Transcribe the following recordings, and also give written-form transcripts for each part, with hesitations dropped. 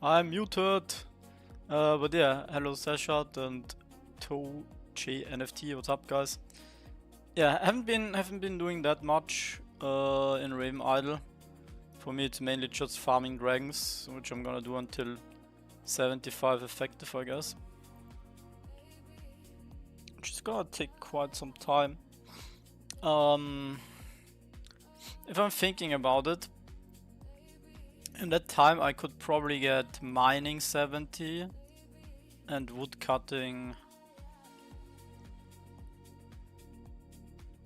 I'm muted. But yeah, hello Sashad and ToeJNFT. What's up, guys? Yeah, haven't been doing that much in RavenIdle. For me, it's mainly just farming dragons, which I'm gonna do until 75 effective, I guess. Which is gonna take quite some time. If I'm thinking about it, in that time I could probably get mining 70 and wood cutting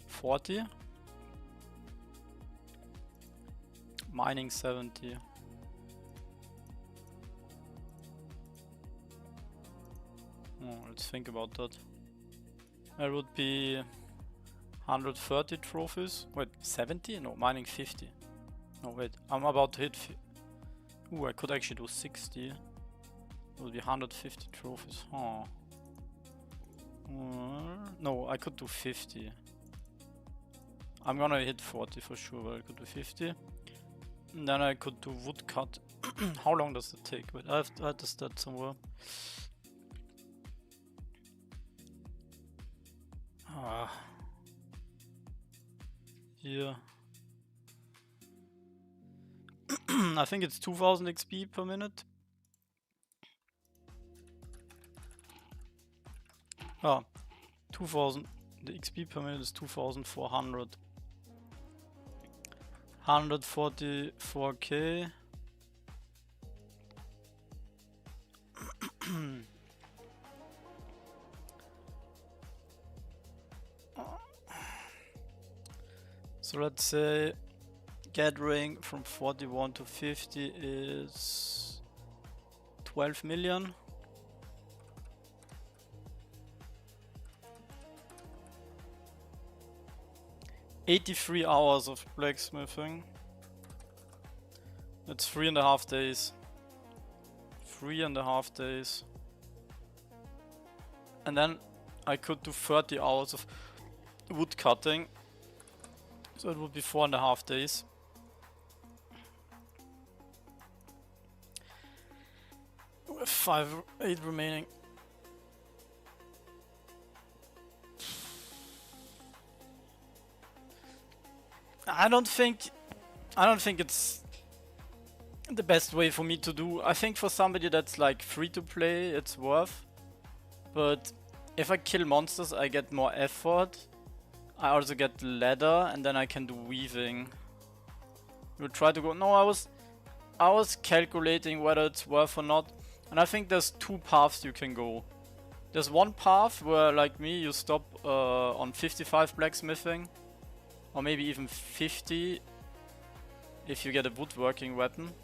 40. Mining 70. Let's think about that. That would be 130 trophies. Wait, 70? No, mining 50. No, wait, I'm about to hit. Ooh, I could actually do 60. It would be 150 trophies. Huh. No, I could do 50. I'm gonna hit 40 for sure, but I could do 50. And then I could do woodcut. How long does it take? Wait, I have the stat somewhere. Here. I think it's 2000 XP per minute. Ah, 2000. The XP per minute is 2400. 144k. So let's say gathering from 41 to 50 is 12 million. $83 hours of blacksmithing. That's 3.5 days. 3.5 days. And then I could do 30 hours of wood cutting. So it would be 4.5 days. With 8 remaining. I don't think it's the best way for me to do. I think for somebody that's like free to play, it's worth. But if I kill monsters, I get more effort. I also get ladder, and then I can do weaving. We'll try to go. No, I was calculating whether it's worth or not, and I think there's two paths you can go. There's one path where, like me, you stop on 55 blacksmithing, or maybe even 50 if you get a woodworking weapon.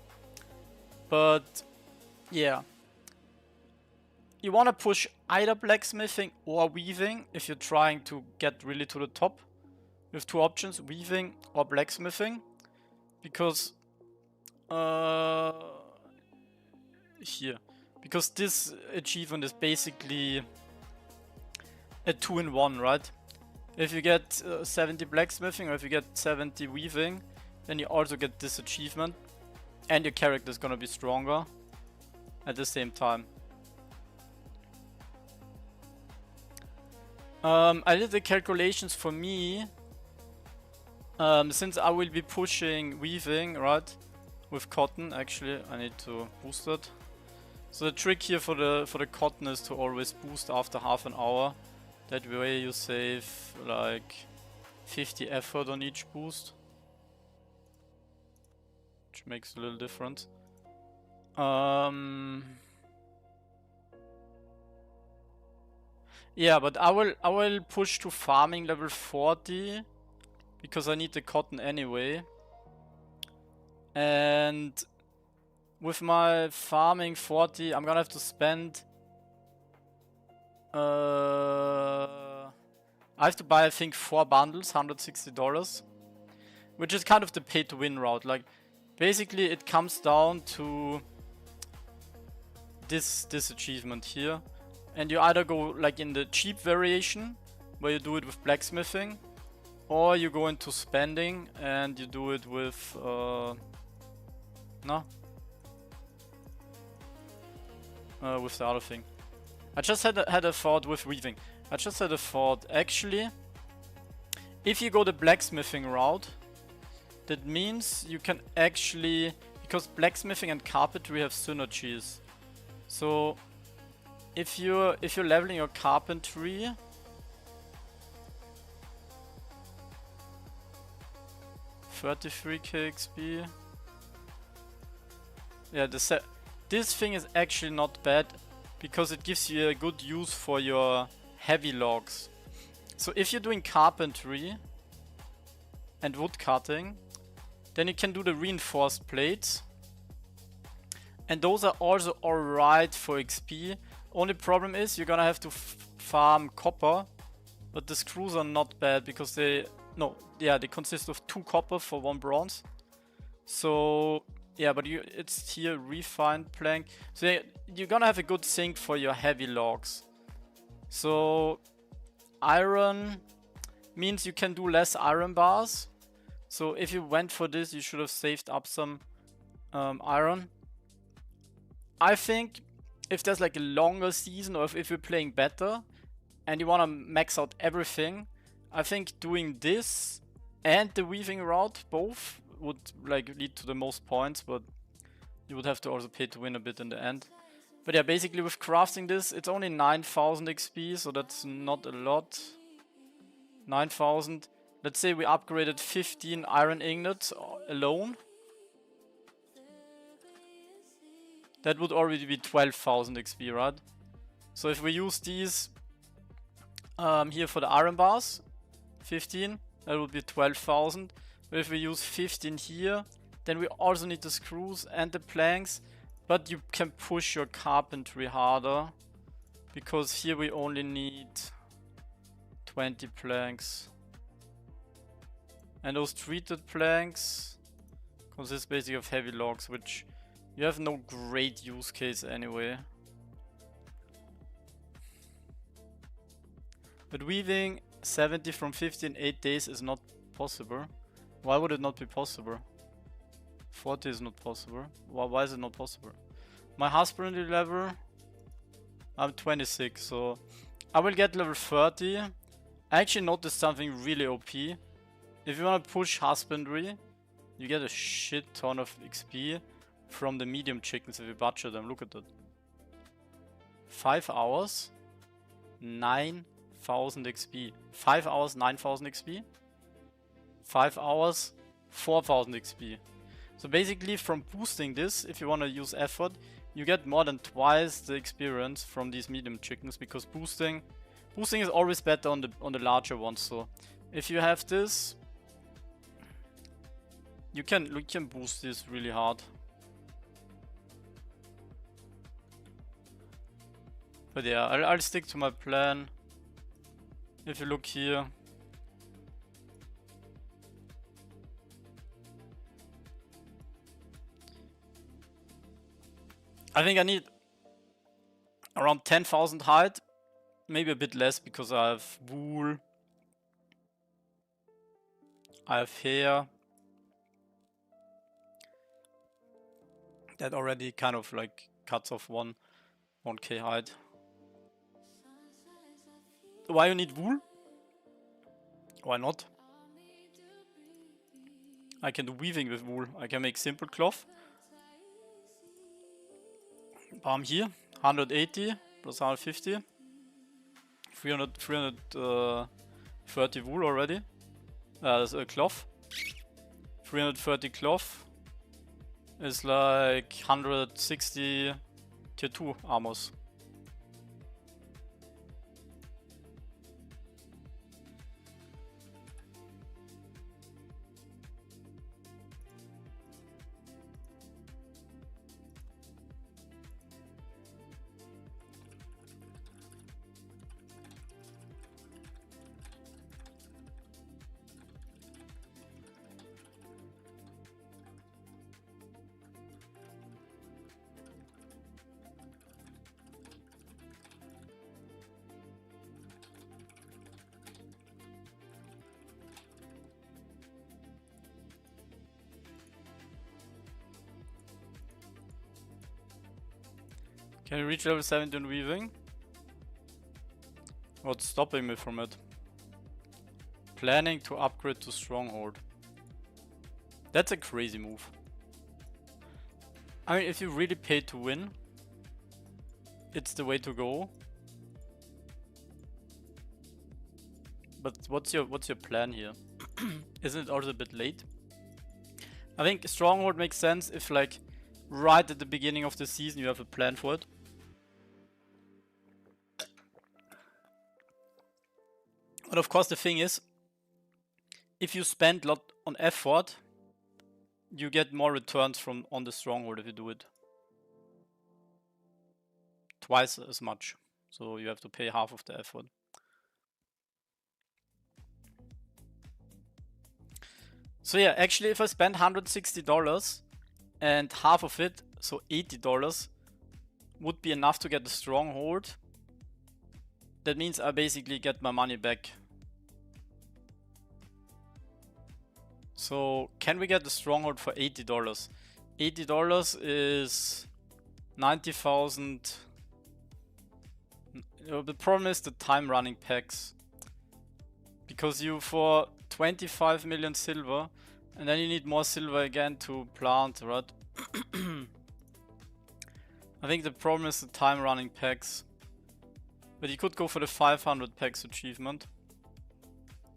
But yeah, you want to push either blacksmithing or weaving if you're trying to get really to the top. You have two options, weaving or blacksmithing, because here, because this achievement is basically a 2-in-1, right? If you get 70 blacksmithing or if you get 70 weaving, then you also get this achievement, and your character is gonna be stronger at the same time. I did the calculations for me, since I will be pushing weaving, right, with cotton. Actually, I need to boost it. So the trick here for the cotton is to always boost after half an hour. That way you save like 50 effort on each boost, which makes a little difference. Yeah, but I will push to farming level 40 because I need the cotton anyway. And with my farming 40, I'm gonna have to spend I have to buy, I think, 4 bundles, $160, which is kind of the pay to win route. Like, basically it comes down to this achievement here. And you either go like in the cheap variation, where you do it with blacksmithing, or you go into spending and you do it with with the other thing. I just had a thought with weaving. I just had a thought. Actually, if you go the blacksmithing route, that means you can actually, because blacksmithing and carpentry have synergies. So if you're leveling your carpentry, $33k XP. Yeah, this thing is actually not bad because it gives you a good use for your heavy logs. So if you're doing carpentry and wood cutting, then you can do the reinforced plates. And those are also alright for XP. Only problem is you're gonna have to farm copper, but the screws are not bad because they consist of 2 copper for 1 bronze. So yeah, but it's here refined plank. So you're gonna have a good sink for your heavy logs. So iron means you can do less iron bars. So if you went for this, you should have saved up some iron. I think if there's like a longer season, or if you're playing better and you want to max out everything, I think doing this and the weaving route both would like lead to the most points, but you would have to also pay to win a bit in the end. But yeah, basically with crafting this, it's only 9,000 XP, so that's not a lot. 9,000. Let's say we upgraded 15 iron ingots alone. That would already be 12,000 XP, right? So if we use these here for the iron bars, 15, that would be 12,000. But if we use 15 here, then we also need the screws and the planks. But you can push your carpentry harder, because here we only need 20 planks. And those treated planks consist basically of heavy logs, which you have no great use case anyway. But weaving 70 from 50 in 8 days is not possible. Why would it not be possible? 40 is not possible. Why is it not possible? My husbandry level, I'm 26, so I will get level 30. I actually noticed something really OP. If you want to push husbandry, you get a shit ton of XP from the medium chickens if you butcher them. Look at that. 5 hours, 9,000 XP. 5 hours, 9,000 XP. 5 hours, 4,000 XP. So basically from boosting this, if you want to use effort, you get more than twice the experience from these medium chickens, because boosting is always better on the larger ones. So if you have this, you can boost this really hard. But yeah, I'll stick to my plan. If you look here, I think I need around 10,000 hide, maybe a bit less because I have wool, I have hair. That already kind of like cuts off 1k hide. Why you need wool? Why not? I can do weaving with wool. I can make simple cloth. Bam here, 180 plus 150. 330 wool already. That's a cloth. 330 cloth is like 160 tier 2 armors. Can you reach level 70 in weaving? What's stopping me from it? Planning to upgrade to stronghold. That's a crazy move. I mean, if you really pay to win, it's the way to go. But what's your plan here? Isn't it also a bit late? I think stronghold makes sense if, like, right at the beginning of the season you have a plan for it. But of course the thing is, if you spend a lot on effort, you get more returns from on the stronghold if you do it twice as much. So you have to pay half of the effort. So yeah, actually if I spend $160 and half of it, so $80, would be enough to get the stronghold, that means I basically get my money back. So can we get the stronghold for $80? $80 is 90,000. The problem is the time running packs. Because you for 25 million silver, and then you need more silver again to plant, right? I think the problem is the time running packs. But you could go for the 500 packs achievement.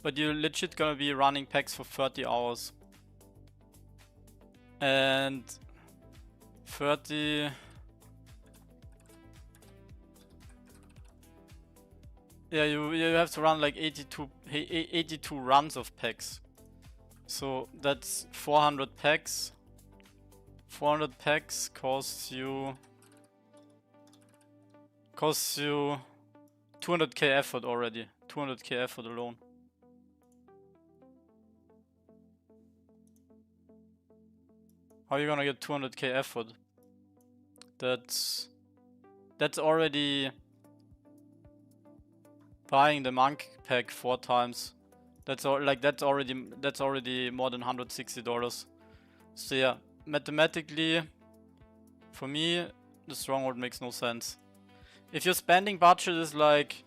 But you're legit gonna be running packs for 30 hours. And 30... Yeah, you have to run like 82 runs of packs. So that's 400 packs. 400 packs costs you 200k effort already. 200k effort alone. How are you gonna get 200k effort? That's already buying the monk pack 4 times. That's already more than $160. So yeah, mathematically, for me, the stronghold makes no sense. If your spending budget is like...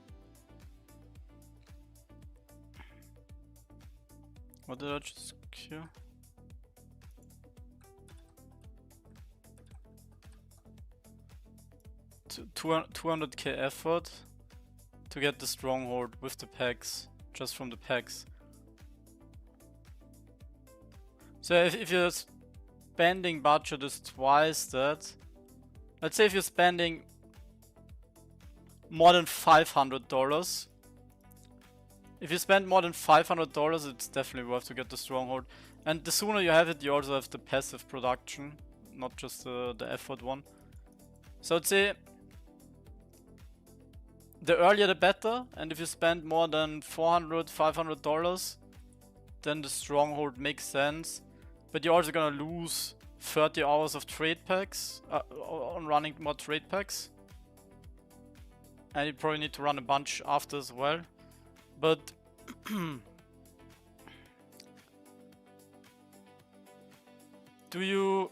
What did I just secure? To 200k effort to get the stronghold with the packs, just from the packs. So if your spending budget is twice that, let's say if you're spending more than $500, if you spend more than $500, it's definitely worth to get the stronghold. And the sooner you have it, you also have the passive production, not just the effort one. So I'd say the earlier the better, and if you spend more than $400, $500, then the stronghold makes sense. But you're also gonna lose 30 hours of trade packs on running more trade packs. And you probably need to run a bunch after as well. But do you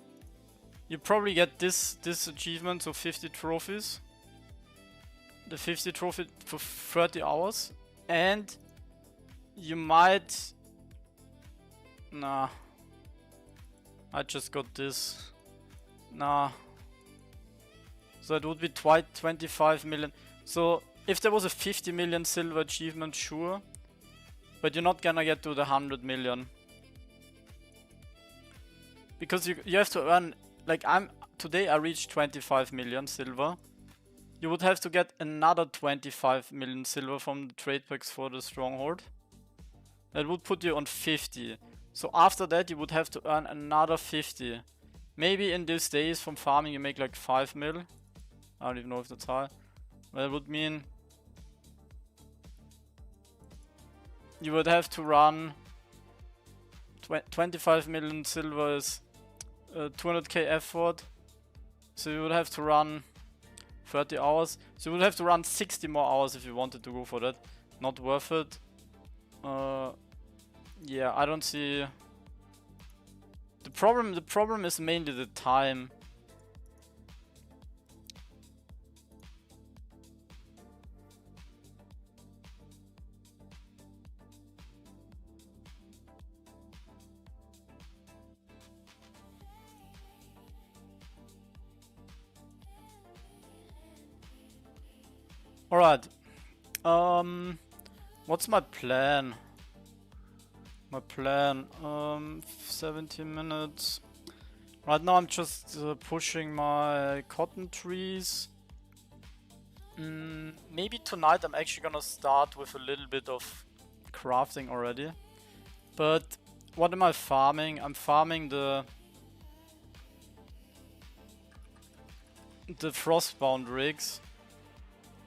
probably get this achievement, so 50 trophies. The 50 trophy for 30 hours, and you might... Nah. I just got this. Nah. So it would be 25 million. So if there was a 50 million silver achievement, sure. But you're not gonna get to the 100 million. Because you have to earn... Like today I reached 25 million silver. You would have to get another 25 million silver from the trade packs for the stronghold. That would put you on 50. So after that you would have to earn another 50. Maybe in these days from farming you make like 5 mil. I don't even know if that's high. That would mean you would have to run 25 million silver is 200k effort. So you would have to run 30 hours. So you would have to run 60 more hours if you wanted to go for that. Not worth it. Yeah, I don't see... The problem is mainly the time. Alright. What's my plan? My plan, 17 minutes. Right now I'm just pushing my cotton trees. Maybe tonight I'm actually gonna start with a little bit of crafting already. But what am I farming? I'm farming the frostbound rigs.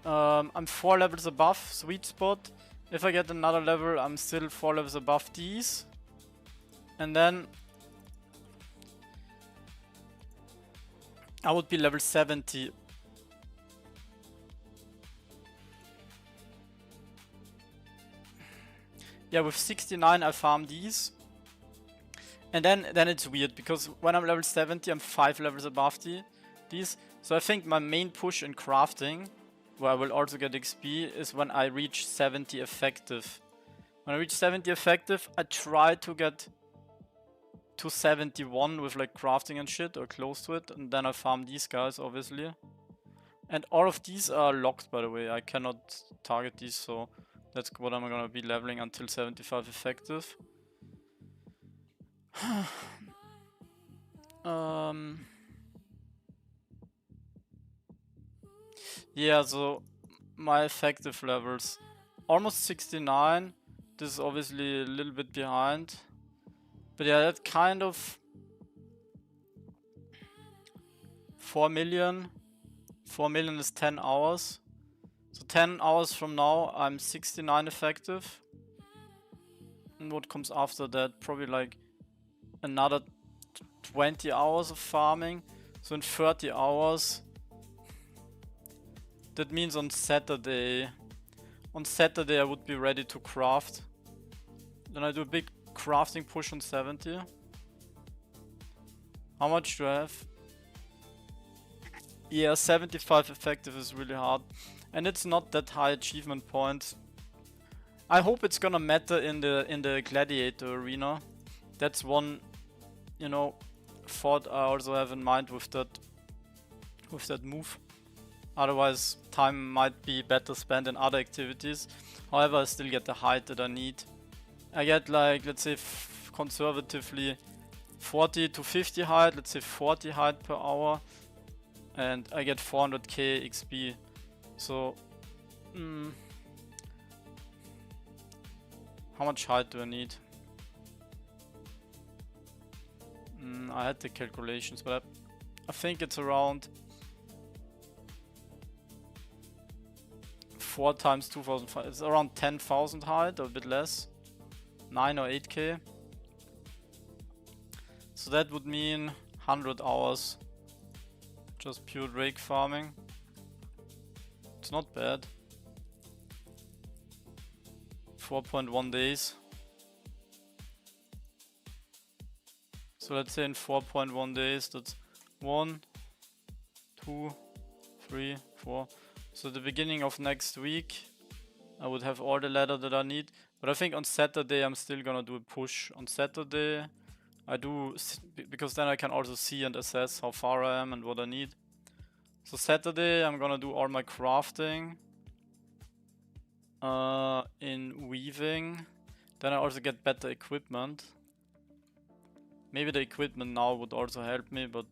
I'm 4 levels above sweet spot. If I get another level, I'm still 4 levels above these. And then I would be level 70. Yeah, with 69 I farm these. And then it's weird, because when I'm level 70, I'm 5 levels above these. So I think my main push in crafting, where I will also get XP, is when I reach 70 effective. When I reach 70 effective, I try to get to 71 with like crafting and shit, or close to it, and then I farm these guys, obviously. And all of these are locked, by the way. I cannot target these, so that's what I'm gonna be leveling until 75 effective. Yeah, so my effective levels, almost 69. This is obviously a little bit behind. But yeah, that kind of 4 million. 4 million is 10 hours. So 10 hours from now, I'm 69 effective. And what comes after that? Probably like another 20 hours of farming. So in 30 hours, that means on Saturday I would be ready to craft. Then I do a big crafting push on 70. How much do I have? Yeah, 75 effective is really hard. And it's not that high achievement point. I hope it's gonna matter in the gladiator arena. That's one, you know, thought I also have in mind with that move. Otherwise, time might be better spent in other activities. However, I still get the height that I need. I get like, let's say conservatively 40 to 50 height, let's say 40 height per hour. And I get 400k XP. So, how much height do I need? I had the calculations, but I think it's around 4 times 2005. It's around 10,000 height, or a bit less. 9 or 8k. So that would mean 100 hours. Just pure rake farming. It's not bad. 4.1 days. So let's say in 4.1 days, that's 1, 2, 3, 4. So the beginning of next week, I would have all the ladder that I need. But I think on Saturday, I'm still gonna do a push. On Saturday, I do, because then I can also see and assess how far I am and what I need. So Saturday, I'm gonna do all my crafting in weaving. Then I also get better equipment. Maybe the equipment now would also help me, but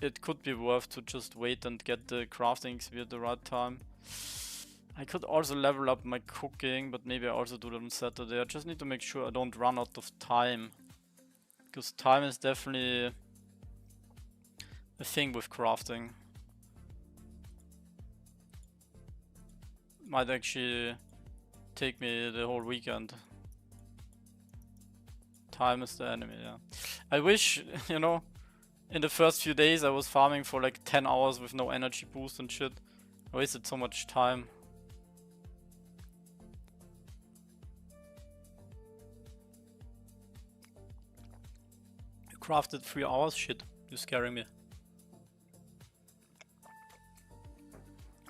it could be worth to just wait and get the crafting XP at the right time. I could also level up my cooking, but maybe I also do that on Saturday. I just need to make sure I don't run out of time, because time is definitely a thing with crafting. Might actually take me the whole weekend. Time is the enemy, yeah. I wish, you know, in the first few days I was farming for like 10 hours with no energy boost and shit. I wasted so much time. You crafted 3 hours? Shit, you're scaring me.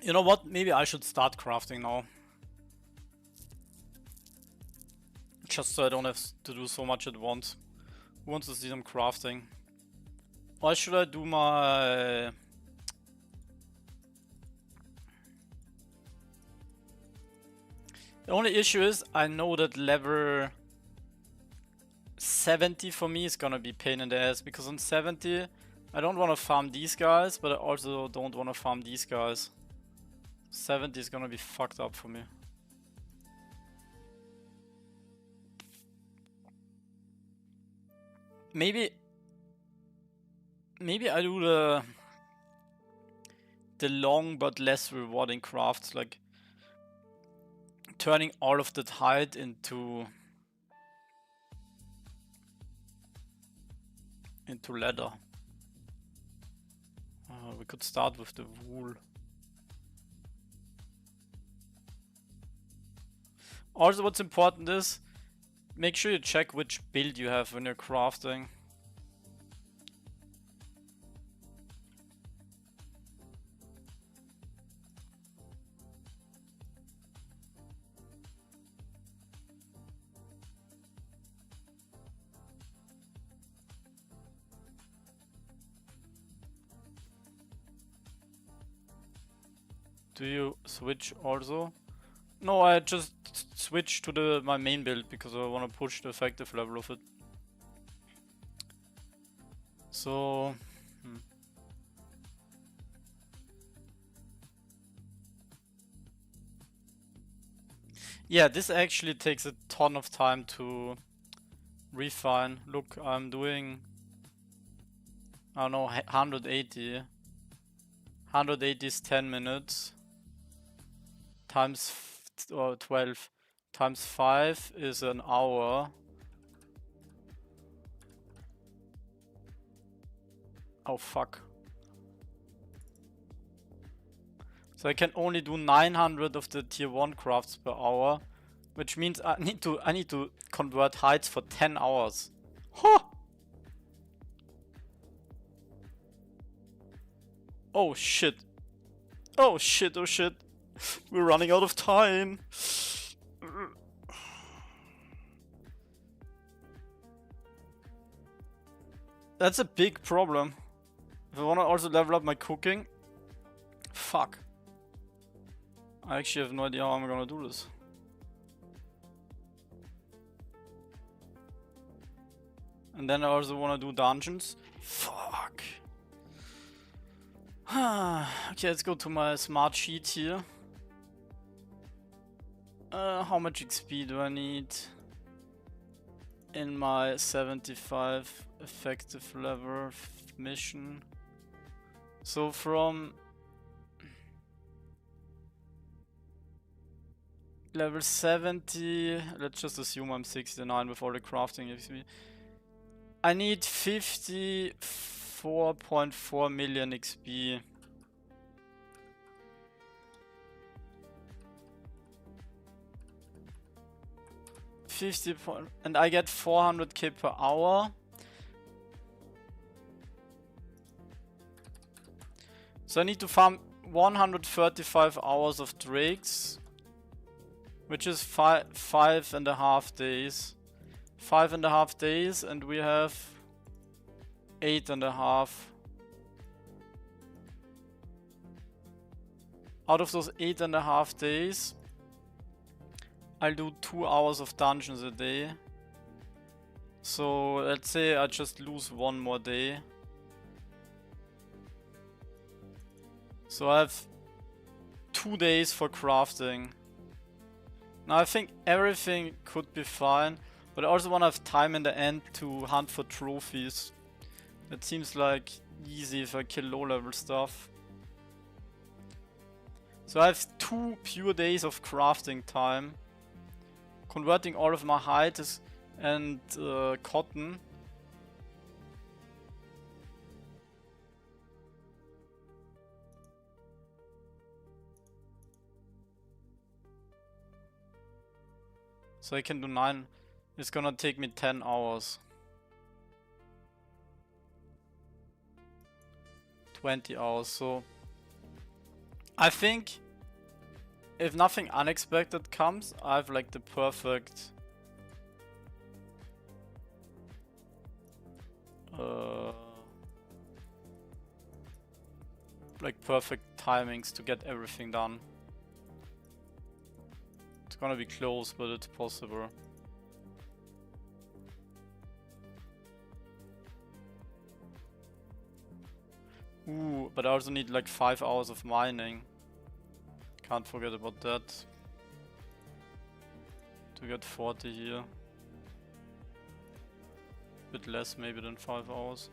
You know what? Maybe I should start crafting now. Just so I don't have to do so much at once. Who wants to see some crafting? Why should I do my... The only issue is I know that level 70 for me is gonna be pain in the ass, because on 70 I don't want to farm these guys, but I also don't want to farm these guys. 70 is gonna be fucked up for me. Maybe I do the long but less rewarding crafts, like turning all of that hide into leather. We could start with the wool. Also, what's important is make sure you check which build you have when you're crafting. Do you switch also? No, I just switched to my main build because I want to push the effective level of it. So... Yeah, this actually takes a ton of time to refine. Look, I'm doing... I don't know, 180. 180 is 10 minutes. Times 12 times 5 is an hour. Oh fuck. So I can only do 900 of the tier 1 crafts per hour, which means I need to convert hides for 10 hours. Huh! Oh shit. Oh shit, oh shit. We're running out of time. That's a big problem. If I want to also level up my cooking. Fuck. I actually have no idea how I'm gonna do this. And then I also want to do dungeons. Fuck. Okay, let's go to my smart sheet here. How much XP do I need in my 75 effective level mission? So from level 70, let's just assume I'm 69 with all the crafting XP. I need 54.4 million XP. And I get 400k per hour. So I need to farm 135 hours of drakes, which is 5.5 days. 5.5 days, and we have 8.5. Out of those 8.5 days, I'll do 2 hours of dungeons a day. So let's say I just lose 1 more day. So I have 2 days for crafting. Now I think everything could be fine, but I also want to have time in the end to hunt for trophies. That seems like easy if I kill low level stuff. So I have 2 pure days of crafting time. Converting all of my hides and cotton. So I can do 9. It's gonna take me 10 hours. 20 hours, so I think if nothing unexpected comes, I have like the perfect like perfect timings to get everything done. To gonna be close, but it's possible. Ooh, but I also need like 5 hours of mining. Can't forget about that. To get 40 here. Bit less maybe than 5 hours.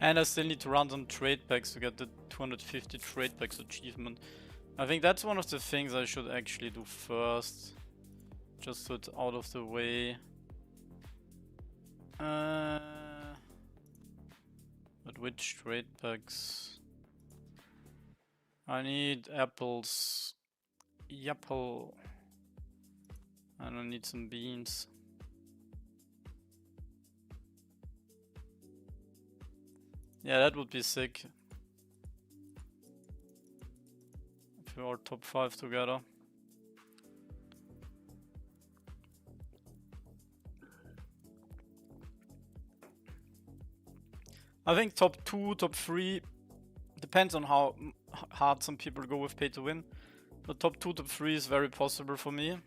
And I still need to run some trade packs to get the 250 trade packs achievement. I think that's one of the things I should actually do first. Just so it's out of the way. But which trade packs? I need apples. Yapple. And I need some beans. Yeah, that would be sick. If we are top 5 together. I think top 2, top 3 depends on how hard some people go with pay to win. But top 2, top 3 is very possible for me.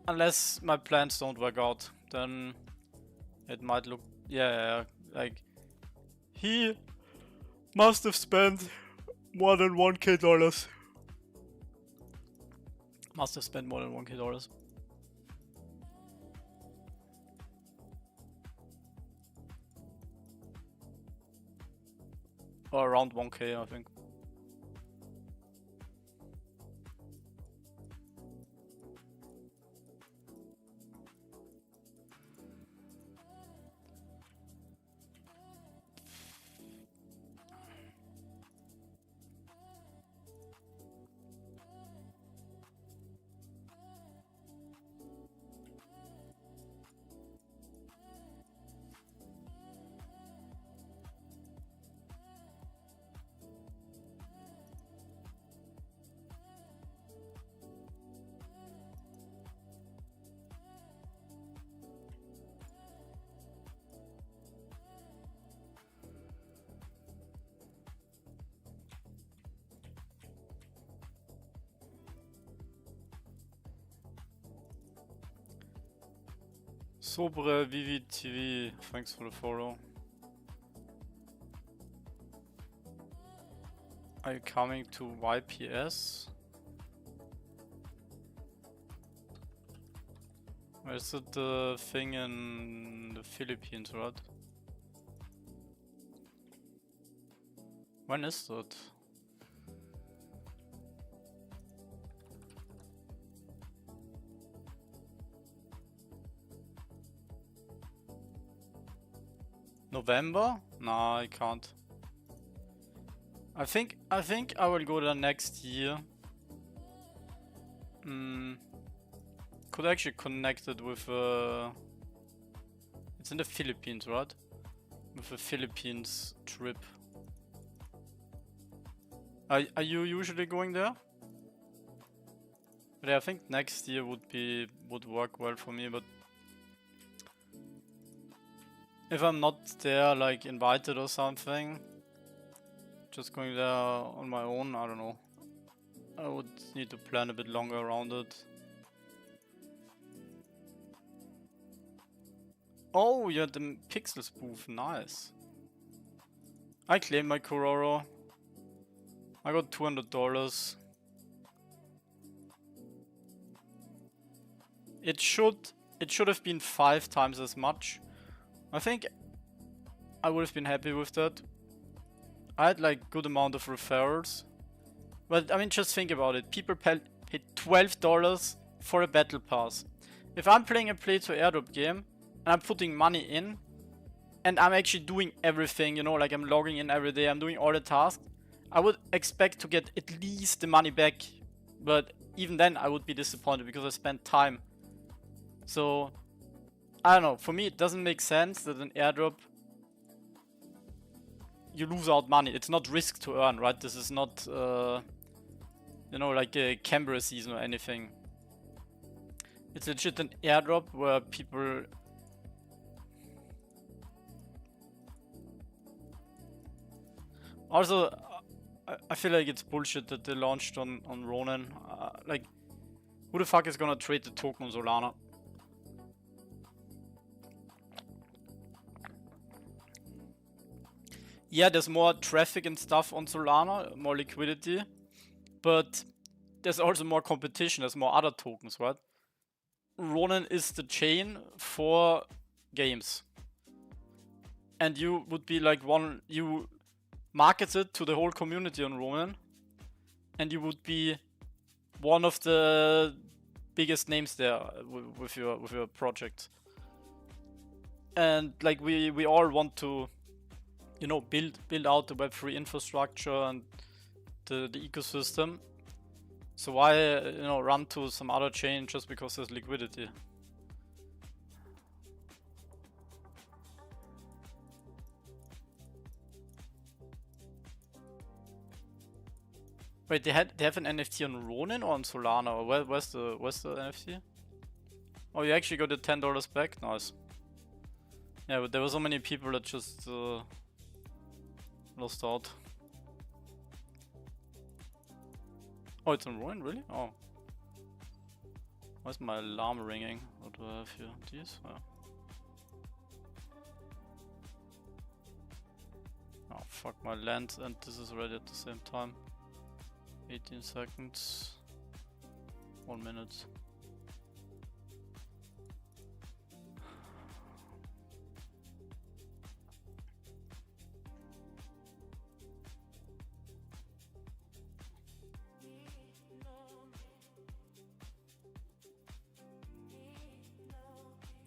Unless my plans don't work out, then it might look, yeah, like he must have spent more than $1,000. Must have spent more than $1,000. Or around 1K, I think. Sobre Vivid TV, thanks for the follow. Are you coming to YPS? Is it the thing in the Philippines, right? When is that? November? Nah, I can't. I think I will go there next year. Could actually connect it with it's in the Philippines, right? With a Philippines trip. Are you usually going there? But yeah, I think next year would work well for me, but if I'm not there, like invited or something, just going there on my own, I don't know. I would need to plan a bit longer around it. Oh, yeah, the Pixels booth, nice. I claimed my Kororo. I got $200. It should have been 5 times as much. I think I would have been happy with that. I had like good amount of referrals. But I mean, just think about it. People paid $12 for a battle pass. If I'm playing a play to airdrop game and I'm putting money in and I'm actually doing everything, you know, like I'm logging in every day, I'm doing all the tasks, I would expect to get at least the money back. But even then I would be disappointed because I spent time. So, I don't know, for me it doesn't make sense that an airdrop, you lose out money. It's not risk to earn, right? This is not, you know, like a Canberra season or anything. It's legit an airdrop where people... Also, I feel like it's bullshit that they launched on Ronin. Like, who the fuck is gonna trade the token on Solana? Yeah, there's more traffic and stuff on Solana, more liquidity, but there's also more competition, there's more other tokens, right? Ronin is the chain for games. And you would be like you market it to the whole community on Ronin, and you would be one of the biggest names there with your project. And like we all want to, you know, build out the Web3 infrastructure and the ecosystem. So why, you know, run to some other chain just because there's liquidity? Wait, they have an NFT on Ronin or on Solana? Or where's the NFT? Oh, you actually got the $10 back? Nice. Yeah, but there were so many people that just lost out. Oh, it's on Ronin, really? Oh. Why is my alarm ringing? What do I have here? These? Oh. Oh fuck, my land and this is ready at the same time. 18 seconds. 1 minute.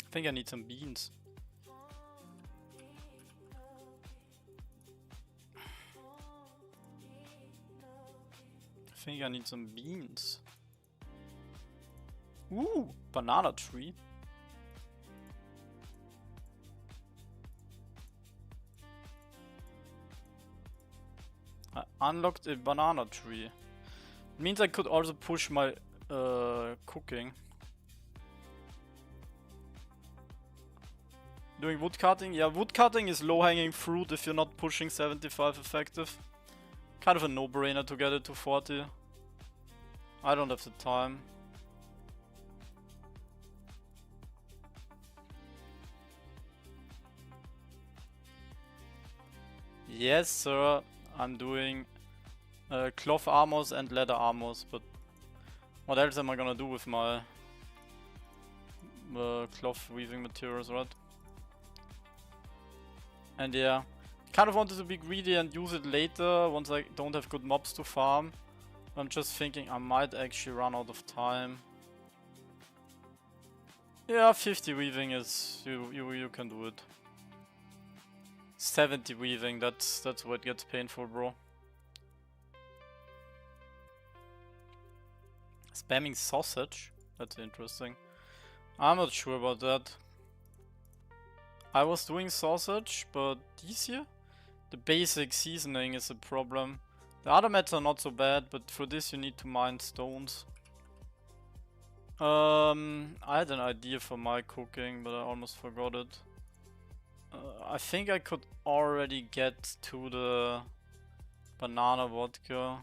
I think I need some beans. I think I need some beans. Ooh, banana tree. I unlocked a banana tree. It means I could also push my cooking. Doing woodcutting? Yeah, woodcutting is low-hanging fruit if you're not pushing 75 effective. Kind of a no-brainer to get it to 40. I don't have the time. Yes, sir. I'm doing cloth armors and leather armors, but what else am I gonna do with my cloth weaving materials, right? And yeah, kind of wanted to be greedy and use it later once I don't have good mobs to farm. I'm just thinking I might actually run out of time. Yeah, 50 weaving is you can do it. 70 weaving, that's where it gets painful, bro. Spamming sausage? That's interesting. I'm not sure about that. I was doing sausage, but this year? The basic seasoning is a problem. The other mats are not so bad, but for this you need to mine stones. I had an idea for my cooking, but I almost forgot it. I think I could already get to the banana vodka.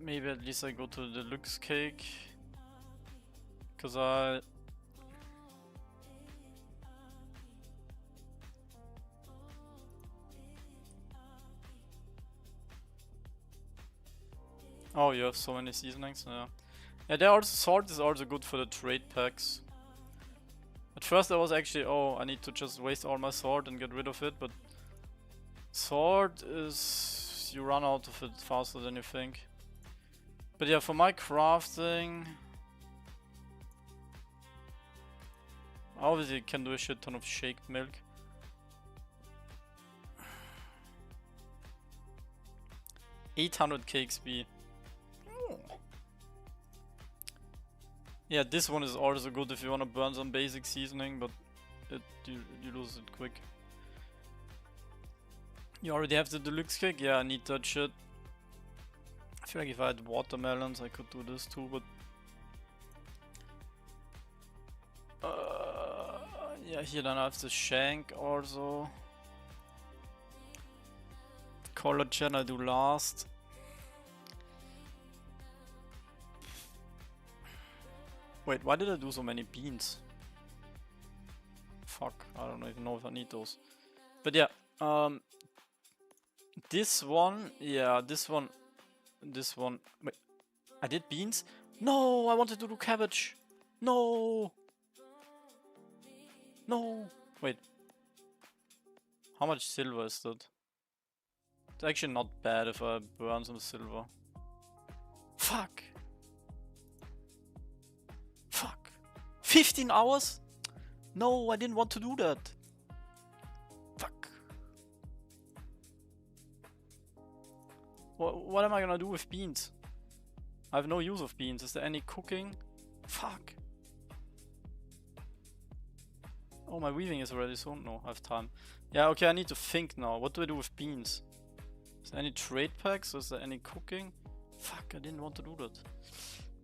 Maybe at least I go to the deluxe cake. Cause I... Oh, you have so many seasonings, yeah. Yeah, there also salt is also good for the trade packs. At first I was actually, oh, I need to just waste all my salt and get rid of it, but salt is, you run out of it faster than you think. But yeah, for my crafting, obviously you can do a shit ton of shaked milk. $800 XP. Yeah, this one is also good if you wanna burn some basic seasoning, but you lose it quick. You already have the deluxe kick? Yeah, I need that shit. I feel like if I had watermelons I could do this too, but... yeah, here then I have the shank also. Collagen I do last. Wait, why did I do so many beans? Fuck, I don't even know if I need those. But yeah, this one, yeah, this one. Wait, I did beans? No, I wanted to do cabbage. No. No. Wait. How much silver is that? It's actually not bad if I burn some silver. Fuck. Fuck. 15 hours? No, I didn't want to do that. Fuck. What am I gonna do with beans? I have no use of beans. Is there any cooking? Fuck. Oh, my weaving is already soon. No, I have time. Yeah, okay, I need to think now. What do I do with beans? Is there any trade packs? Is there any cooking? Fuck, I didn't want to do that.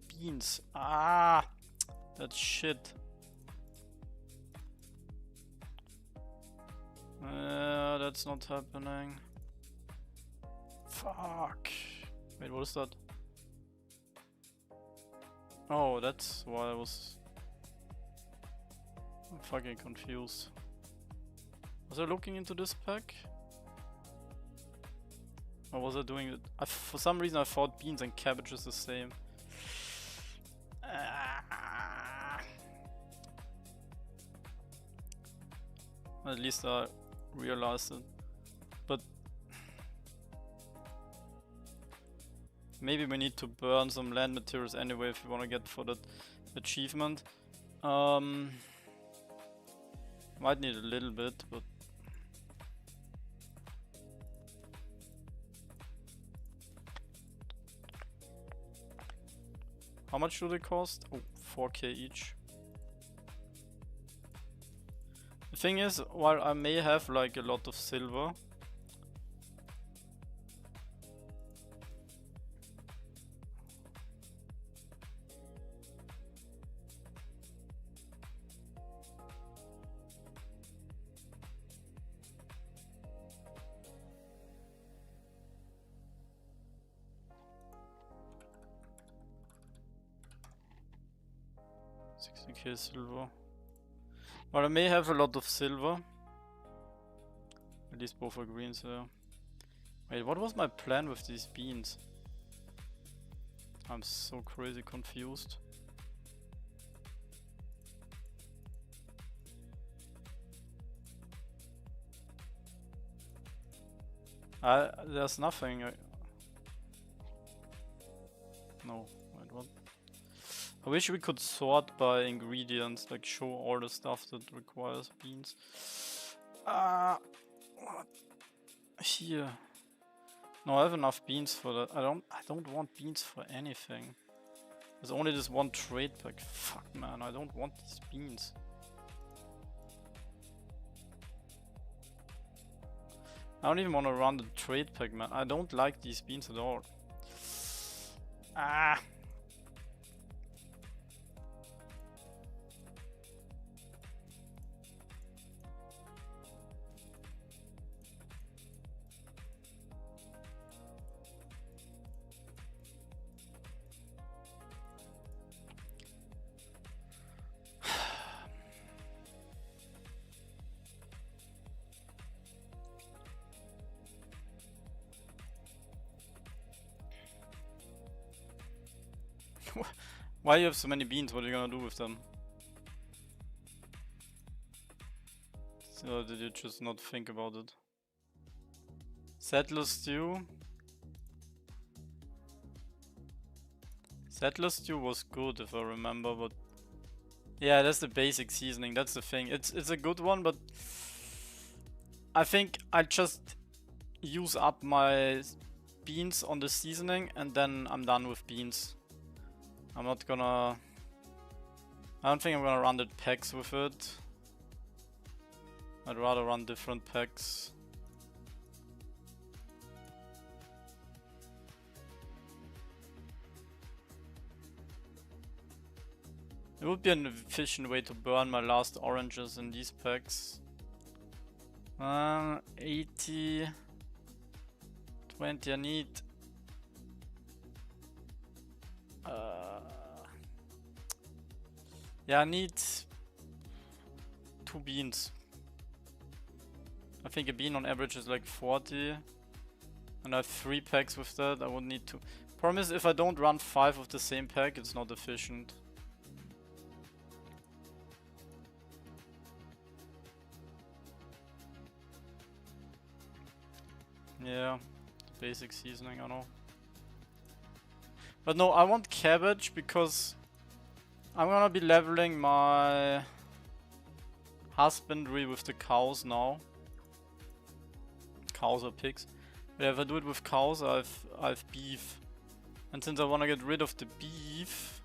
Beans. Ah, that's shit. That's not happening. Fuck. Wait, what is that? Oh, that's why I was... I'm fucking confused. Was I looking into this pack? Or was I doing it? For some reason I thought beans and cabbage is the same. At least I realized it. But maybe we need to burn some land materials anyway if we want to get for that achievement. Might need a little bit, but... How much do they cost? Oh, 4k each. The thing is, while I may have like a lot of silver, $60k silver. Well, I may have a lot of silver. At least both are greens there. Wait, what was my plan with these beans? I'm so crazy confused. There's nothing. No, wait, what? I wish we could sort by ingredients, like show all the stuff that requires beans. What? Here. No, I have enough beans for that. I don't want beans for anything. There's only this one trade pack. Fuck man, I don't want these beans. I don't even want to run the trade pack, man. I don't like these beans at all. Ah. Why do you have so many beans? What are you gonna do with them? So did you just not think about it? Settler stew. Settler stew was good if I remember, but yeah, that's the basic seasoning. That's the thing. It's a good one, but I think I just use up my beans on the seasoning and then I'm done with beans. I'm not gonna I don't think I'm gonna run the packs with it. I'd rather run different packs. It would be an efficient way to burn my last oranges in these packs. 80, 20, I need... yeah, I need 2 beans. I think a bean on average is like 40. And I have 3 packs with that, I would need to... Problem is, if I don't run 5 of the same pack, it's not efficient. Yeah, basic seasoning, I know. But no, I want cabbage because I'm gonna be leveling my husbandry with the cows now. Cows or pigs. But if I do it with cows, I have beef. And since I wanna get rid of the beef,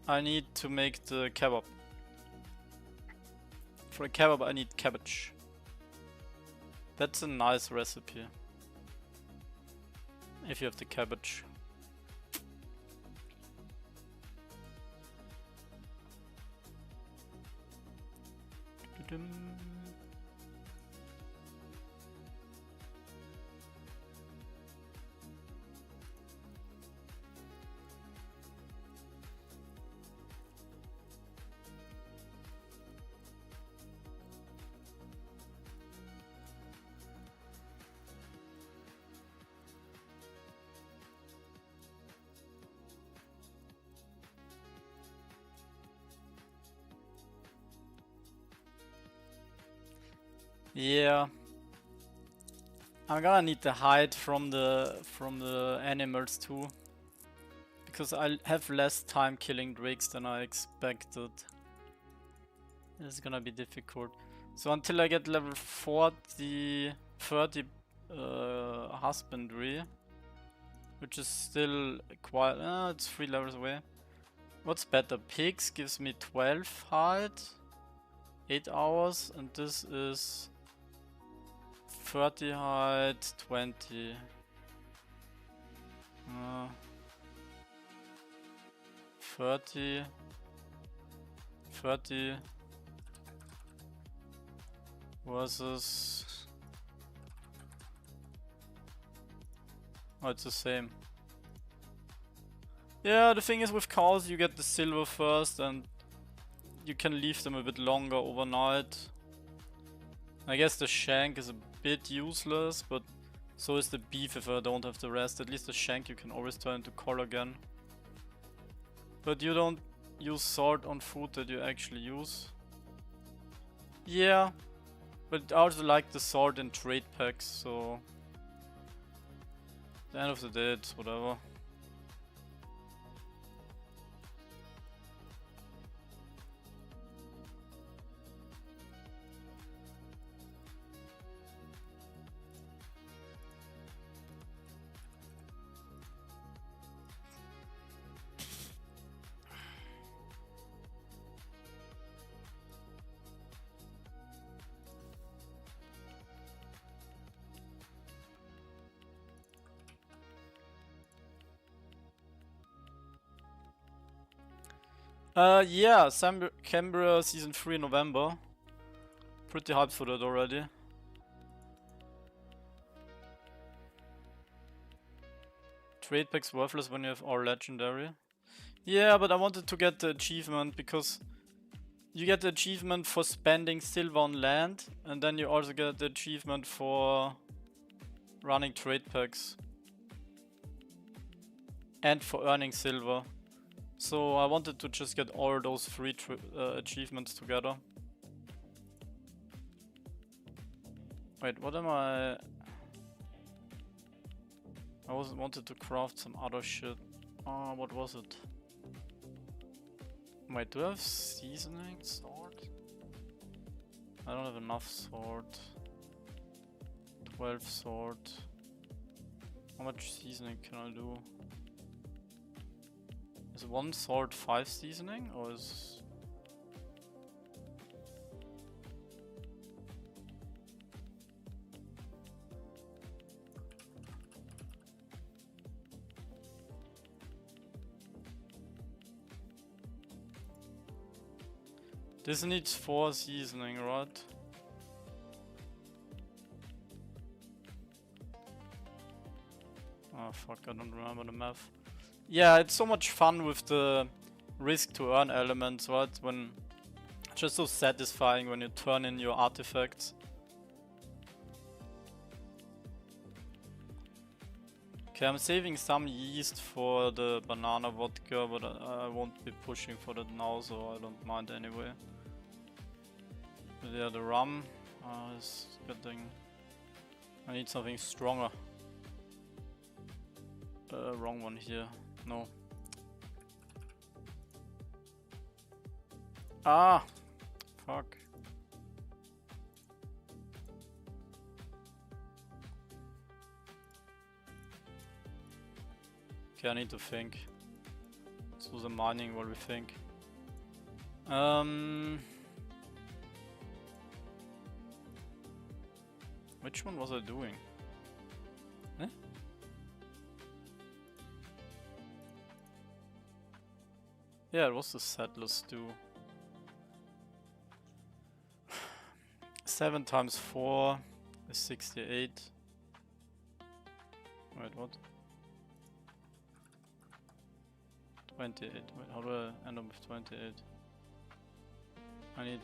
I need to make the kebab. For the kebab I need cabbage. That's a nice recipe. If you have the cabbage. Yeah, I'm gonna need the hide from the animals too, because I have less time killing drakes than I expected. It's gonna be difficult. So until I get level 30 husbandry, which is still quite, it's 3 levels away. What's better? Pigs gives me 12 hide, 8 hours, and this is 30 hide, 20. 30 versus... oh, it's the same. Yeah, the thing is with cows you get the silver first and you can leave them a bit longer overnight. I guess the shank is a bit useless, but so is the beef if I don't have the rest. At least the shank you can always turn into collagen. But you don't use salt on food that you actually use. Yeah, but I also like the salt in trade packs, so at the end of the day it's whatever. Yeah, Cambria Season 3 in November. Pretty hyped for that already. Trade packs worthless when you have all legendary. Yeah, but I wanted to get the achievement because you get the achievement for spending silver on land, and then you also get the achievement for running trade packs. And for earning silver. So I wanted to just get all those 3 achievements together. Wait, what am I wanted to craft some other shit. Oh, what was it? Wait, do I have seasoning sword? I don't have enough sword. 12 sword. How much seasoning can I do? Is one salt 5 seasoning or is... This needs 4 seasoning, right? Oh fuck, I don't remember the math. Yeah, it's so much fun with the risk to earn elements, right? When it's just so satisfying when you turn in your artifacts. Okay, I'm saving some yeast for the banana vodka, but I won't be pushing for that now, so I don't mind anyway. But yeah, the rum is getting... I need something stronger. Wrong one here. No. Ah! Fuck. Okay, I need to think. Let's do the mining while we think. Which one was I doing? Eh? Yeah, it was the Settlers stew. 7 times 4 is 68. Wait, what? 28. Wait, how do I end up with 28? I need...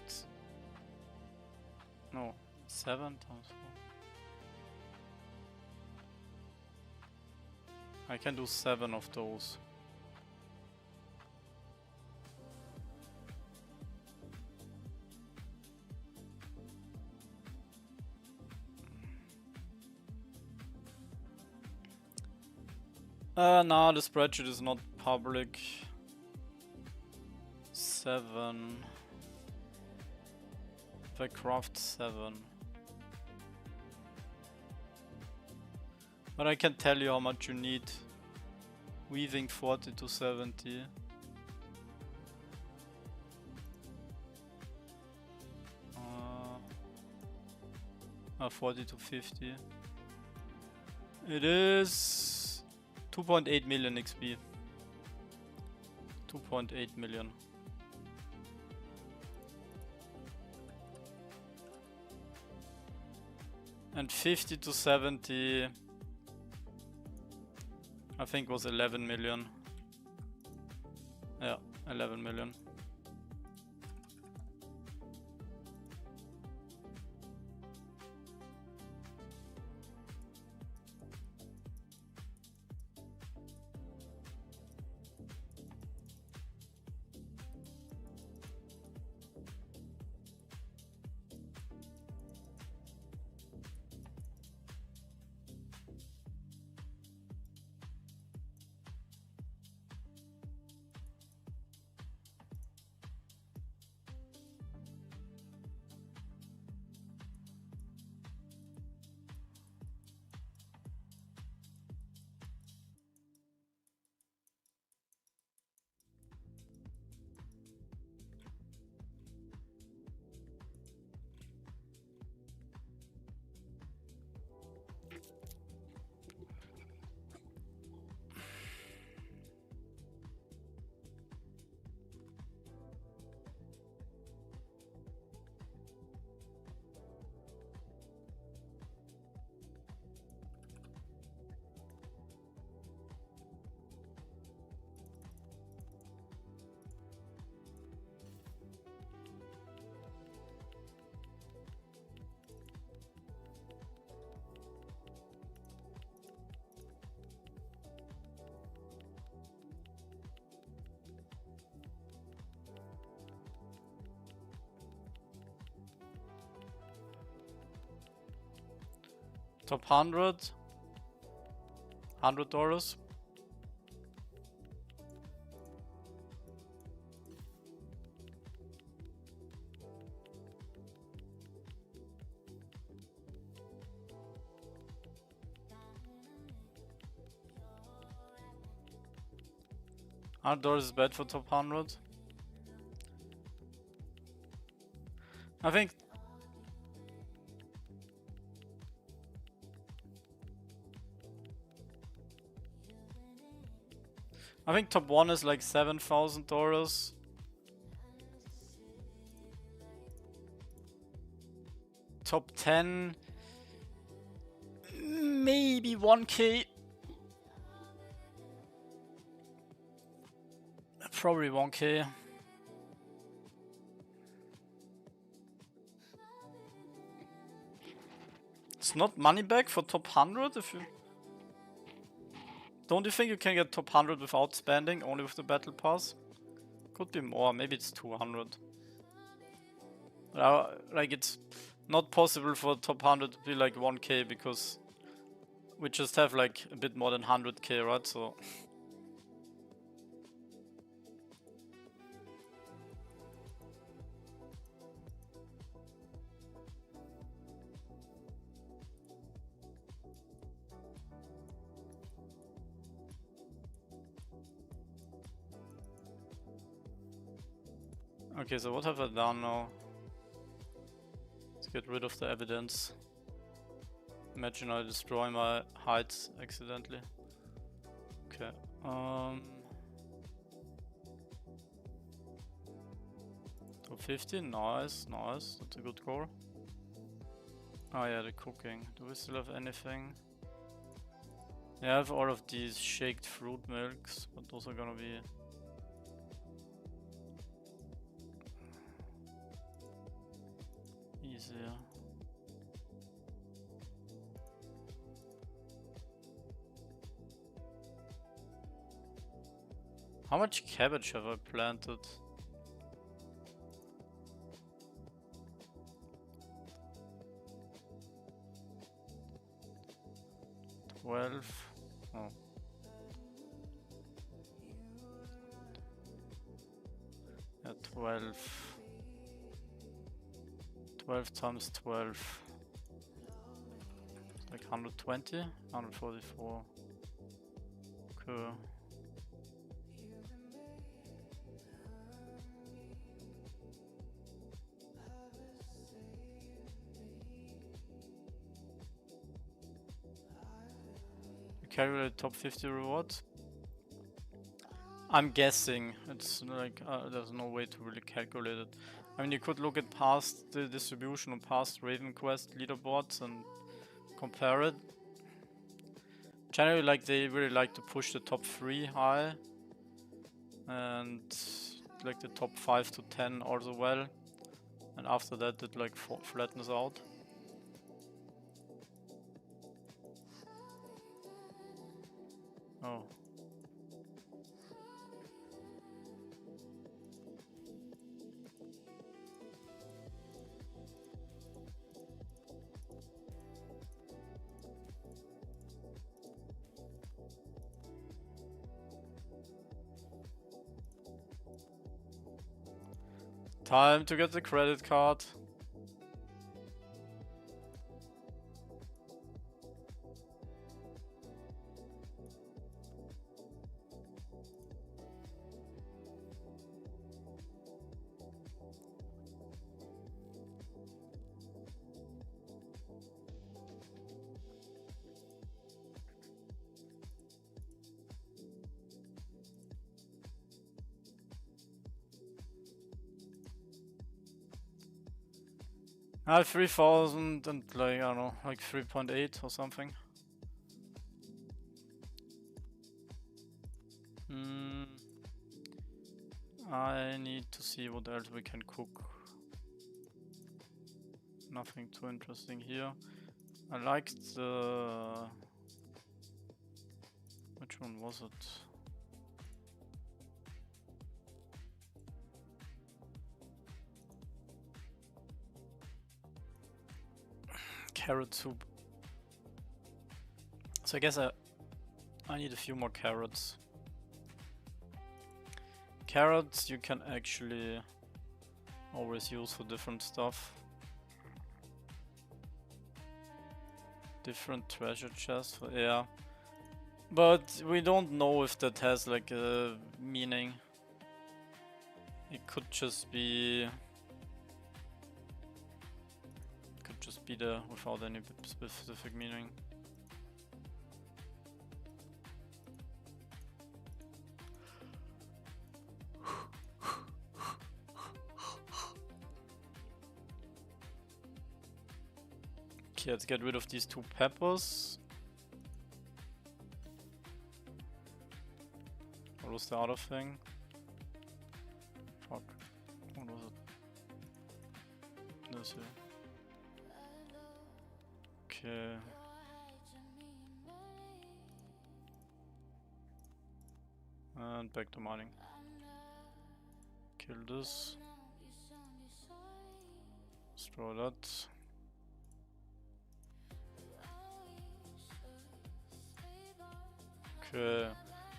No, 7 times 4. I can do 7 of those. Nah, the spreadsheet is not public. 7. If I craft 7. But I can tell you how much you need. Weaving 40 to 70. 40 to 50. It is 2.8 million XP. 2.8 million. And 50 to 70, I think was 11 million. Yeah, 11 million. Top 100, $100. $100 is bad for top 100. I think top 1 is like $7,000. Top 10 maybe 1K. Probably 1K. It's not money back for top 100 if you... Don't you think you can get top 100 without spending, only with the battle pass? Could be more, maybe it's 200. Like it's not possible for top 100 to be like 1K because we just have like a bit more than 100K, right? So... Okay, so what have I done now? Let's get rid of the evidence. Imagine I destroy my heights accidentally. Okay, top 50, nice, nice, that's a good goal. Oh yeah, the cooking. Do we still have anything? Yeah, I have all of these shaked fruit milks, but those are gonna be... easier. How much cabbage have I planted? $12. Oh. Yeah, 12. 12 times 12. Like 120? 144. Okay. Calculate top 50 rewards. I'm guessing. It's like there's no way to really calculate it. I mean, you could look at past the distribution of past Raven Quest leaderboards and compare it. Generally, like they really like to push the top 3 high, and like the top 5 to 10 also well, and after that it like flattens out. Oh. Time to get the credit card. I have 3,000 and like, I don't know, like 3.8 or something. I need to see what else we can cook. Nothing too interesting here. I liked the... Which one was it? Carrot soup. So I guess I need a few more carrots. Carrots you can actually always use for different stuff. Different treasure chests for, yeah. But we don't know if that has like a meaning. It could just be there without any specific meaning. Okay, let's get rid of these 2 peppers. What was the other thing? Fuck. What was it? This here. Okay. And back to mining. Kill this. Destroy that. Okay.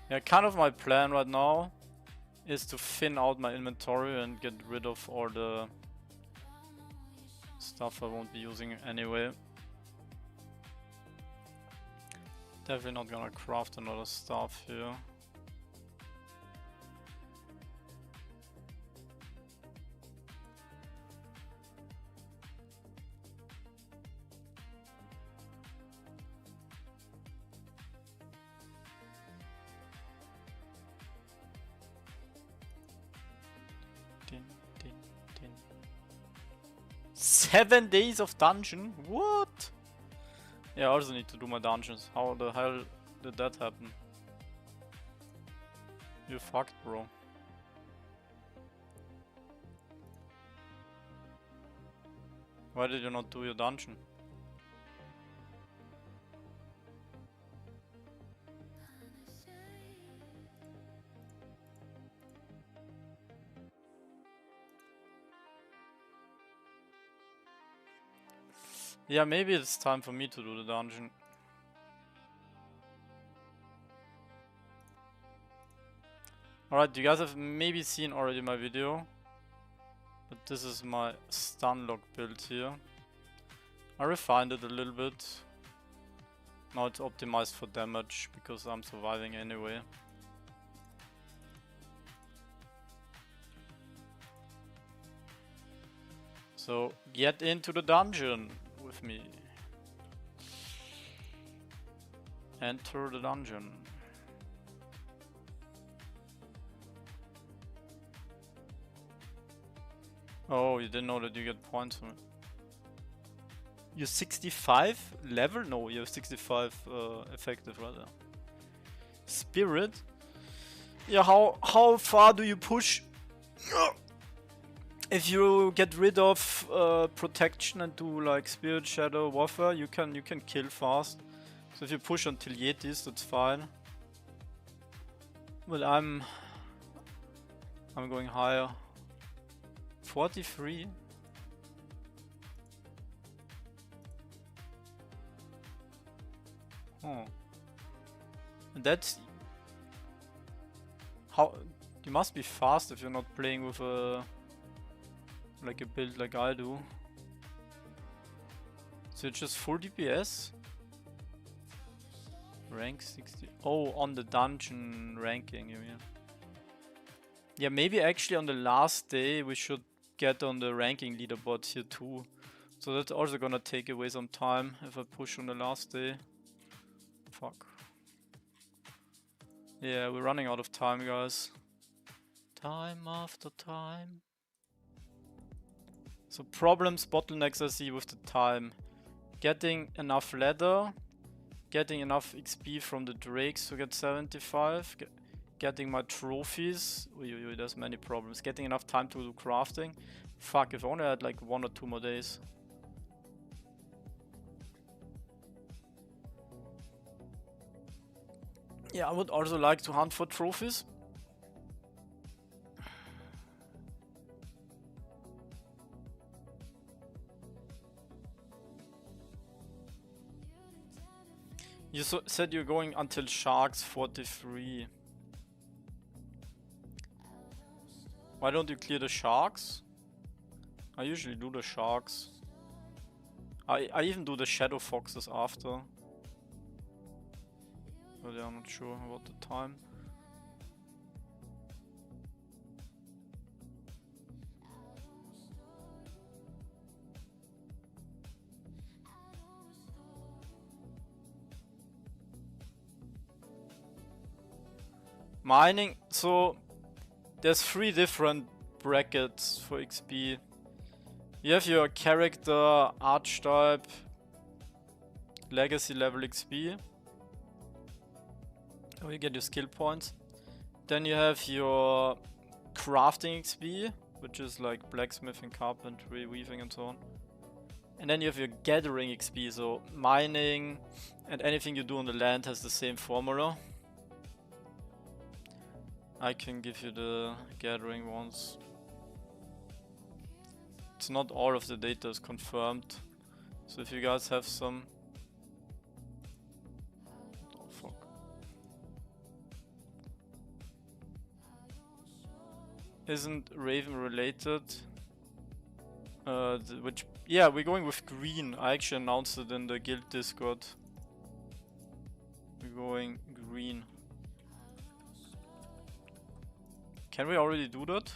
Yeah, kind of my plan right now is to thin out my inventory and get rid of all the stuff I won't be using anyway. Definitely not gonna craft another stuff here. Din, din, din. 7 days of dungeon? What? Yeah, I also need to do my dungeons. How the hell did that happen? You fucked, bro. Why did you not do your dungeon? Yeah, maybe it's time for me to do the dungeon. Alright, you guys have maybe seen already my video. But this is my stun lock build here. I refined it a little bit. Now it's optimized for damage because I'm surviving anyway. So get into the dungeon with me. Enter the dungeon. Oh, you didn't know that you get points from it. You're 65 level? No, you're 65 effective rather. Spirit? Yeah, how far do you push? If you get rid of protection and do like Spirit, Shadow, Warfare, you can kill fast. So if you push until Yetis, that's fine. But I'm going higher. 43. Oh. And that's how you must be fast if you're not playing with a build like I do. So it's just full DPS. Rank 60. Oh, on the dungeon ranking, you mean? Yeah, maybe actually on the last day we should get on the ranking leaderboard here too. So that's also gonna take away some time if I push on the last day. Fuck. Yeah, we're running out of time, guys. Time after time. So problems, bottlenecks I see with the time. Getting enough leather. Getting enough XP from the drakes to get 75. Getting my trophies. There's many problems. Getting enough time to do crafting. Fuck, if I only had like 1 or 2 more days. Yeah, I would also like to hunt for trophies. You said you're going until Sharks 43. Why don't you clear the Sharks? I usually do the Sharks. I even do the Shadow Foxes after. But yeah, I'm not sure about the time. Mining, so there's 3 different brackets for XP. You have your character, archetype, legacy level XP. Or you get your skill points. Then you have your crafting XP, which is like blacksmithing, carpentry, weaving and so on. And then you have your gathering XP, so mining and anything you do on the land has the same formula. I can give you the gathering ones. It's not all of the data is confirmed, so if you guys have some... Oh fuck. Isn't Raven related? Which... Yeah, we're going with green. I actually announced it in the guild Discord. We're going green. Can we already do that?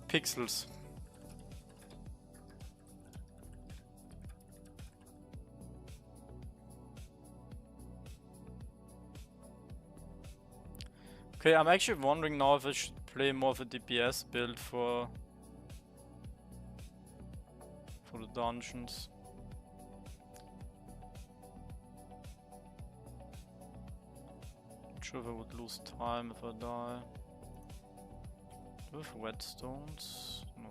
Pixels. Okay, I'm actually wondering now if I should play more of a DPS build for the dungeons. Not sure if I would lose time if I die. With whetstones? No.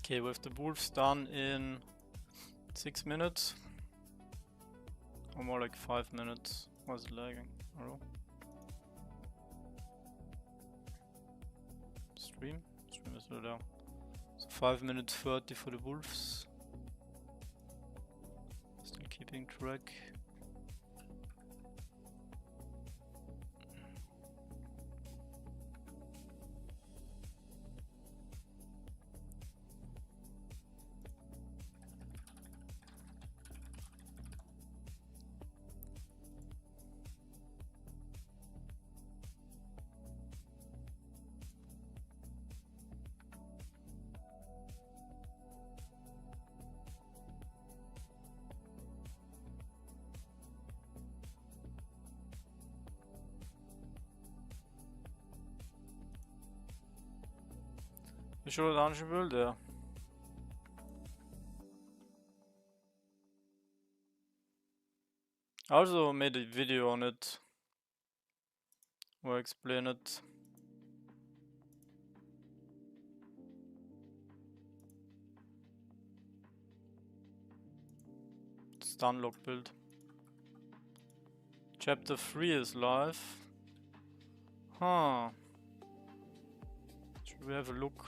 Okay, with the wolves done in 6 minutes. Or more like 5 minutes. Why is it lagging? Hello? Stream? Stream is still there. So 5 minutes 30 for the wolves. Still keeping track. You sure dungeon build? Yeah. I also made a video on it where I explain it. Stunlock build. Chapter 3 is live. Huh. Should we have a look?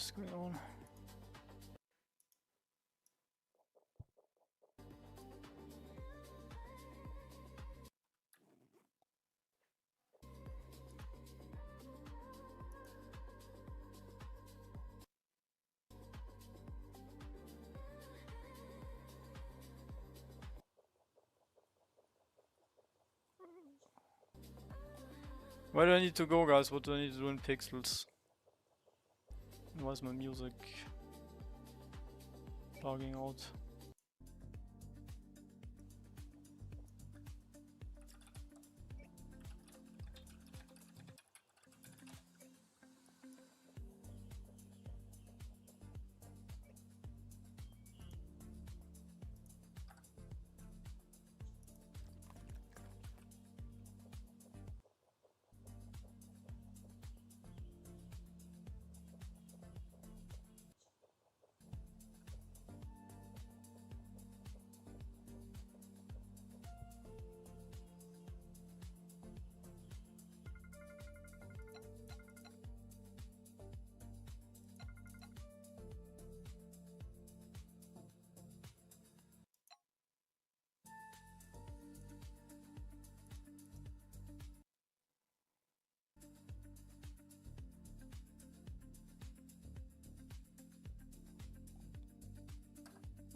What's going on? Where do I need to go, guys? What do I need to do in pixels? Why is my music bugging out?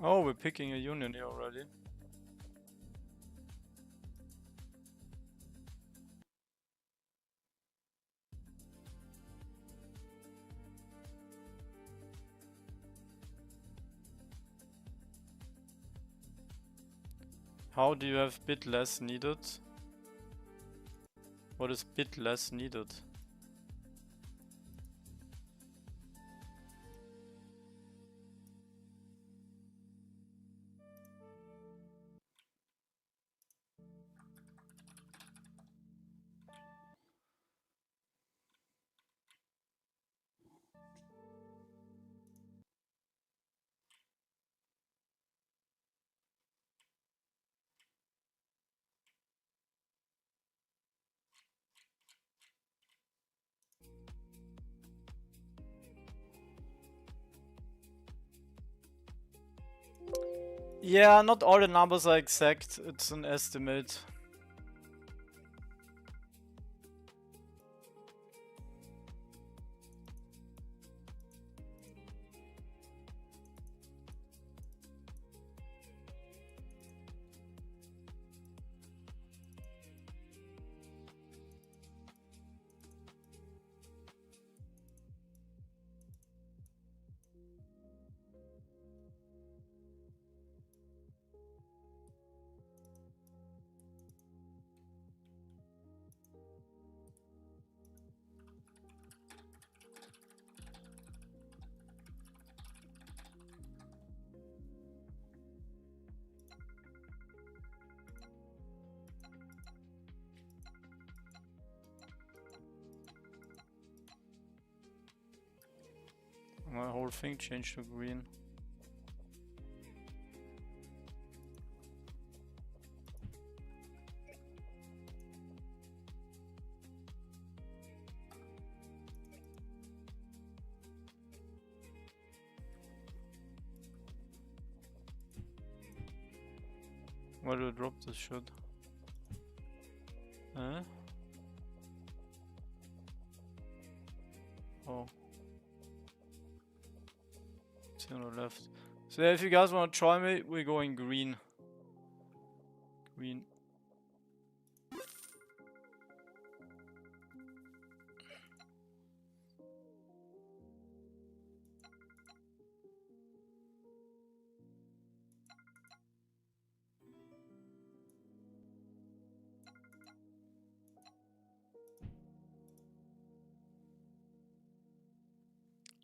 Oh, we're picking a union here already. How do you have bit less needed? What is bit less needed? Yeah, not all the numbers are exact, it's an estimate. My whole thing changed to green. Why do I drop this shit? Oh. It's on the left. So if you guys want to try me, we're going green. Green.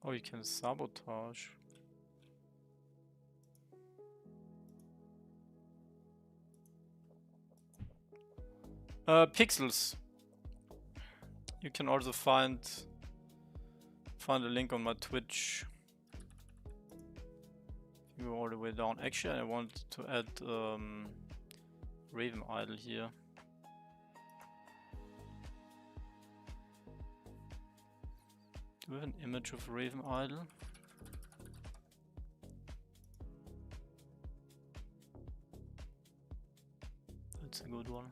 Oh, you can sabotage. Pixels. You can also find a link on my Twitch. You go all the way down. Actually, I want to add RavenIdle here. Do we have an image of RavenIdle? one.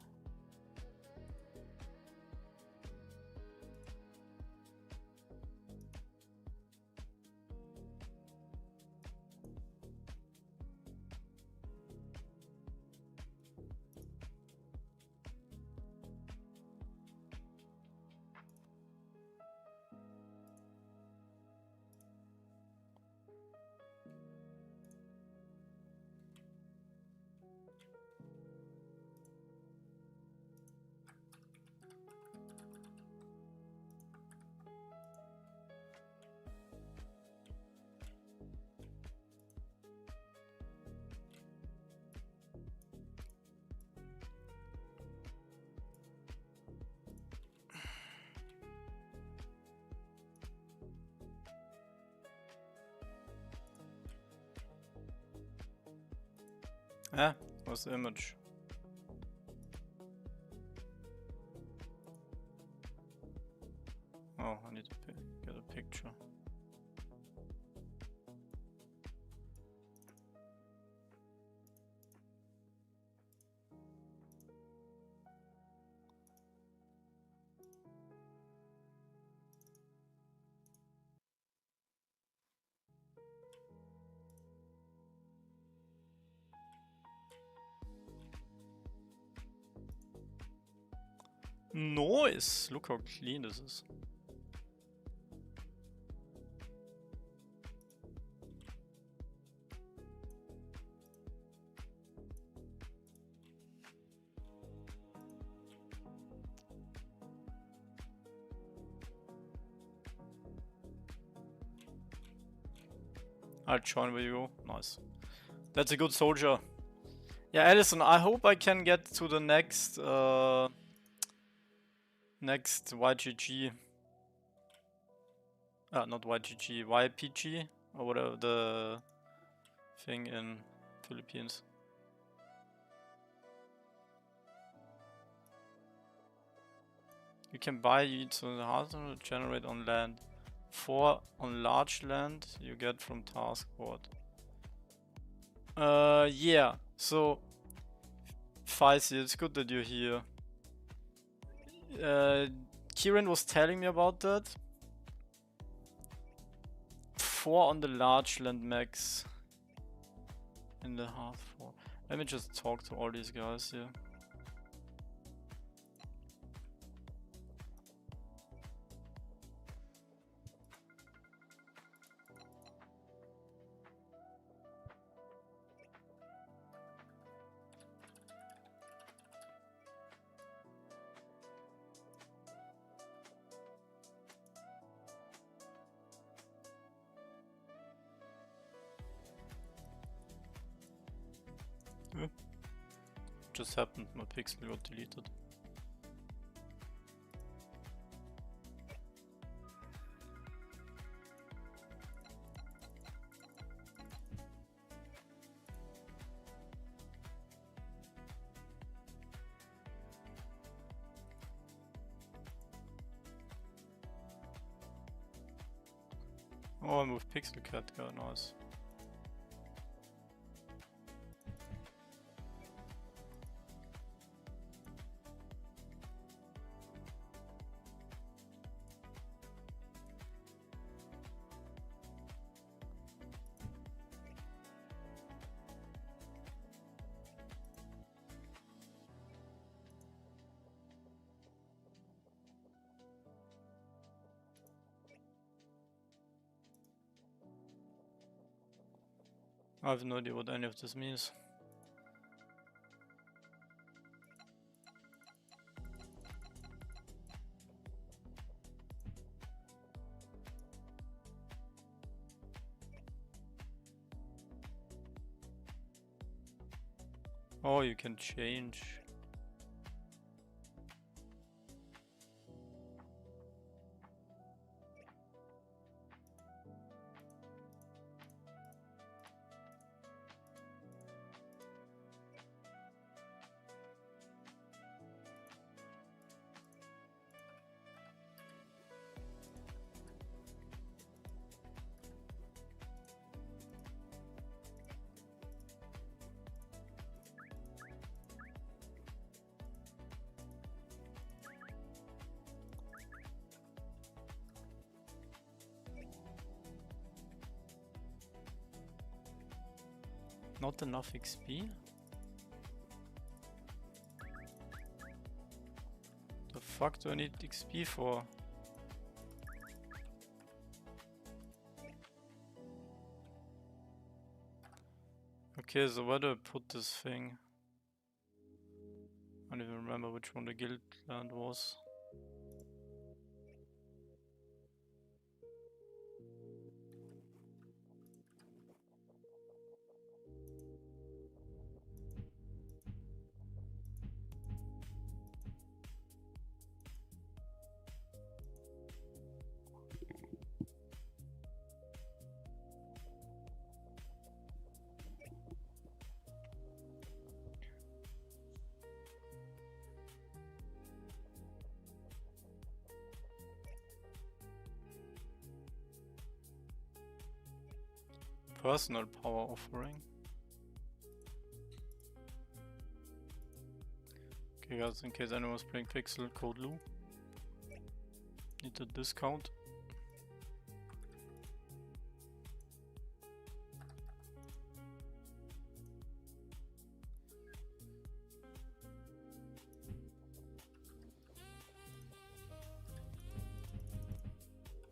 Yeah, what's the image? Oh, I need to get a picture. Nice! Look how clean this is. I'll join with you. Nice. That's a good soldier. Yeah, Allison, I hope I can get to the next next YGG. Not YGG, YPG or whatever the thing in Philippines. You can buy each on the house and generate on land. 4 on large land you get from task board. Yeah, so Faisy, it's good that you're here. Kieran was telling me about that. 4 on the large land max. In the half 4. Let me just talk to all these guys here. Just happened, my pixel got deleted. Oh, I moved pixel cat, got nice. I have no idea what any of this means. Oh, you can change. Not enough XP? The fuck do I need XP for? Okay, so where do I put this thing? I don't even remember which one the guild land was. Personal power offering. Okay guys, in case anyone's playing Pixel, code Lou. Need a discount.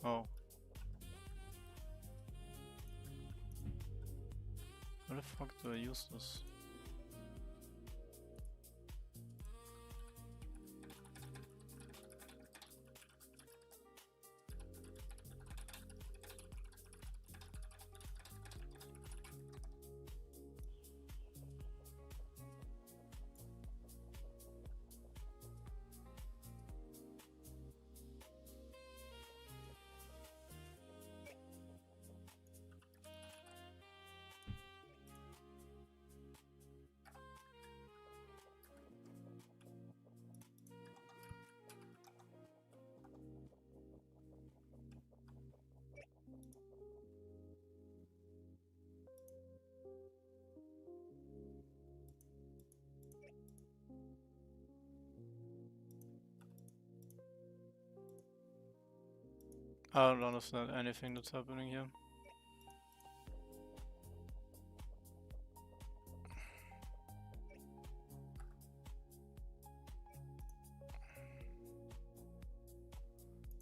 Oh. Where the fuck do I use this? I don't understand anything that's happening here.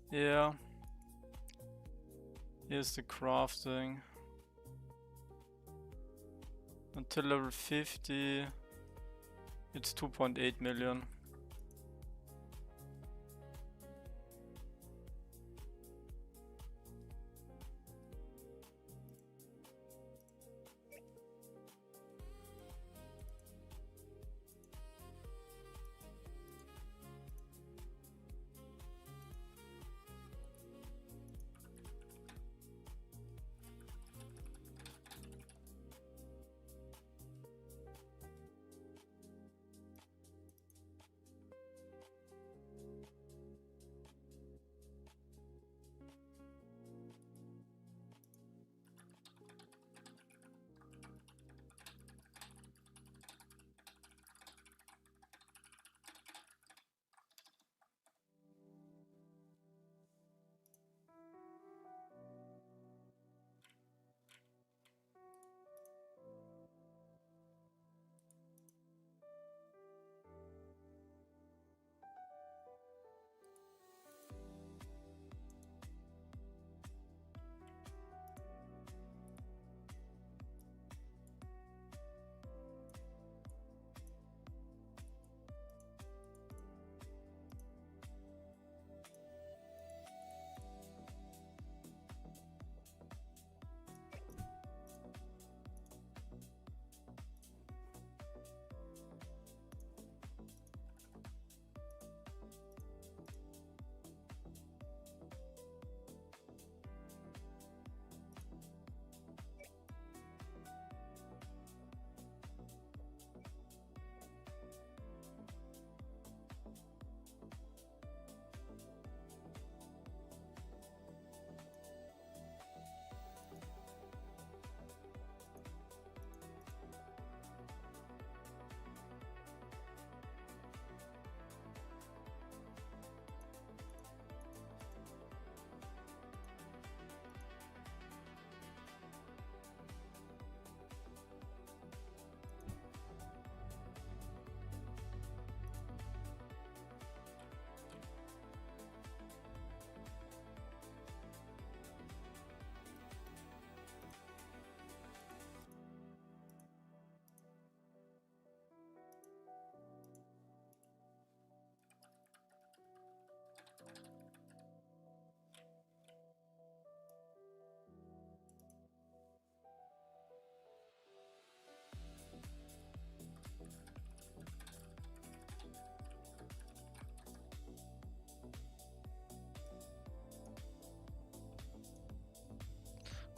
Yeah. Here's the crafting. Until level 50, it's 2.8 million.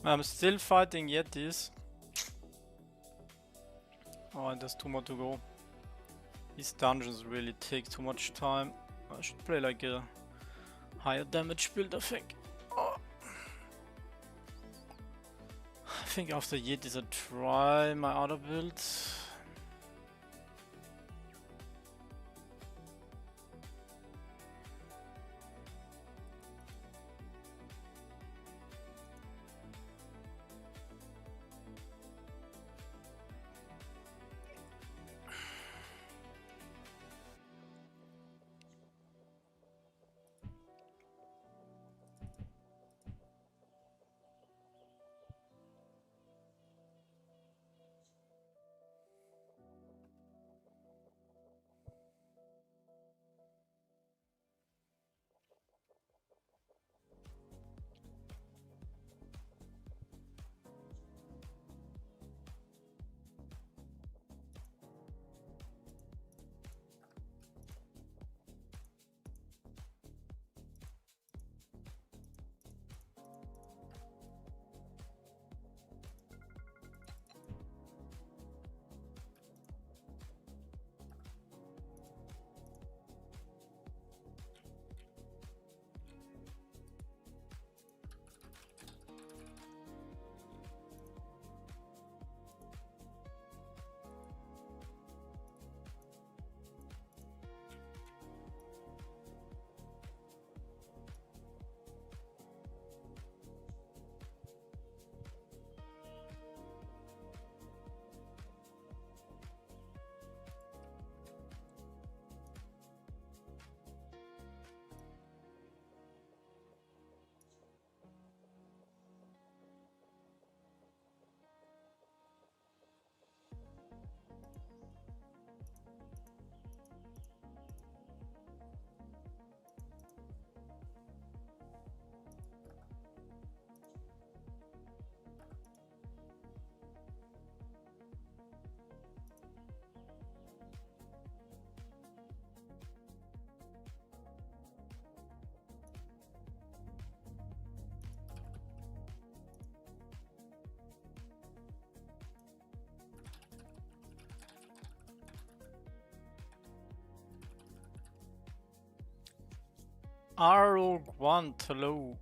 I'm still fighting Yetis. Oh, and there's 2 more to go. These dungeons really take too much time. I should play like a higher damage build, I think. Oh. I think after Yetis I try my other builds. Rogue 1, hello.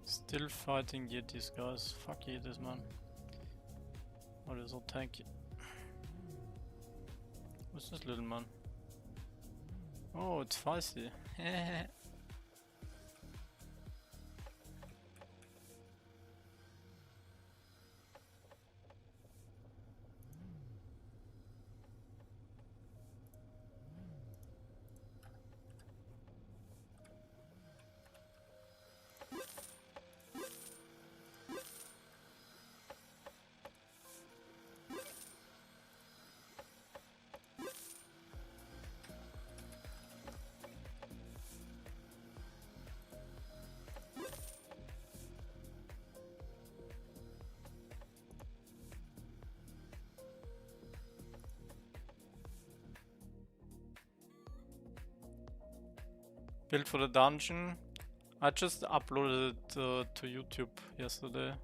Still fighting Yetis, guys. Fuck Yetis, man. Oh, they're so tanky. What's this little man? Oh, it's feisty. Build for the dungeon. I just uploaded it to YouTube yesterday.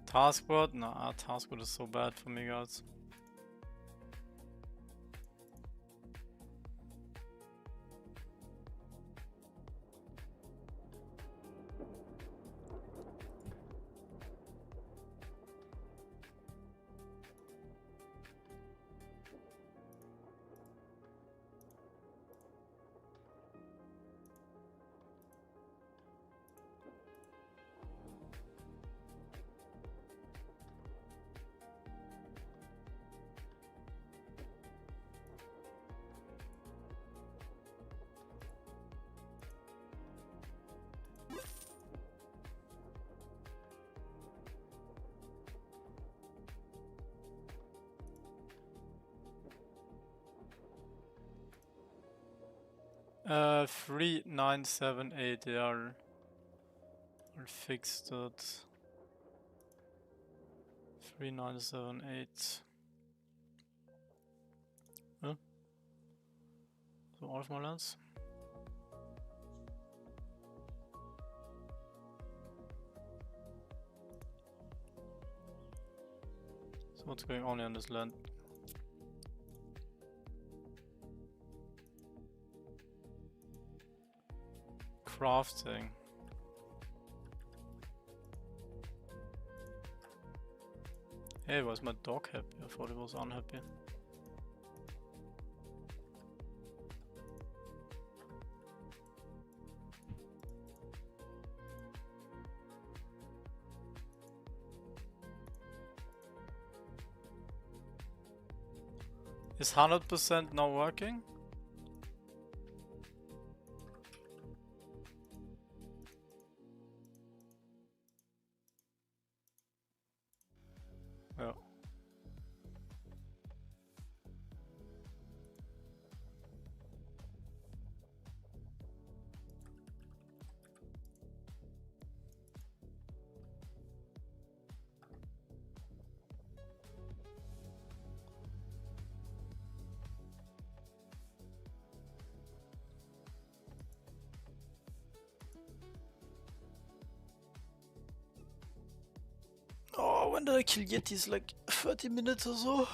Taskboard? Nah, taskboard is so bad for me, guys. Uh, 3978, yeah, I'll fix that. 3978. Huh? So all of my lands. So what's going on in this land? Crafting. Hey, why is my dog happy? I thought it was unhappy. Is 100% now working? Yeah. Oh, when did I kill Yetis? Like 30 minutes or so?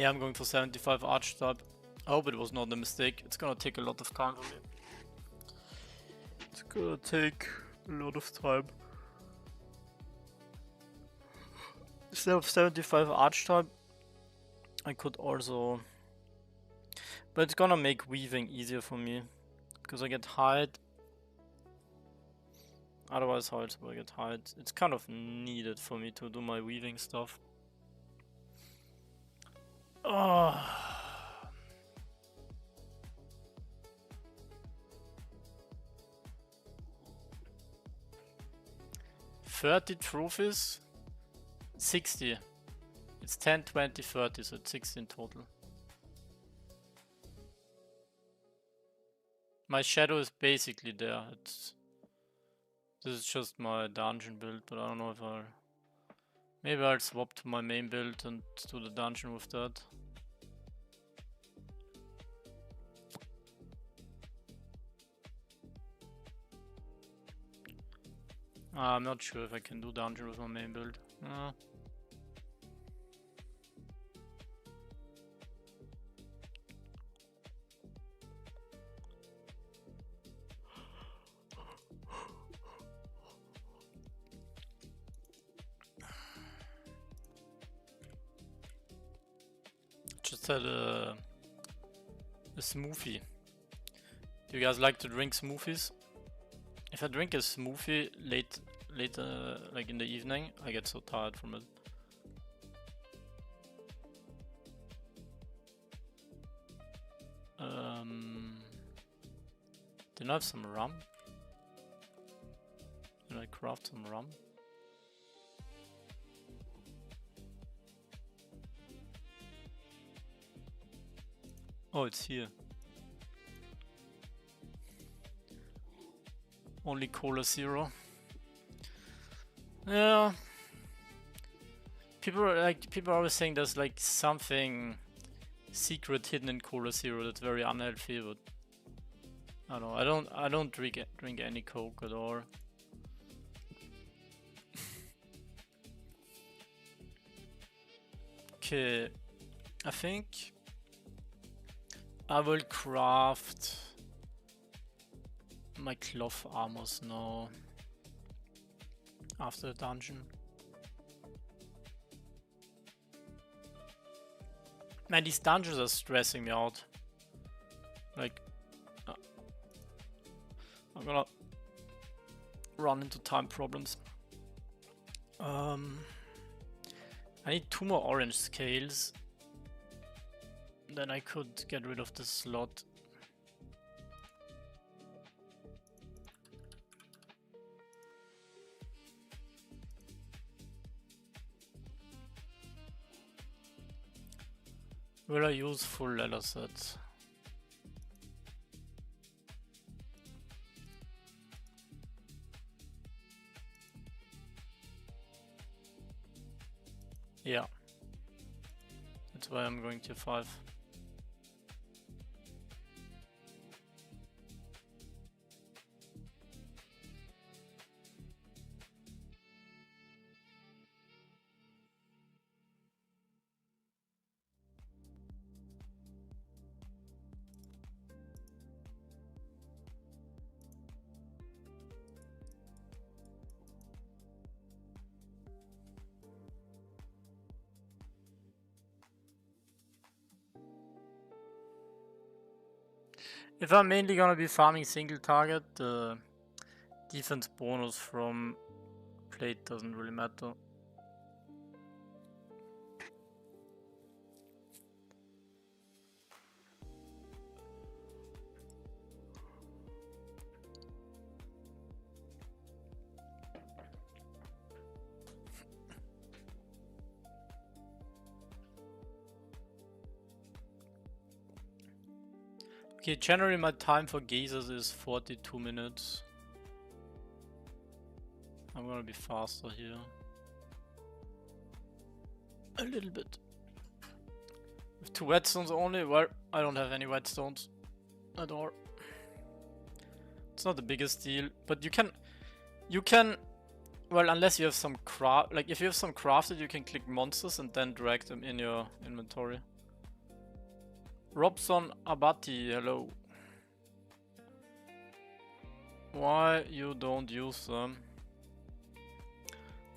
Yeah, I'm going for 75 archetype. I hope it was not a mistake. It's gonna take a lot of time for me. It's gonna take a lot of time. Instead of 75 archetype, I could also... But it's gonna make weaving easier for me. Because I get hide. Otherwise how else will I get hide? It's kind of needed for me to do my weaving stuff. Oh. 30 trophies? 60. It's 10, 20, 30, so it's 60 in total. My shadow is basically there. This is just my dungeon build, but I don't know if I'll... Maybe I'll swap to my main build and do the dungeon with that. I'm not sure if I can do dungeon with my main build. Just had a smoothie. Do you guys like to drink smoothies? If I drink a smoothie later, like in the evening, I get so tired from it. Didn't I have some rum? Did I craft some rum? Oh, it's here. Only Cola Zero. Yeah. People are always saying there's like something secret hidden in Cola Zero that's very unhealthy, but I don't know. I don't drink any Coke at all. Okay, I think I will craft my cloth armors now after the dungeon. Man, these dungeons are stressing me out. Like, I'm gonna run into time problems. I need 2 more orange scales. Then I could get rid of the slot. Will I use full leather sets? Yeah. That's why I'm going to 5. If I'm mainly gonna be farming single target, the defense bonus from plate doesn't really matter. Okay, generally my time for geysers is 42 minutes. I'm gonna be faster here. A little bit. With 2 whetstones only? Well, I don't have any whetstones at all. It's not the biggest deal, but you can, well, unless you have some craft, like if you have some crafted, you can click monsters and then drag them in your inventory. Robson Abati, hello. Why you don't use them?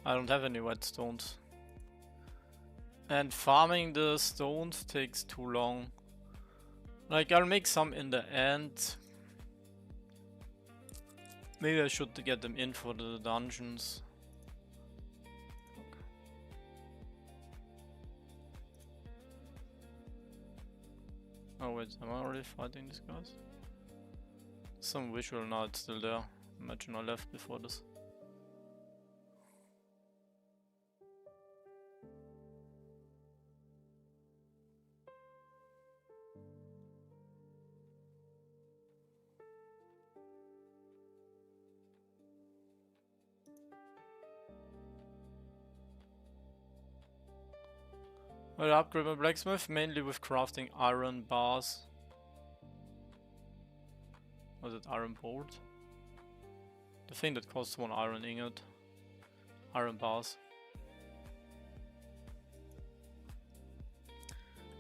I don't have any whetstones. And farming the stones takes too long. Like, I'll make some in the end. Maybe I should get them in for the dungeons. Oh wait, am I already fighting these guys? Some visual now, it's still there. Imagine I left before this. I'll upgrade my blacksmith mainly with crafting iron bars. Was it iron bolt? The thing that costs 1 iron ingot. Iron bars.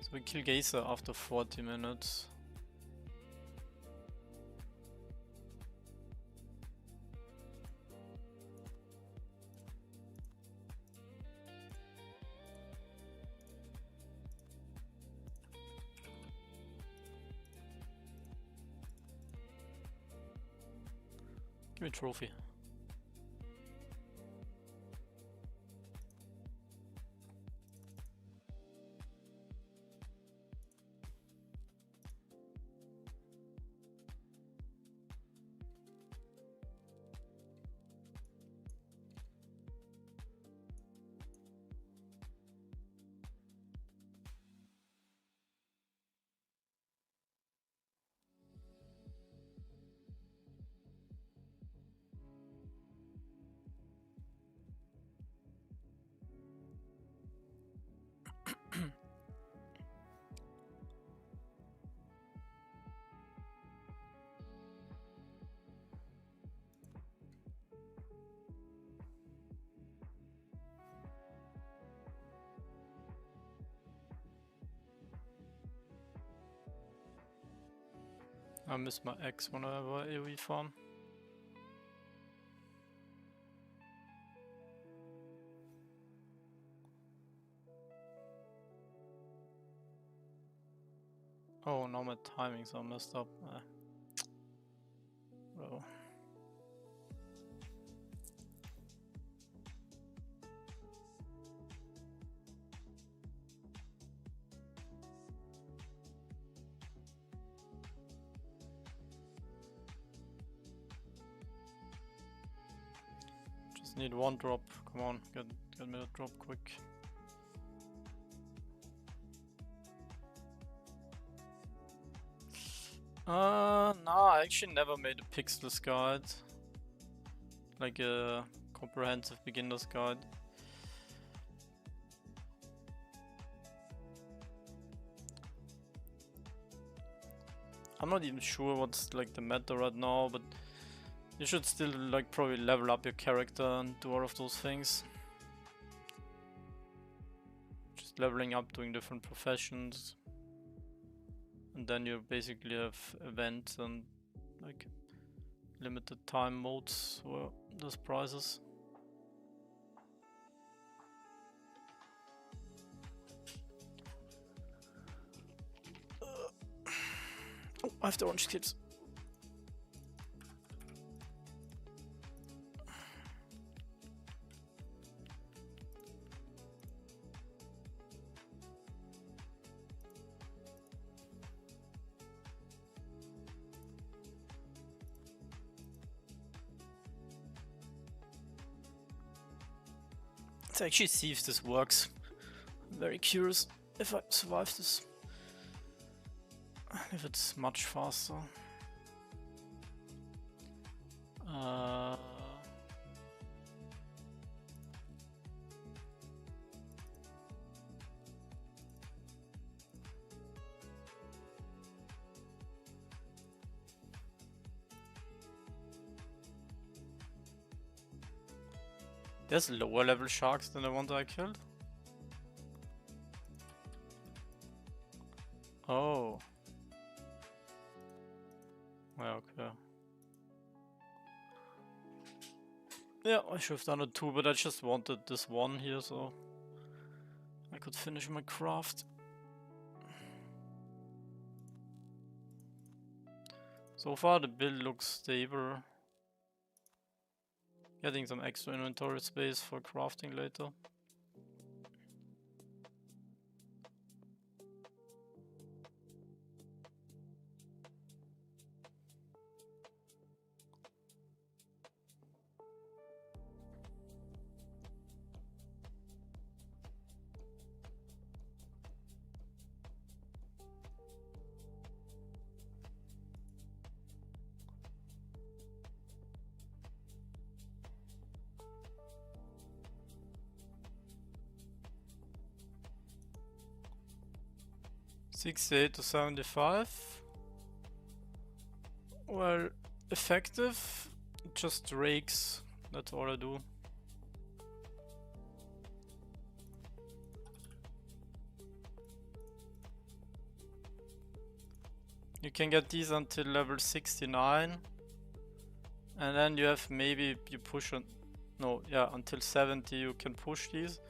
So we kill Geyser after 40 minutes. Give me a trophy. I miss my ex whenever AoE farm. Oh, now my timings are messed up. Bro. Just need 1 drop. Come on, get me a drop quick. No, I actually never made a pixels guide. Like a comprehensive beginner's guide. I'm not even sure what's like the meta right now, but you should still like probably level up your character and do all of those things. Just leveling up, doing different professions. And then you basically have events and like limited time modes where there's prizes. Oh, I have the orange clips. Let's actually see if this works. I'm very curious if I survive this. If it's much faster. There's lower level sharks than the ones I killed. Oh. Yeah, okay. Yeah, I should have done it too, but I just wanted this one here so I could finish my craft. So far the build looks stable. Getting some extra inventory space for crafting later. 68 to 75. Well, effective, just rakes, that's all I do. You can get these until level 69. And then you have maybe you push on, no, yeah, until 70 you can push these.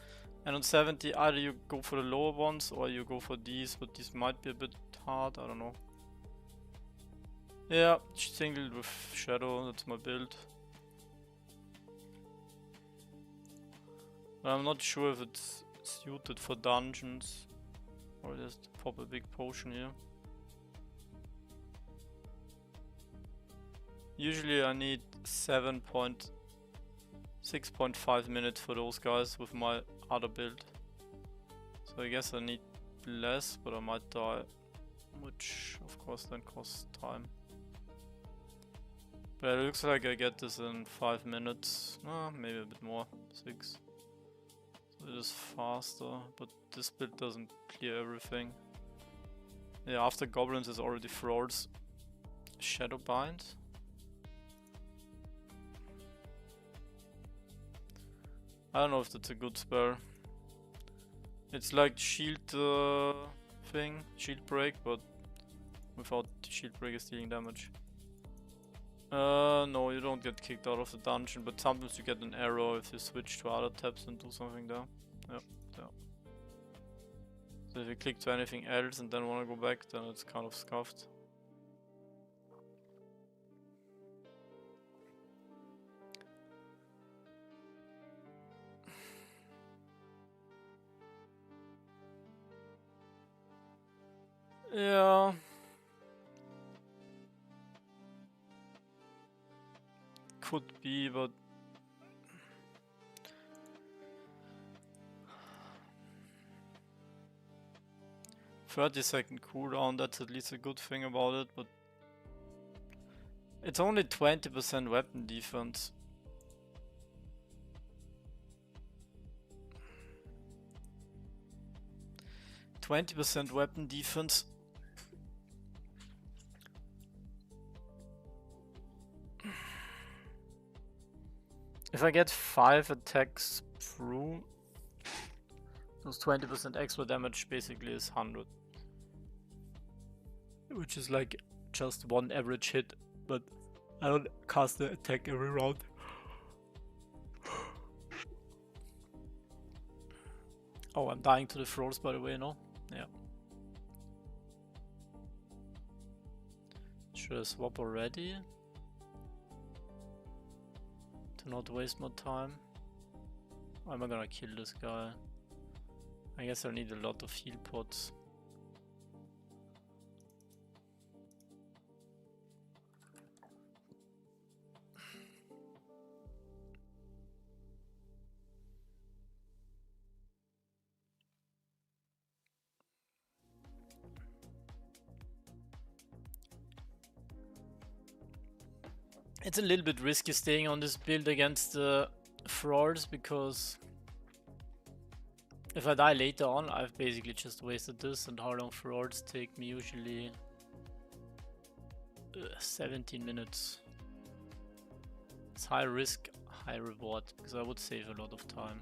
And on 70 either you go for the lower ones or you go for these, but these might be a bit hard, I don't know. Yeah, single with shadow, that's my build. But I'm not sure if it's suited for dungeons. Or just pop a big potion here. Usually I need 6.5 minutes for those guys with my other build. So I guess I need less, but I might die. Which of course then costs time. But it looks like I get this in 5 minutes. Maybe a bit more. 6. So it is faster, but this build doesn't clear everything. Yeah, after goblins is already thralls. Shadow bind. I don't know if that's a good spell. It's like shield thing, shield break, but without shield break is dealing damage. No, you don't get kicked out of the dungeon, but sometimes you get an arrow if you switch to other tabs and do something there. Yep, yeah. So if you click to anything else and then want to go back, then it's kind of scuffed. Yeah. Could be, but 30-second cooldown, that's at least a good thing about it, but it's only 20% weapon defense. %20 weapon defense. If I get 5 attacks through, those 20% extra damage basically is 100. Which is like just one average hit, but I don't cast the attack every round. Oh, I'm dying to the thralls by the way, no? Yeah. Should I swap already? To not waste more time. How am I gonna kill this guy? I guess I need a lot of heal pots. It's a little bit risky staying on this build against the thralls because if I die later on, I've basically just wasted this, and how long thralls take me usually 17 minutes. It's high risk, high reward, because I would save a lot of time.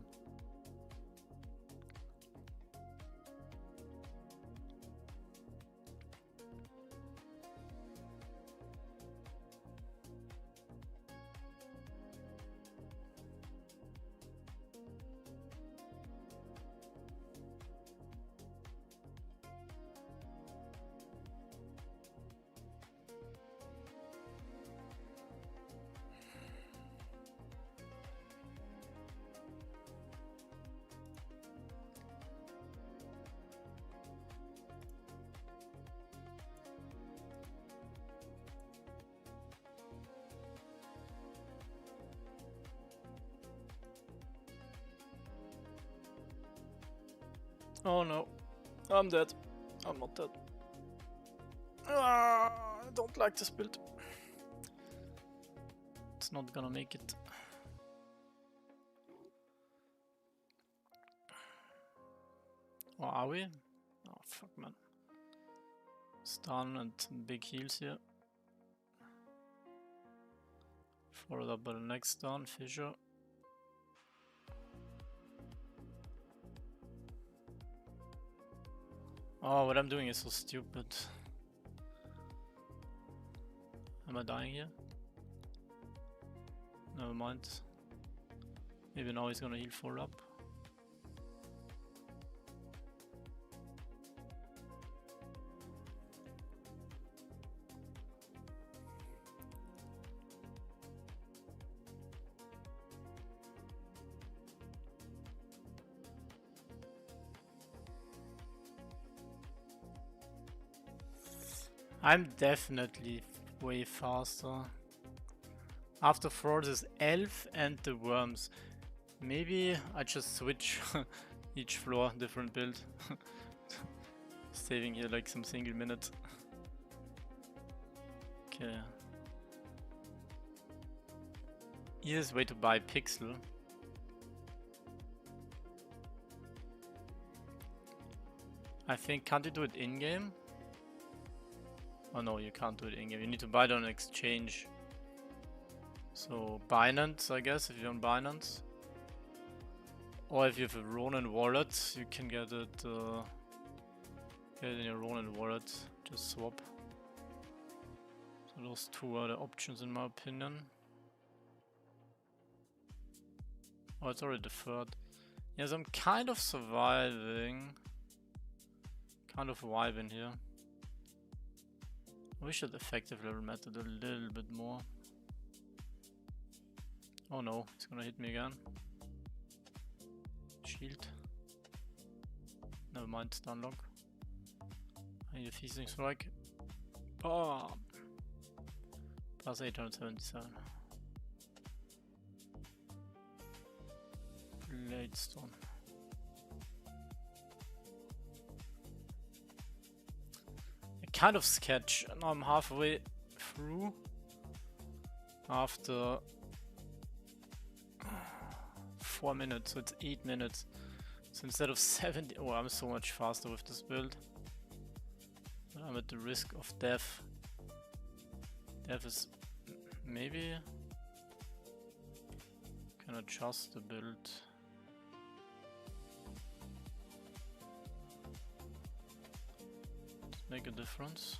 Oh no, I'm dead. I'm not dead. I don't like this build. It's not gonna make it. Or are we? Oh fuck man. Stun and big heals here. Followed up by the next stun, Fissure. Oh, what I'm doing is so stupid. Am I dying here? Never mind. Maybe now he's gonna heal full up. I'm definitely way faster. After Frost is Elf and the Worms. Maybe I just switch each floor, different build. Saving here like some single minute. Okay. Easiest way to buy Pixel. I think, can't you do it in-game? Oh no, you can't do it in-game. You need to buy it on exchange. So Binance, I guess, if you're on Binance. Or if you have a Ronin wallet, you can get it in your Ronin wallet. Just swap. So those two are the options in my opinion. Oh, it's already the third. Yes, I'm kind of surviving. Kind of vibing here. I wish that effective level mattered a little bit more. Oh no, he's gonna hit me again. Shield. Never mind, stun lock. I need a feasting strike. Bam! Plus 877. Blade stone. Kind of sketch. Now I'm halfway through. After 4 minutes, so it's 8 minutes. So instead of 70, oh, I'm so much faster with this build. But I'm at the risk of death. Death is maybe can adjust the build. Make a difference.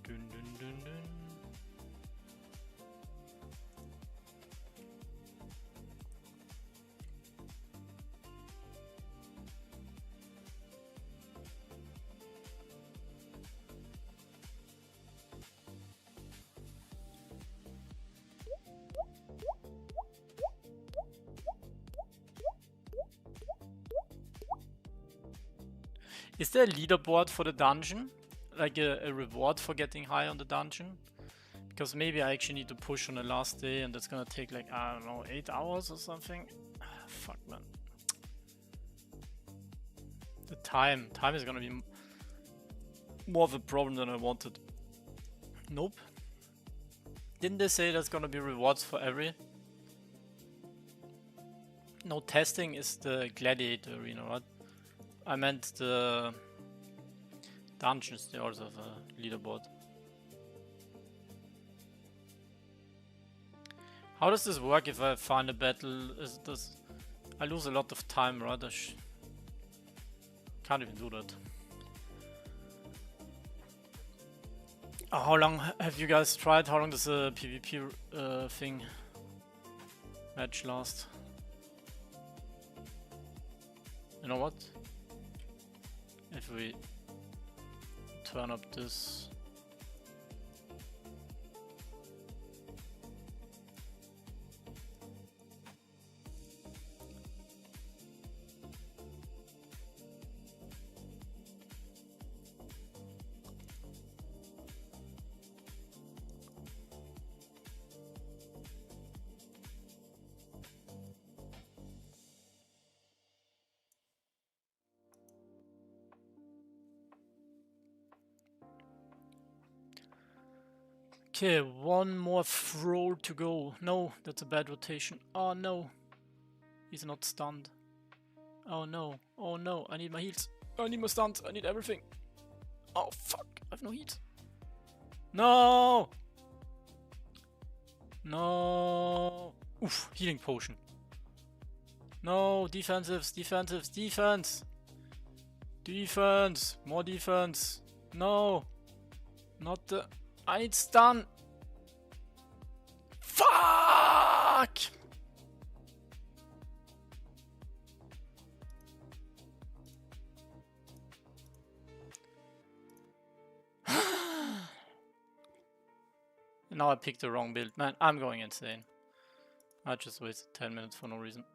Dun, dun, dun, dun. Is there a leaderboard for the dungeon? Like a reward for getting high on the dungeon? Because maybe I actually need to push on the last day and that's gonna take like, I don't know, 8 hours or something. Fuck, man. The time is gonna be more of a problem than I wanted. Nope. Didn't they say there's gonna be rewards for every? No, testing is the gladiator arena, right? I meant the dungeons, they also have a leaderboard. How does this work if I find a battle? I lose a lot of time, right? Can't even do that. How long have you guys tried? How long does a PvP thing match last? You know what? If we turn up this. Okay, one more throw to go. No, that's a bad rotation. Oh no. He's not stunned. Oh no. Oh no. I need my heals. I need my stuns. I need everything. Oh fuck. I have no heals. No! No! Oof. Healing potion. No. Defensives. Defensives. Defense. Defense. More defense. No. Not the... I need stun. Fuck! Now I picked the wrong build. Man, I'm going insane. I just wasted 10 minutes for no reason.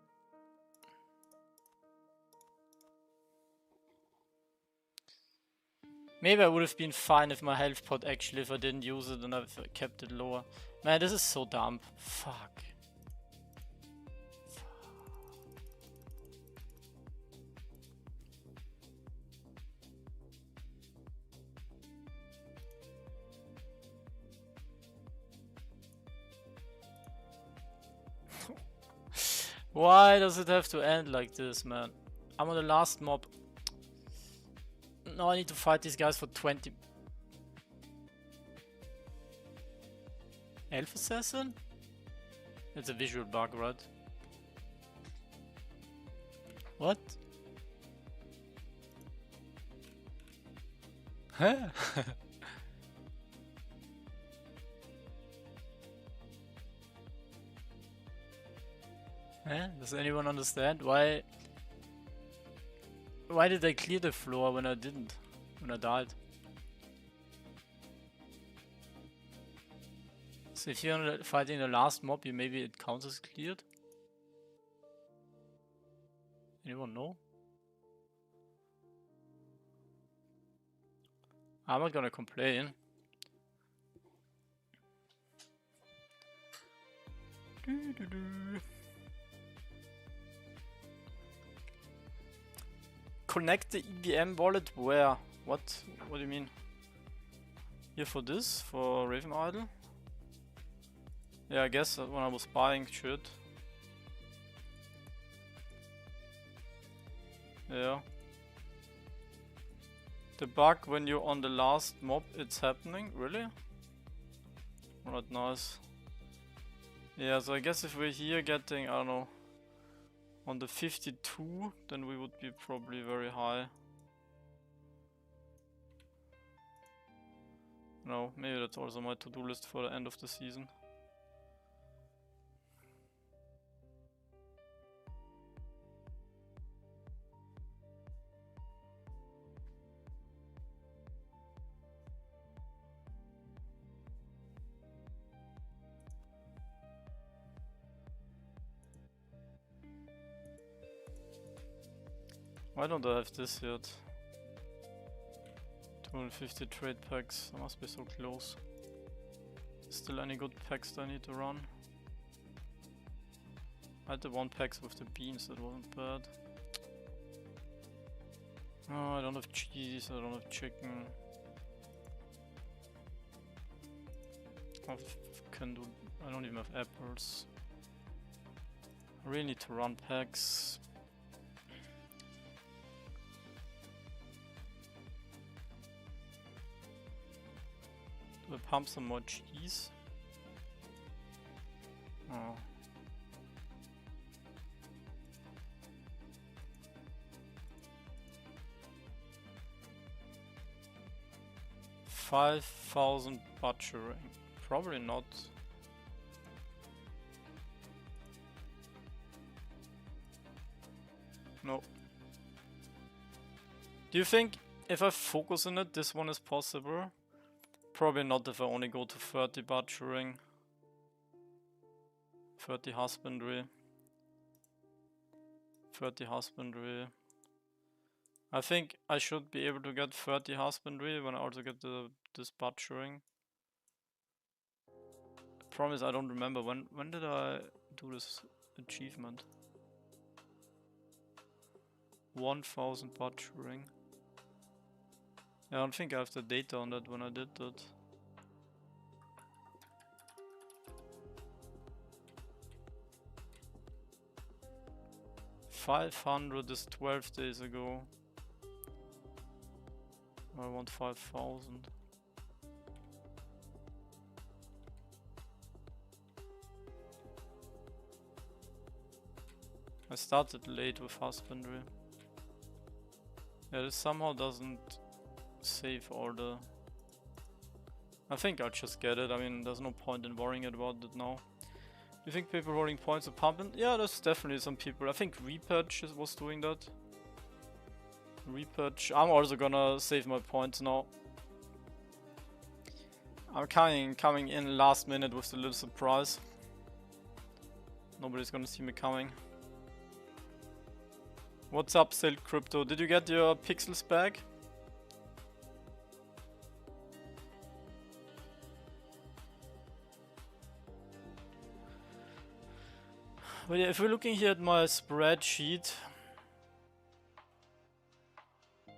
Maybe I would have been fine if my health pot actually, if I didn't use it and I kept it lower. Man, this is so dumb. Fuck. Why does it have to end like this, man? I'm on the last mob. Now I need to fight these guys for 20. Elf Assassin? It's a visual bug, right? What? Huh? Does anyone understand why did I clear the floor when I didn't? When I died? So if you're fighting the last mob, maybe it counts as cleared? Anyone know? I'm not gonna complain. Connect the EVM wallet where? What do you mean? Here for this? For RavenIdle? Yeah, I guess when I was buying shit. Yeah. The bug when you're on the last mob, it's happening? Really? Alright, nice. Yeah, so I guess if we're here getting, I don't know, on the 52, then we would be probably very high. No, maybe that's also my to-do list for the end of the season. Why don't I have this yet? 250 trade packs, I must be so close. Still any good packs that I need to run? I had the one packs with the beans, that wasn't bad. Oh, I don't have cheese, I don't have chicken. I don't even have apples. I really need to run packs. Do I pump some more cheese? Oh. $5,000 butchering. Probably not. No. Do you think if I focus on it, this one is possible? Probably not if I only go to 30 butchering. 30 husbandry. 30 husbandry. I think I should be able to get 30 husbandry when I also get this butchering. Promise I don't remember when did I do this achievement? 1000 butchering. I don't think I have the data on that when I did that. 500 is 12 days ago. I want 5,000. I started late with husbandry. Yeah, this somehow doesn't save order. I think I'll just get it. I mean, there's no point in worrying about it now. You think people holding points are pumping? Yeah, there's definitely some people. I think Repatch was doing that. Repatch. I'm also gonna save my points now. I'm coming in last minute with a little surprise. Nobody's gonna see me coming. What's up, Silk Crypto? Did you get your pixels back? But yeah, if we're looking here at my spreadsheet, I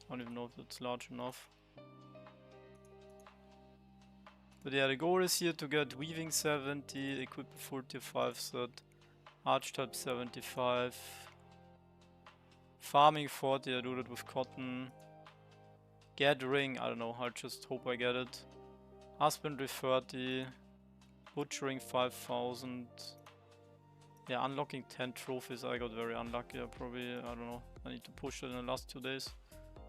don't even know if it's large enough. But yeah, the goal is here to get weaving 70, equip 45 set, archetype 75, farming 40, I do that with cotton, gathering, I don't know, I just hope I get it, husbandry 30, butchering 5,000, yeah, unlocking 10 trophies, I got very unlucky, I probably, I don't know, I need to push it in the last 2 days,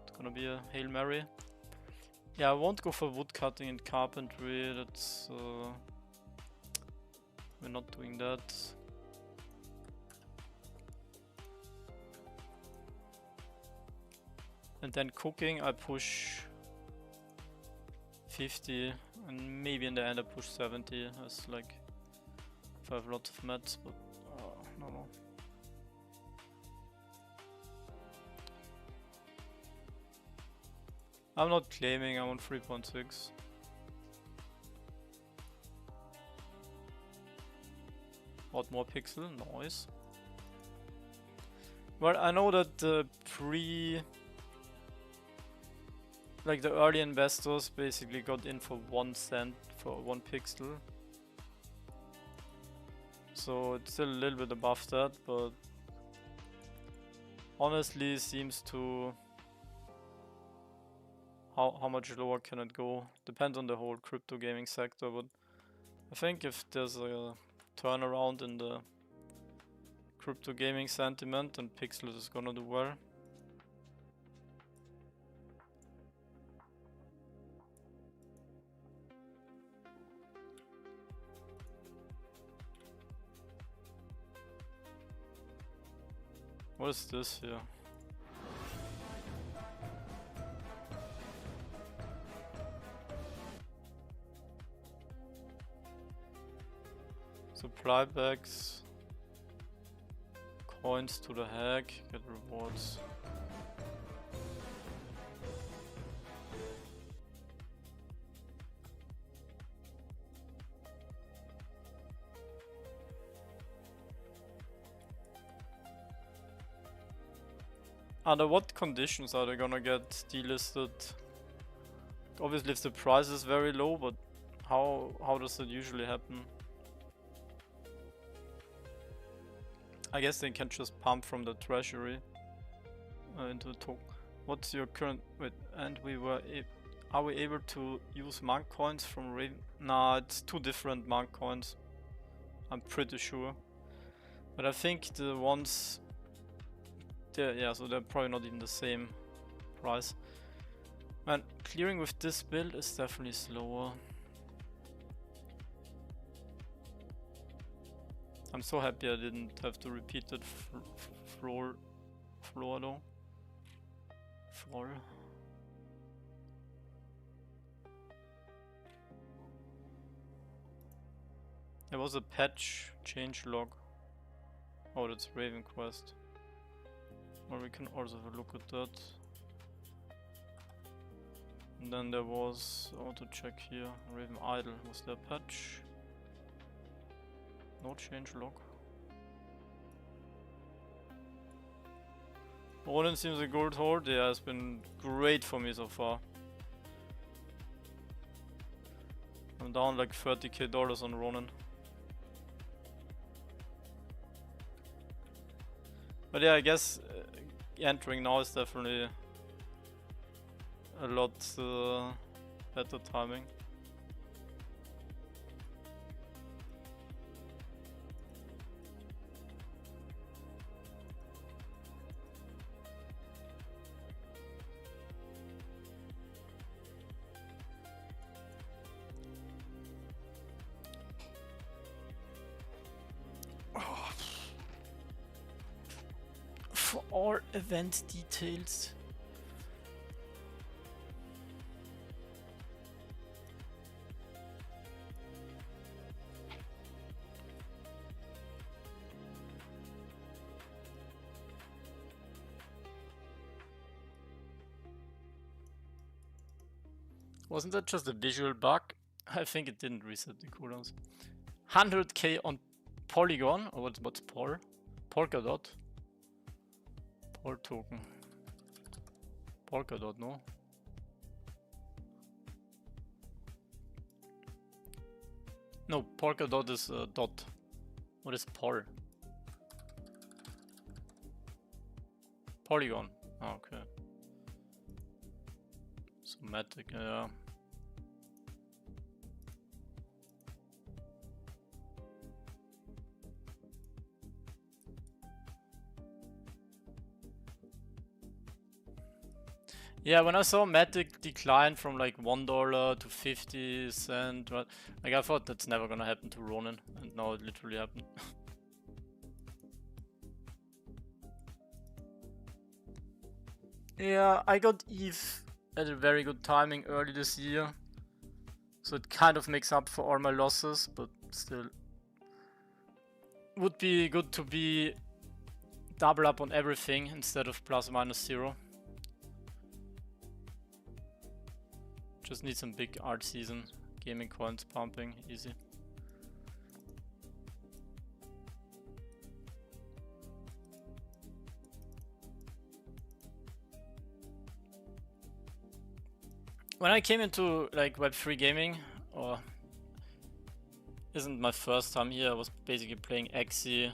it's gonna be a Hail Mary. Yeah, I won't go for woodcutting and carpentry, that's, we're not doing that. And then cooking, I push 50, and maybe in the end I push 70, as like, if I have lots of mats, but, no. I'm not claiming, I'm on 3.6. What more pixel? Nice. Well, I know that the like the early investors basically got in for 1 cent for 1 pixel. So it's still a little bit above that, but honestly seems to... How much lower can it go? Depends on the whole crypto gaming sector, but I think if there's a turnaround in the crypto gaming sentiment, then Pixels is gonna do well. What is this here? Supply bags, coins to the hack, get rewards. Under what conditions are they gonna get delisted? Obviously if the price is very low, but how does it usually happen? I guess they can just pump from the treasury into the token. What's your current... wait, and we were... are we able to use monk coins from Raven? Nah, it's 2 different monk coins. I'm pretty sure. But I think the ones... yeah, so they're probably not even the same price. Man, clearing with this build is definitely slower. I'm so happy I didn't have to repeat that floor though. Floor. There was a patch change log. Oh, that's Raven Quest. Or we can also have a look at that. And then there was, auto check here, RavenIdle. Was there a patch? No change log. Ronin seems a gold hoard. Yeah, it's been great for me so far. I'm down like $30k on Ronin. But yeah, I guess entering now is definitely a lot better timing. For all event details. Wasn't that just a visual bug? I think it didn't reset the cooldowns. 100k on Polygon, or what's Pol? Polkadot. Pol token. Polkadot, no? No, Polkadot is dot. What is Pol? Polygon. Oh, okay. Somatic, yeah. Yeah, when I saw Matic decline from like $1 to 50 cents, like I thought that's never gonna happen to Ronin, and now it literally happened. Yeah, I got ETH at a very good timing early this year, so it kind of makes up for all my losses, but still. Would be good to be double up on everything instead of plus minus 0. Just need some big art season, gaming coins pumping, easy. When I came into like Web3 gaming, or isn't my first time here, I was basically playing Axie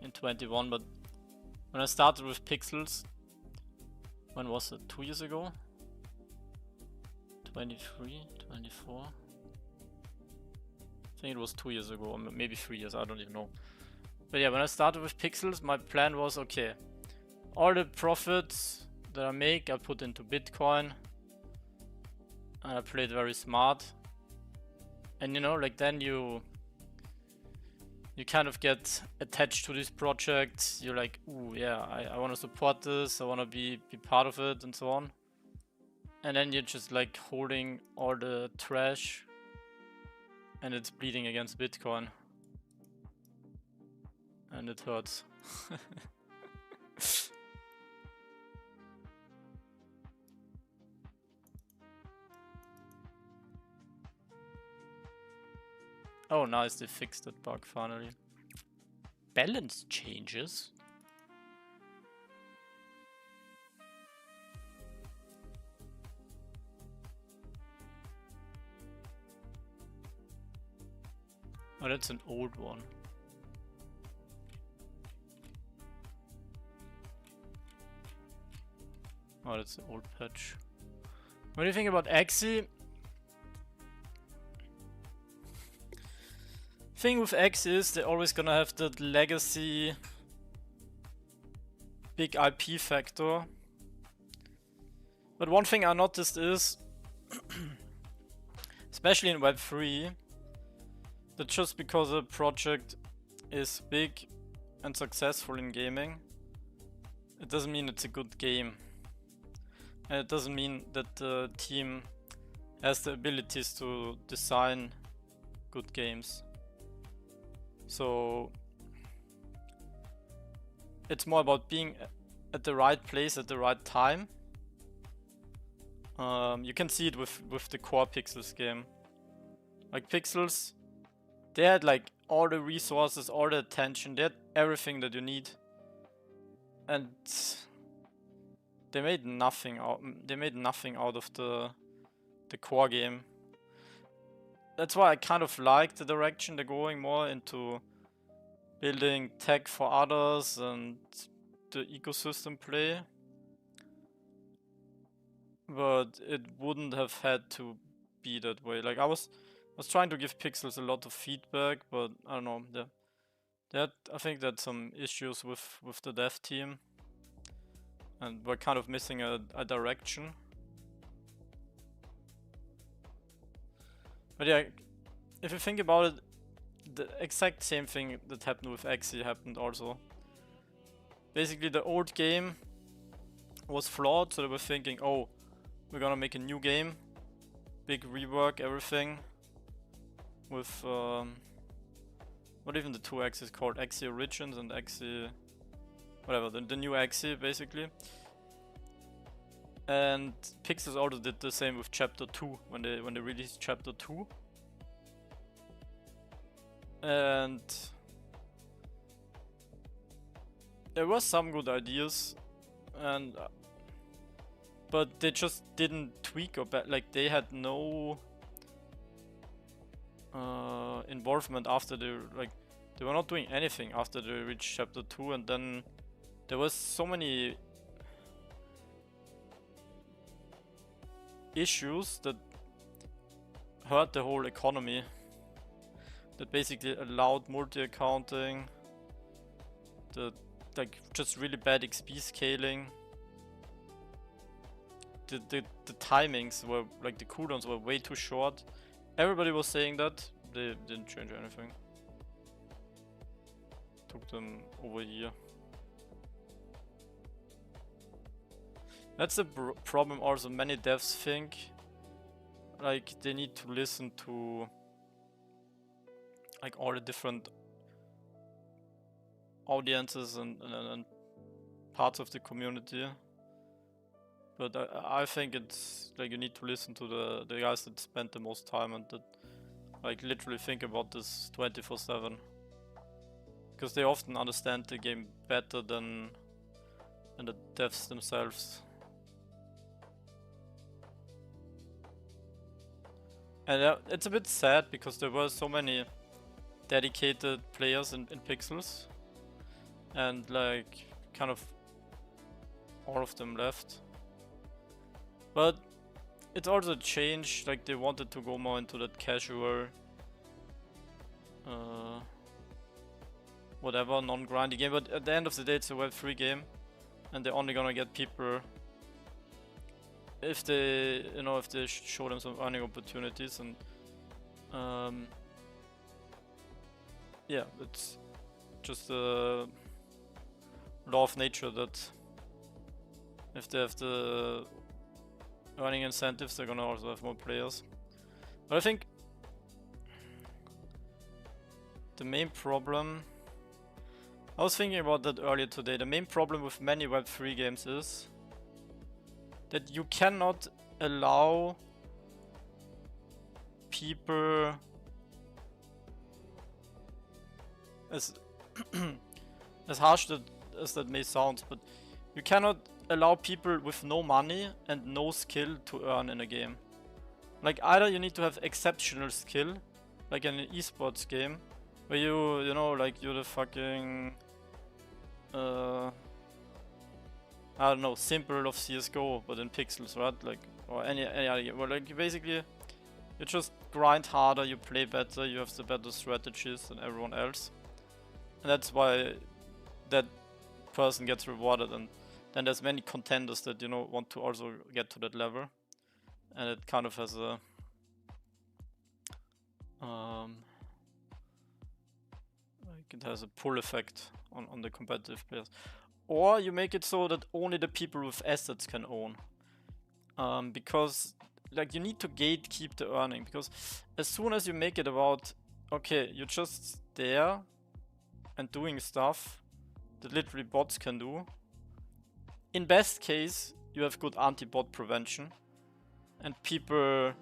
in 21, but when I started with Pixels, when was it? 2 years ago? 23, 24? I think it was 2 years ago, or maybe 3 years, I don't even know. But yeah, when I started with Pixels, my plan was, okay, all the profits that I make, I put into Bitcoin. And I played very smart. And you know, like then you kind of get attached to these projects. You're like, ooh, yeah, I want to support this, I want to be part of it, and so on. And then you're just like holding all the trash, and it's bleeding against Bitcoin. And it hurts. Oh, nice, they fixed that bug finally. Balance changes? Oh, that's an old one. Oh, that's the old patch. What do you think about Axie? Thing with X is they're always gonna have that legacy big IP factor. But one thing I noticed is, especially in Web3, that just because a project is big and successful in gaming, it doesn't mean it's a good game. And it doesn't mean that the team has the abilities to design good games. So it's more about being at the right place at the right time. You can see it with the core Pixels game. Like Pixels, they had like all the resources, all the attention, they had everything that you need. And they made nothing out. They made nothing out of the core game. That's why I kind of like the direction they're going more into building tech for others and the ecosystem play. But it wouldn't have had to be that way. Like I was trying to give Pixels a lot of feedback, but I don't know. I think that some issues with the dev team, and we're kind of missing a direction. But yeah, if you think about it, the exact same thing that happened with Axie happened also. Basically, the old game was flawed, so they were thinking, oh, we're gonna make a new game, big rework, everything, with not even the two Axies, called Axie Origins and Axie, whatever, the new Axie basically. And Pixels also did the same with Chapter 2 when they released Chapter 2. And there were some good ideas, and but they just didn't tweak or like they had no involvement after they were not doing anything after they reached Chapter 2, and then there was so many issues that hurt the whole economy, that basically allowed multi-accounting, like just really bad XP scaling. The timings were, like the cooldowns were way too short. Everybody was saying that. They didn't change anything. Took them over a year. That's a problem also. Many devs think like they need to listen to like all the different audiences and parts of the community. But I think it's like you need to listen to the guys that spend the most time and that like literally think about this 24/7. Because they often understand the game better than the devs themselves. And it's a bit sad because there were so many dedicated players in Pixels, and like kind of all of them left. But it's also changed, like they wanted to go more into that casual whatever, non-grindy game, but at the end of the day it's a Web3 game, and they're only gonna get people if they, you know, if they show them some earning opportunities. And yeah, it's just a law of nature that if they have the earning incentives, they're gonna also have more players. But I think the main problem, I was thinking about that earlier today, the main problem with many Web3 games is that you cannot allow people, as as harsh as that may sound, but you cannot allow people with no money and no skill to earn in a game. Like either you need to have exceptional skill, like in an esports game, where you know, like you're the fucking I don't know, simple of CSGO, but in Pixels, right? Like, or any other game. Well, like basically, you just grind harder, you play better, you have the better strategies than everyone else, and that's why that person gets rewarded. And then there's many contenders that, you know, want to also get to that level, and it kind of has a like it has a pull effect on the competitive players. Or you make it so that only the people with assets can own. Because like you need to gatekeep the earning, because as soon as you make it about, okay, you're just there and doing stuff that literally bots can do, in best case you have good anti-bot prevention and people,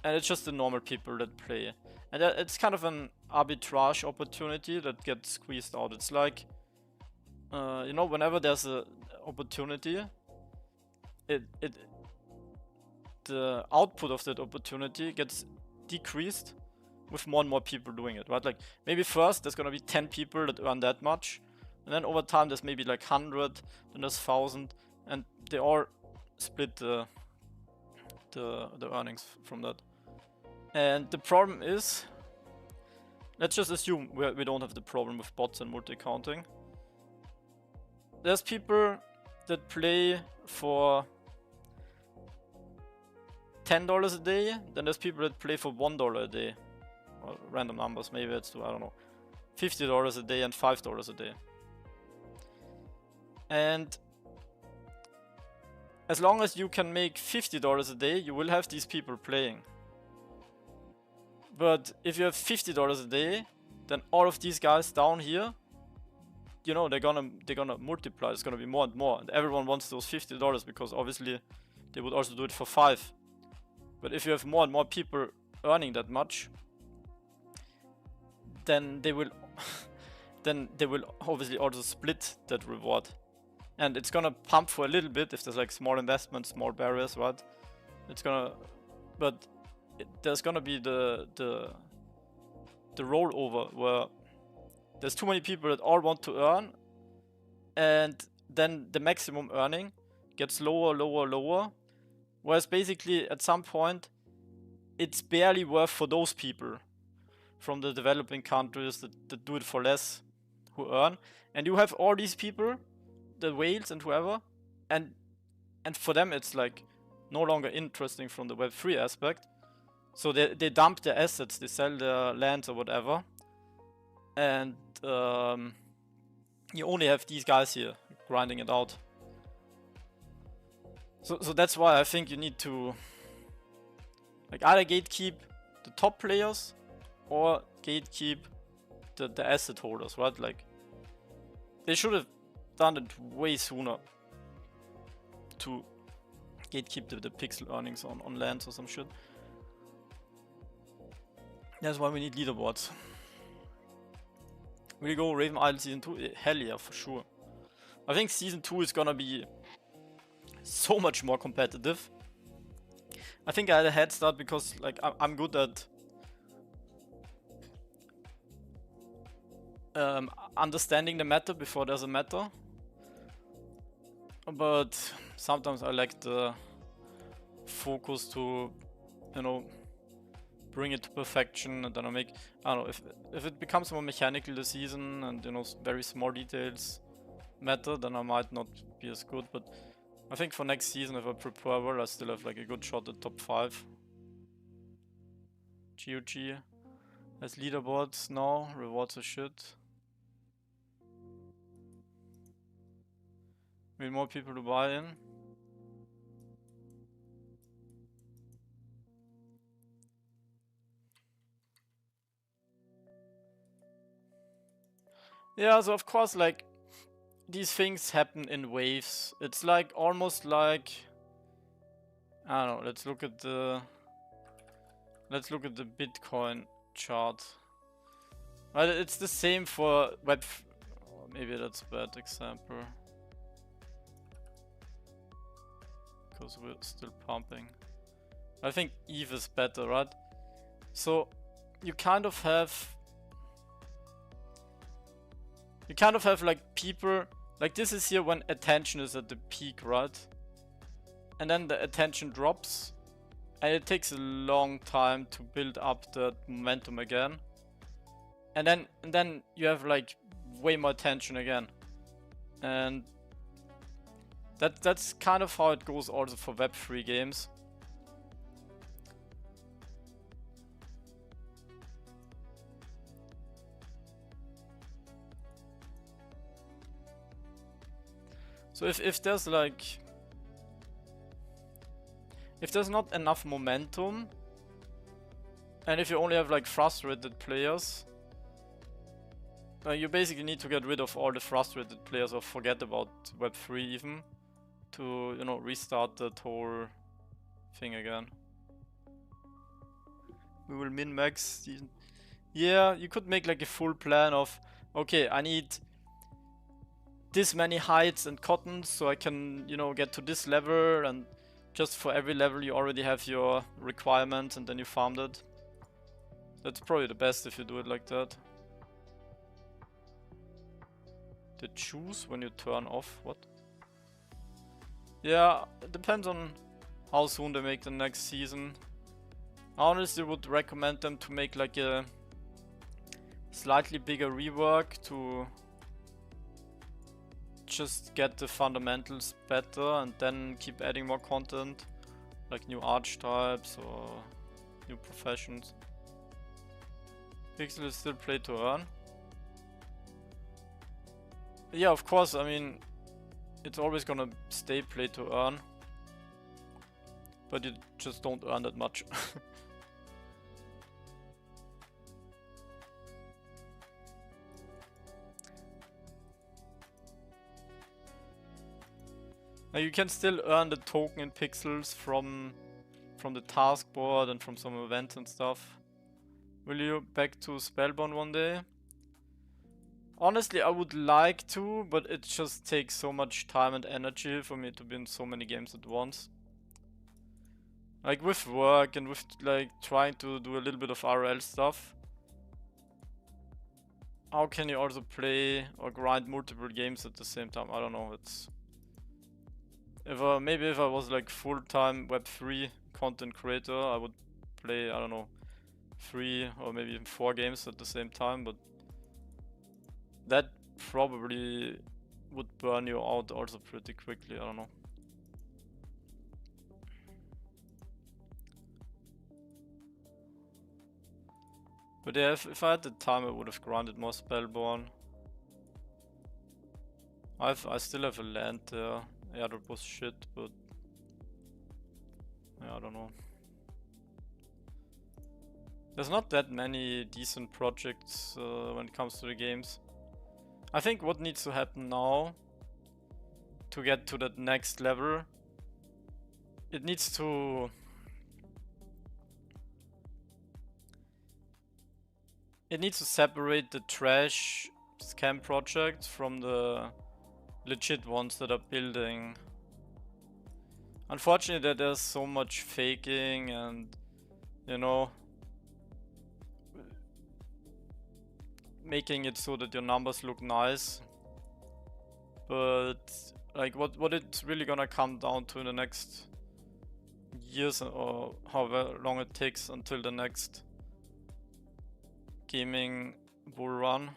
and it's just the normal people that play, and it's kind of an arbitrage opportunity that gets squeezed out. It's like, you know, whenever there's an opportunity, the output of that opportunity gets decreased with more and more people doing it, right? Like maybe first there's gonna be 10 people that earn that much, and then over time there's maybe like 100, then there's 1,000, and they all split the earnings from that. And the problem is, let's just assume we don't have the problem with bots and multi-counting. There's people that play for $10 a day, then there's people that play for $1 a day. Or random numbers, maybe it's, I don't know, $50 a day and $5 a day. And as long as you can make $50 a day, you will have these people playing. But if you have $50 a day, then all of these guys down here, you know, they're gonna multiply. It's gonna be more and more, and everyone wants those $50 because obviously they would also do it for 5. But if you have more and more people earning that much, then they will obviously also split that reward. And it's gonna pump for a little bit if there's like small investments, small barriers, right? It's gonna, but there's gonna be the rollover where there's too many people that all want to earn, and then the maximum earning gets lower, lower, lower. Whereas basically at some point it's barely worth for those people from the developing countries that do it for less who earn. And you have all these people, the whales and whoever, and for them it's like no longer interesting from the Web3 aspect. So they dump their assets, they sell their lands or whatever, and you only have these guys here grinding it out. So that's why I think you need to like either gatekeep the top players or gatekeep the asset holders, right? Like they should have done it way sooner to gatekeep the pixel earnings on lands or some shit. That's why we need leaderboards. Will you go RavenIdle Season 2? Hell yeah, for sure. I think Season 2 is gonna be so much more competitive. I think I had a head start because like I'm good at understanding the meta before there's a meta. But sometimes I lack the focus to, you know, bring it to perfection, and then I don't know, if it becomes more mechanical this season and, you know, very small details matter, then I might not be as good. But I think for next season, if I prepare well, I still have like a good shot at top 5. GOG has leaderboards now, rewards are shit. Need more people to buy in. Yeah, so of course, like, these things happen in waves. It's like almost like, I don't know, let's look at the Bitcoin chart. Well, it's the same for web. Oh, maybe that's a bad example because we're still pumping. I think ETH is better, right? So you kind of have like people, like this is here when attention is at the peak, right? And then the attention drops, and it takes a long time to build up that momentum again. And then you have like way more attention again. And that's kind of how it goes also for Web3 games. So if there's like, if there's not enough momentum, and if you only have like frustrated players, you basically need to get rid of all the frustrated players or forget about Web3 even, to, you know, restart that whole thing again. We will min-max season. Yeah, you could make like a full plan of, okay, I need this many hides and cottons so I can, you know, get to this level, and just for every level you already have your requirements and then you farmed it. That's probably the best if you do it like that. The choose when you turn off, what? Yeah, it depends on how soon they make the next season. I honestly would recommend them to make like a slightly bigger rework to just get the fundamentals better and then keep adding more content, like new archetypes or new professions. Pixel is still play to earn. Yeah, of course, I mean, it's always gonna stay play to earn, but you just don't earn that much. Now you can still earn the token in pixels from the task board and from some events and stuff. Will you back to Spellbound one day? Honestly, I would like to, but it just takes so much time and energy for me to be in so many games at once. Like with work and with like trying to do a little bit of RL stuff. How can you also play or grind multiple games at the same time? I don't know, it's... maybe if I was like full-time Web3 content creator, I would play, I don't know, 3 or maybe even 4 games at the same time, but that probably would burn you out also pretty quickly, I don't know. But yeah, if I had the time, I would have grinded more Spellborn. I still have a land there. Yeah, that was shit, but yeah, I don't know. There's not that many decent projects when it comes to the games. I think what needs to happen now to get to that next level, it needs to separate the trash scam projects from the legit ones that are building. Unfortunately, there's so much faking and, you know, making it so that your numbers look nice. But like what it's really gonna come down to in the next years, or however long it takes until the next gaming bull run,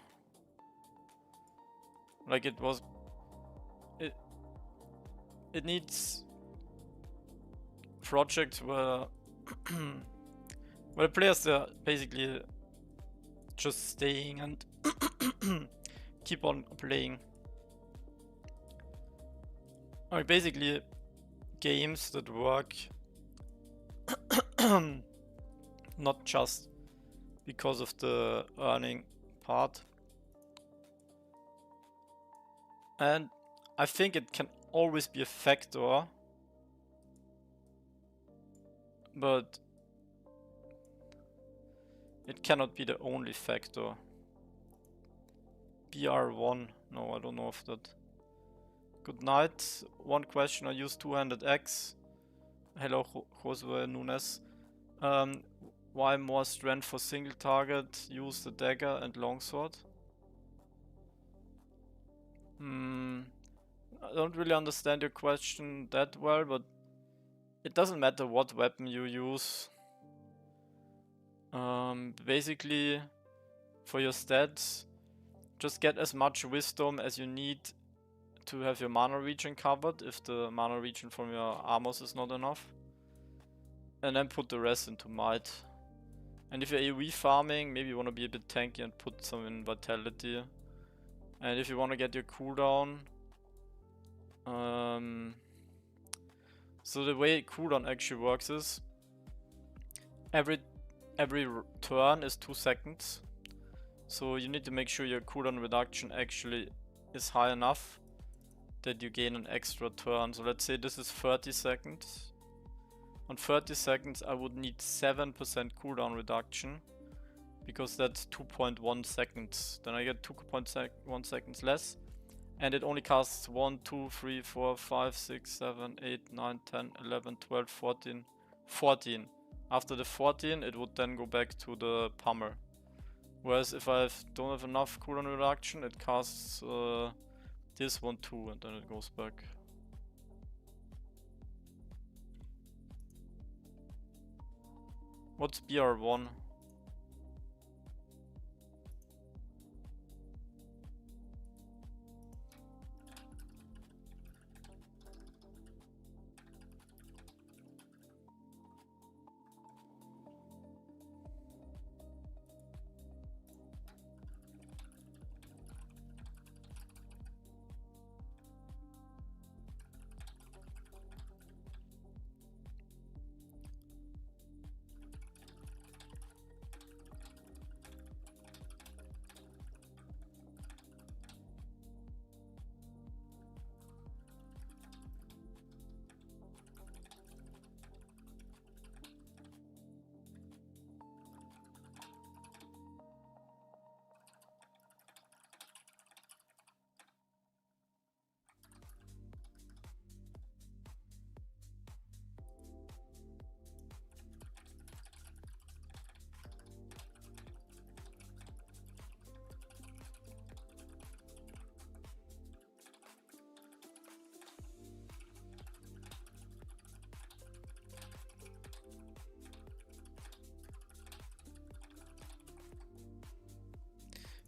like it needs projects where where players are basically just staying and keep on playing. Like basically games that work not just because of the earning part. And I think it can always be a factor, but it cannot be the only factor. BR1, no, I don't know if that. Good night. One question, I use two-handed X. Hello, Josue Nunes. Why more strength for single target? Use the dagger and longsword. I don't really understand your question that well, but it doesn't matter what weapon you use. Basically, for your stats, just get as much wisdom as you need to have your mana regen covered if the mana regen from your armors is not enough. And then put the rest into might. And if you're AoE farming, maybe you want to be a bit tanky and put some in vitality. And if you want to get your cooldown, so the way cooldown actually works is every turn is 2 seconds. So you need to make sure your cooldown reduction actually is high enough that you gain an extra turn. So let's say this is 30 seconds. On 30 seconds I would need 7% cooldown reduction, because that's 2.1 seconds. Then I get 2.1 seconds less. And it only casts 1, 2, 3, 4, 5, 6, 7, 8, 9, 10, 11, 12, 14. After the 14, it would then go back to the pummel. Whereas if I don't have enough cooldown reduction, it casts this one too, and then it goes back. What's BR1?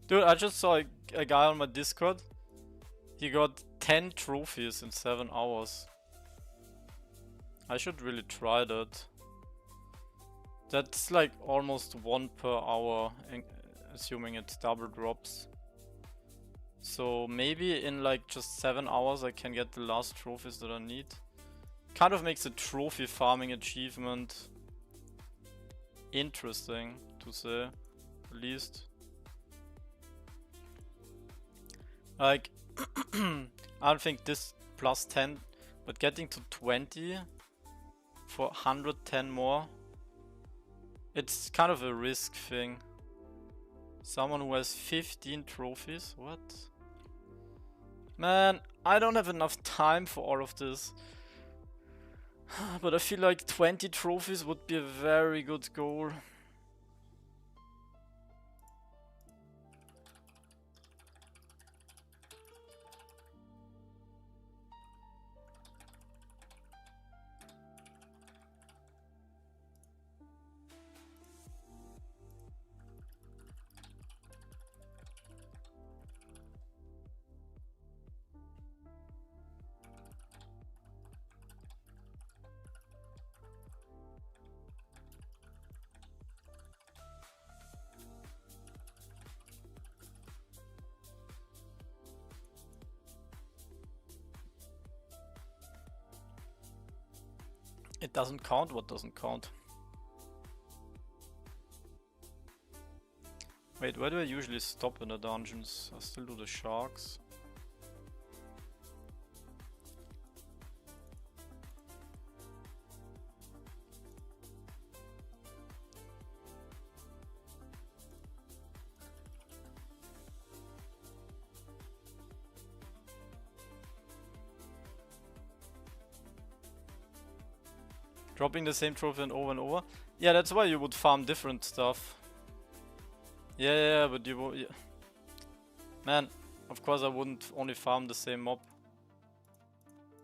Dude, I just saw a guy on my Discord. He got 10 trophies in 7 hours. I should really try that. That's like almost 1 per hour, assuming it double drops. So maybe in like just 7 hours I can get the last trophies that I need. Kind of makes the trophy farming achievement interesting to say, at least. Like, I don't think this plus 10, but getting to 20 for 110 more, it's kind of a risk thing. Someone who has 15 trophies? What? Man, I don't have enough time for all of this. But I feel like 20 trophies would be a very good goal. It doesn't count? What doesn't count? Wait, where do I usually stop in the dungeons? I still do the sharks. Dropping the same trophy and over. Yeah, that's why you would farm different stuff. Yeah, but you would... Yeah. Man, of course I wouldn't only farm the same mob.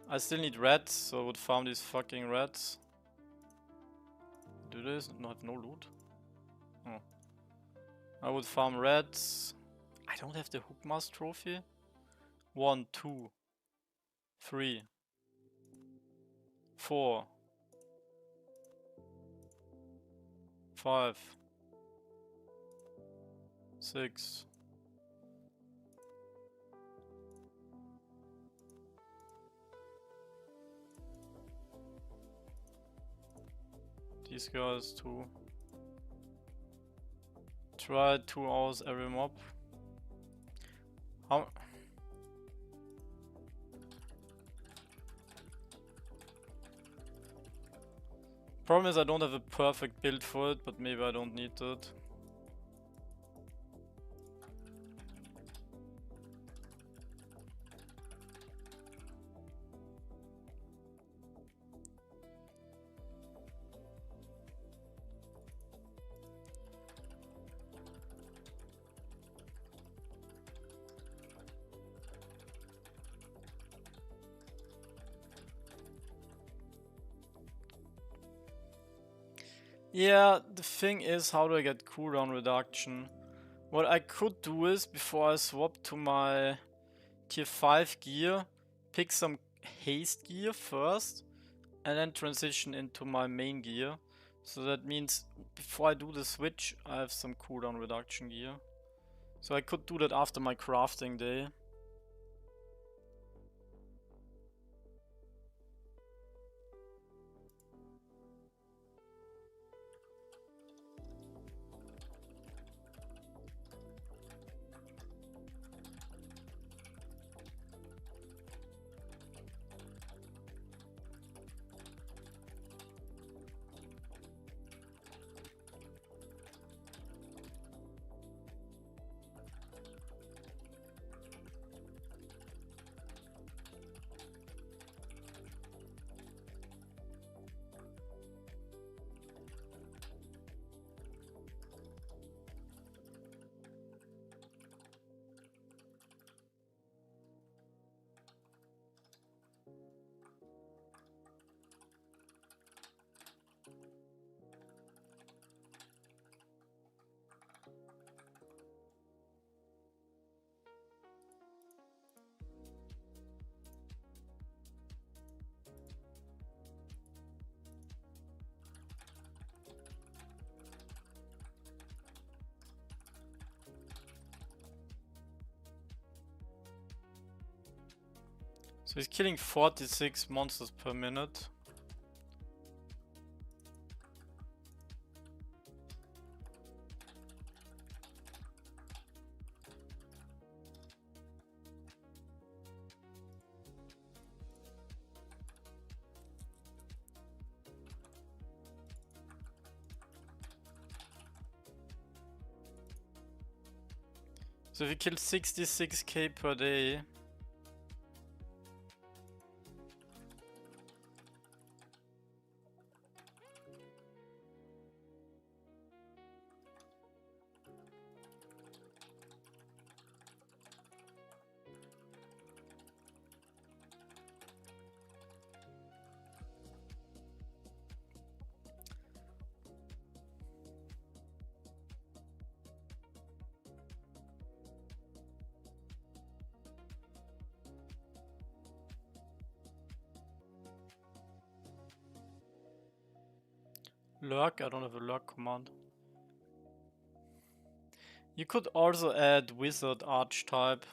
I still need rats, so I would farm these fucking rats. Do this? No, have no loot? Oh. I would farm rats. I don't have the Hookmask trophy. 1, 2, 3, 4, 5, 6. These guys too. Try 2 hours every mob. How? Problem is I don't have a perfect build for it, but maybe I don't need that. Yeah, the thing is, how do I get cooldown reduction? What I could do is, before I swap to my tier 5 gear, pick some haste gear first, and then transition into my main gear. So that means before I do the switch, I have some cooldown reduction gear. So I could do that after my crafting day. So he's killing 46 monsters per minute. So if he kills 66k per day, lurk? I don't have a lurk command. You could also add wizard archetype.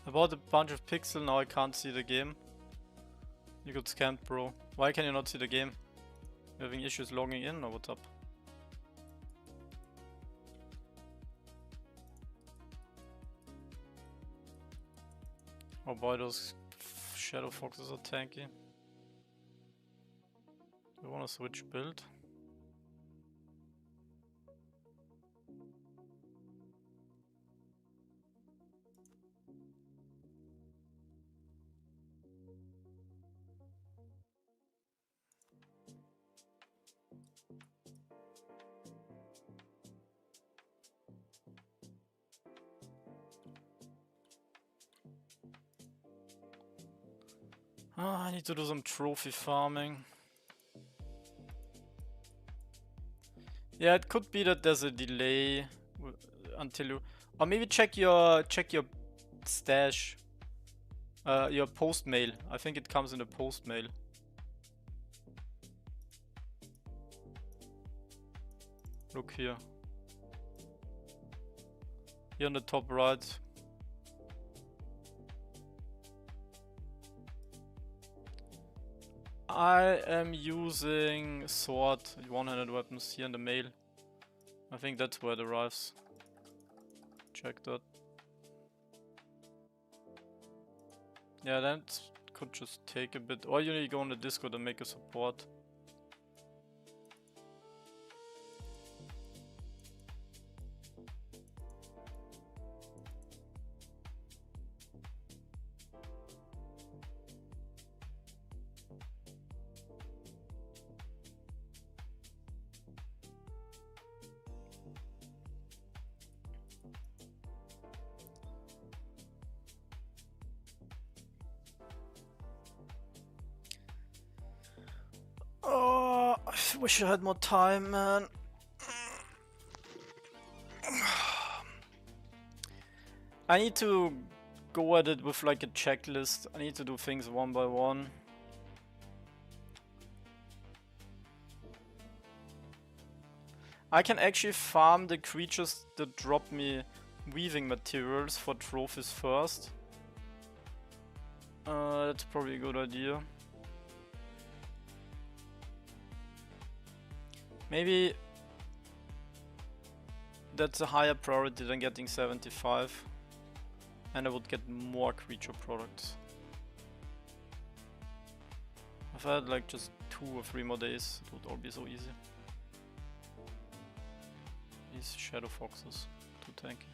I bought a bunch of pixel, now I can't see the game. You got scammed, bro. Why can you not see the game? You having issues logging in or what's up? Oh boy, those shadow foxes are tanky. Do you wanna switch build? Ah, I need to do some trophy farming. Yeah, it could be that there's a delay until you, or maybe check your stash. Your post mail. I think it comes in the post mail. Look here. Here on the top right. I am using sword, one-handed weapons here in the mail. I think that's where it arrives. Check that. Yeah, that could just take a bit. Or you need to go on the Discord and make a support. Oh, I wish I had more time, man. I need to go at it with like a checklist. I need to do things one by one. I can actually farm the creatures that drop me weaving materials for trophies first. That's probably a good idea. Maybe that's a higher priority than getting 75. And I would get more creature products. If I had like just 2 or 3 more days, it would all be so easy. These shadow foxes, too tanky.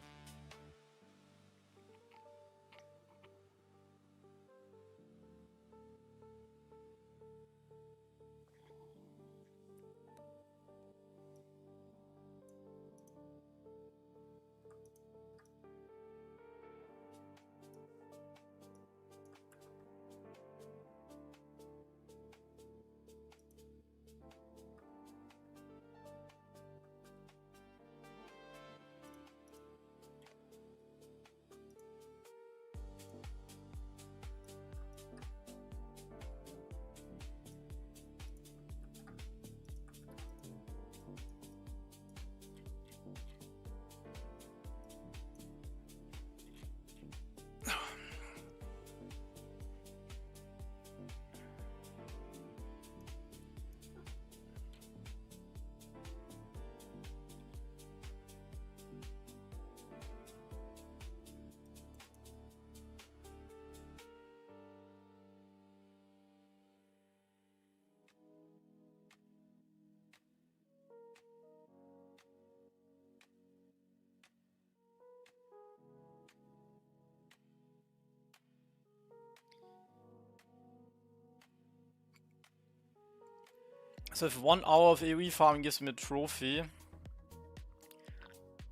So if 1 hour of AoE farming gives me a trophy,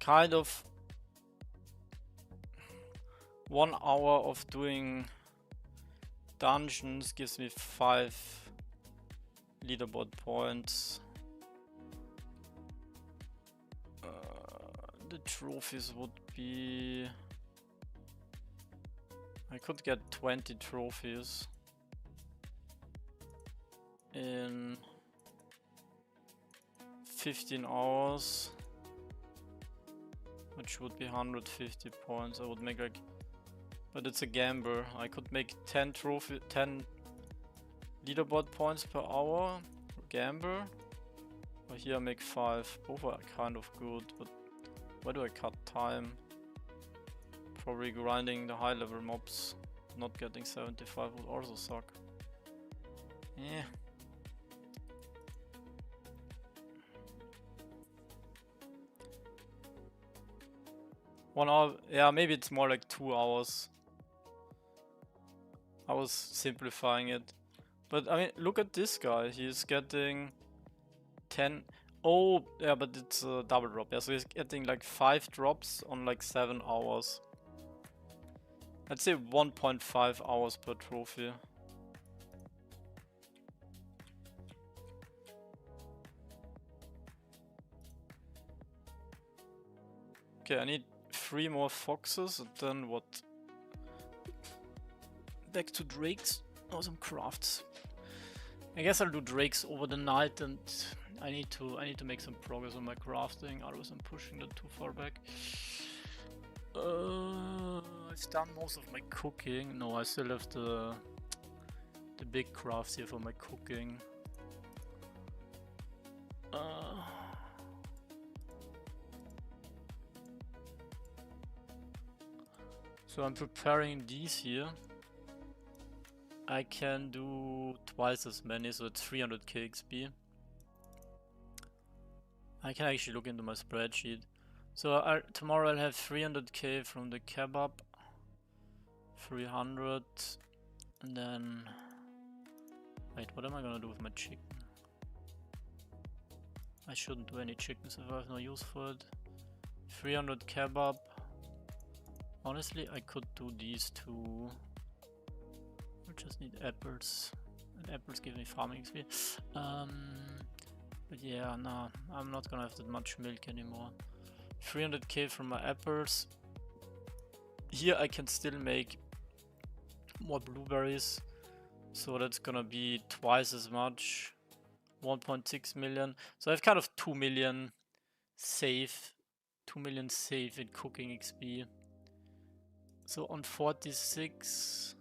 kind of 1 hour of doing dungeons gives me 5 leaderboard points. The trophies would be... I could get 20 trophies in 15 hours, which would be 150 points. I would make like, but it's a gamble. I could make 10 leaderboard points per hour, gamble. Or here I make 5. Both are kind of good, but where do I cut time? Probably grinding the high level mobs. Not getting 75 would also suck. Yeah. One hour, yeah, maybe it's more like 2 hours. I was simplifying it. But I mean, look at this guy. He's getting 10. Oh, yeah, but it's a double drop. Yeah, so he's getting like 5 drops on like 7 hours. I'd say 1.5 hours per trophy. Okay, I need 3 more foxes, and then what? back to drakes or some crafts. I guess I'll do drakes over the night, and I need to make some progress on my crafting, otherwise I'm pushing that too far back. I've done most of my cooking. No, I still have the big crafts here for my cooking. So I'm preparing these here. I can do twice as many, so it's 300k XP. I can actually look into my spreadsheet. So tomorrow I'll have 300k from the kebab, 300, and then... Wait, what am I gonna do with my chicken? I shouldn't do any chickens if I have no use for it. 300 kebab. Honestly, I could do these two. I just need apples, and apples give me farming XP. But yeah, no, I'm not gonna have that much milk anymore. 300k from my apples. Here I can still make more blueberries, so that's gonna be twice as much. 1.6 million. So I have kind of 2 million save. 2 million save in cooking XP. So on 46,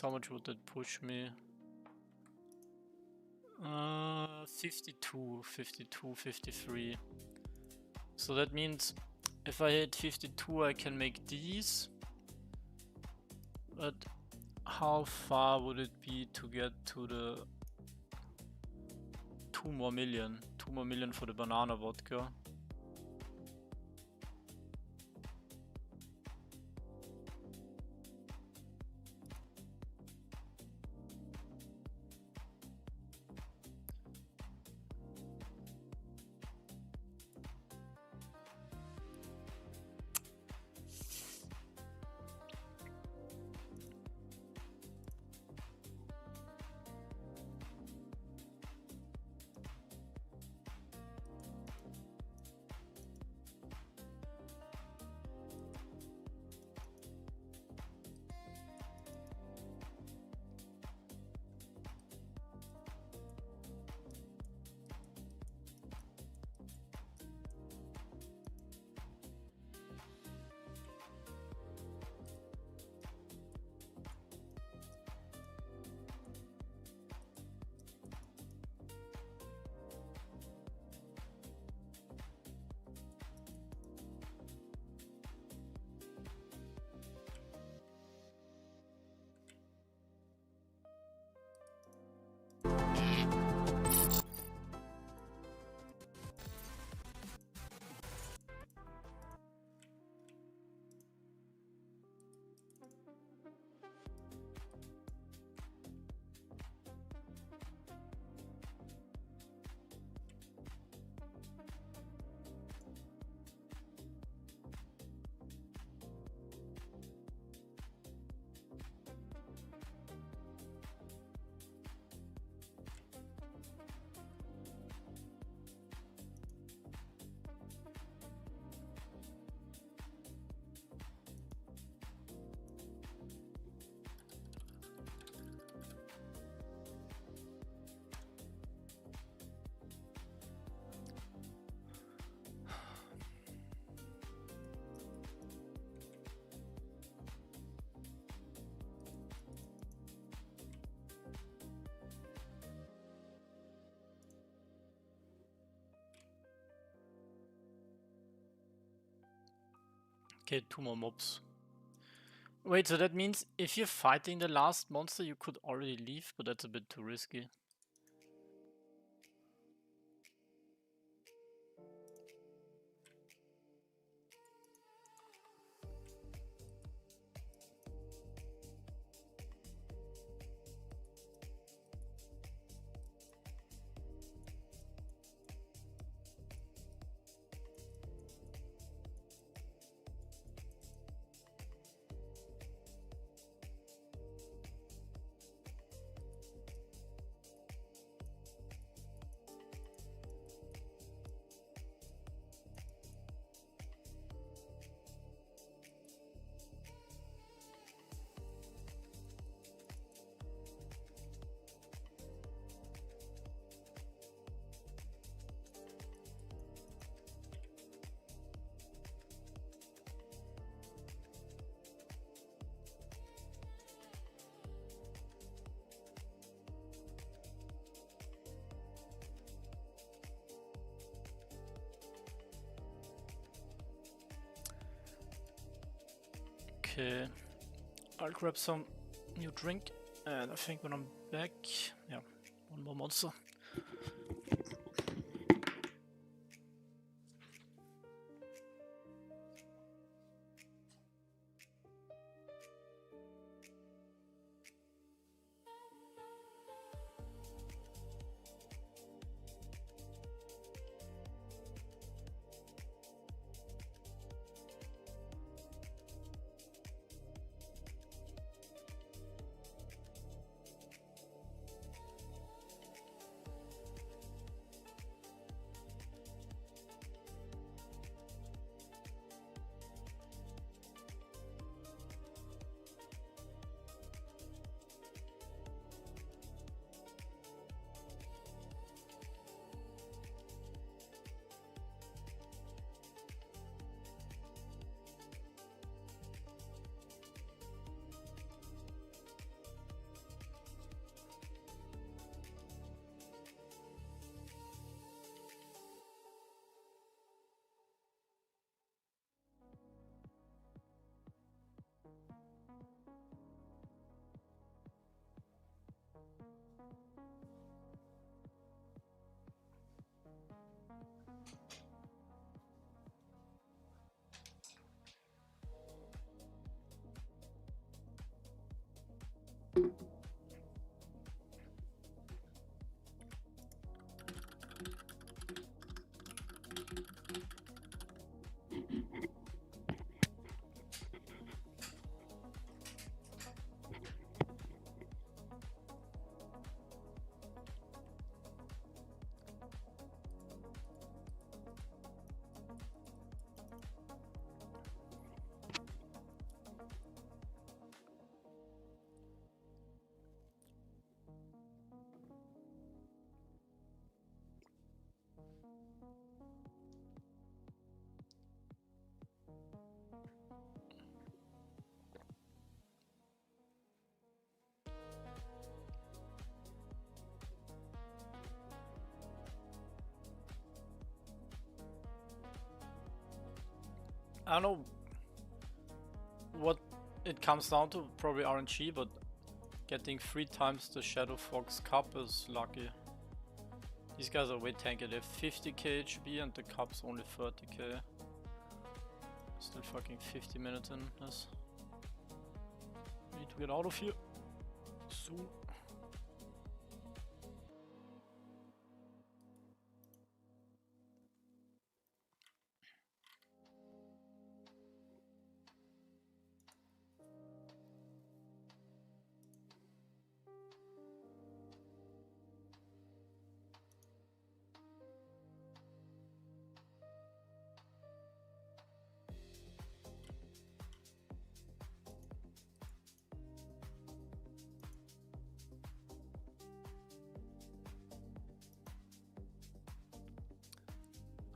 how much would that push me? 52, 53. So that means if I hit 52, I can make these. But how far would it be to get to the 2 more million? 2 more million for the banana vodka. Okay, 2 more mobs. Wait, so that means if you're fighting the last monster, you could already leave, but that's a bit too risky. Okay, I'll grab some new drink, and I think when I'm back, yeah, one more monster. I don't know what it comes down to, probably RNG, but getting 3 times the Shadow Fox Cup is lucky. These guys are way tanky, they have 50k HP and the cup's only 30k. Still fucking 50 minutes in this. Need to get out of here soon.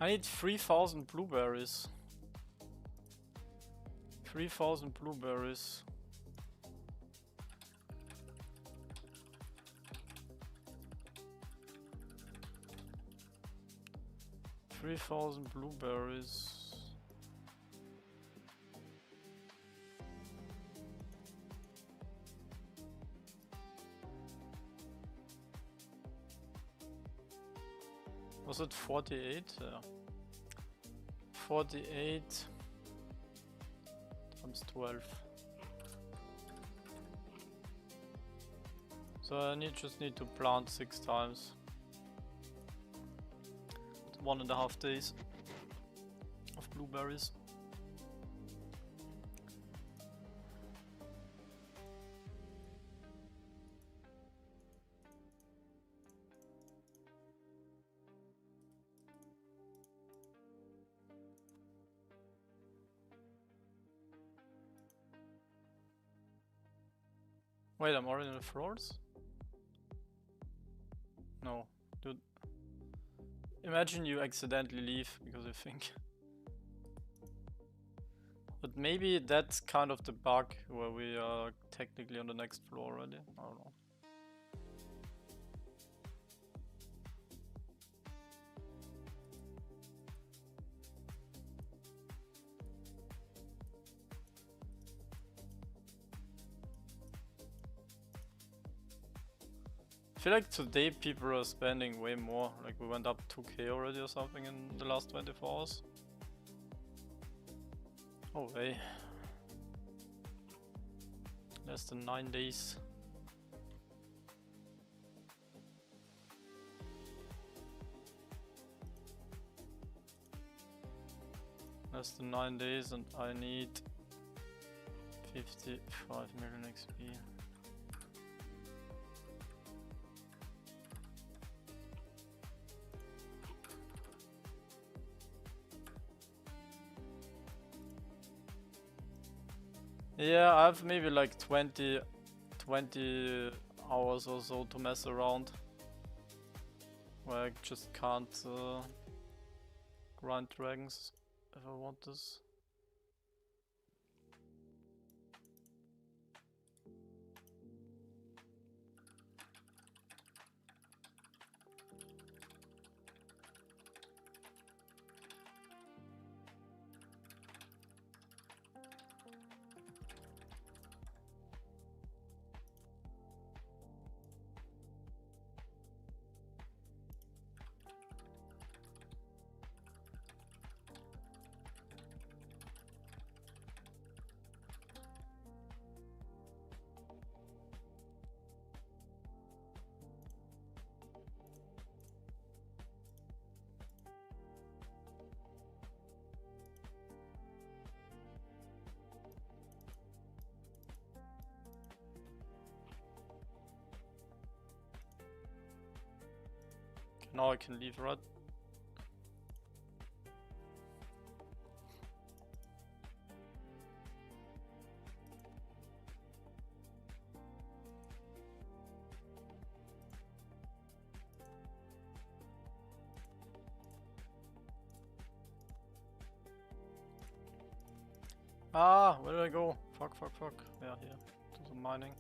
I need 3000 blueberries. 3000 blueberries. Blueberries. Was it 48? Yeah. 48 times 12. So I just need to plant 6 times. 1.5 days of blueberries. Wait, I'm already on the floors? No, dude. Imagine you accidentally leave because you think. But maybe that's kind of the bug where we are technically on the next floor already. I don't know. I feel like today people are spending way more. Like we went up 2k already or something in the last 24 hours. Oh way. Less than 9 days. Less than 9 days and I need 55 million XP. Yeah, I have maybe like 20 hours or so to mess around. Where I just can't grind dragons if I want this. Now I can leave, right? Ah, where did I go? Fuck. Yeah, here. Do some mining.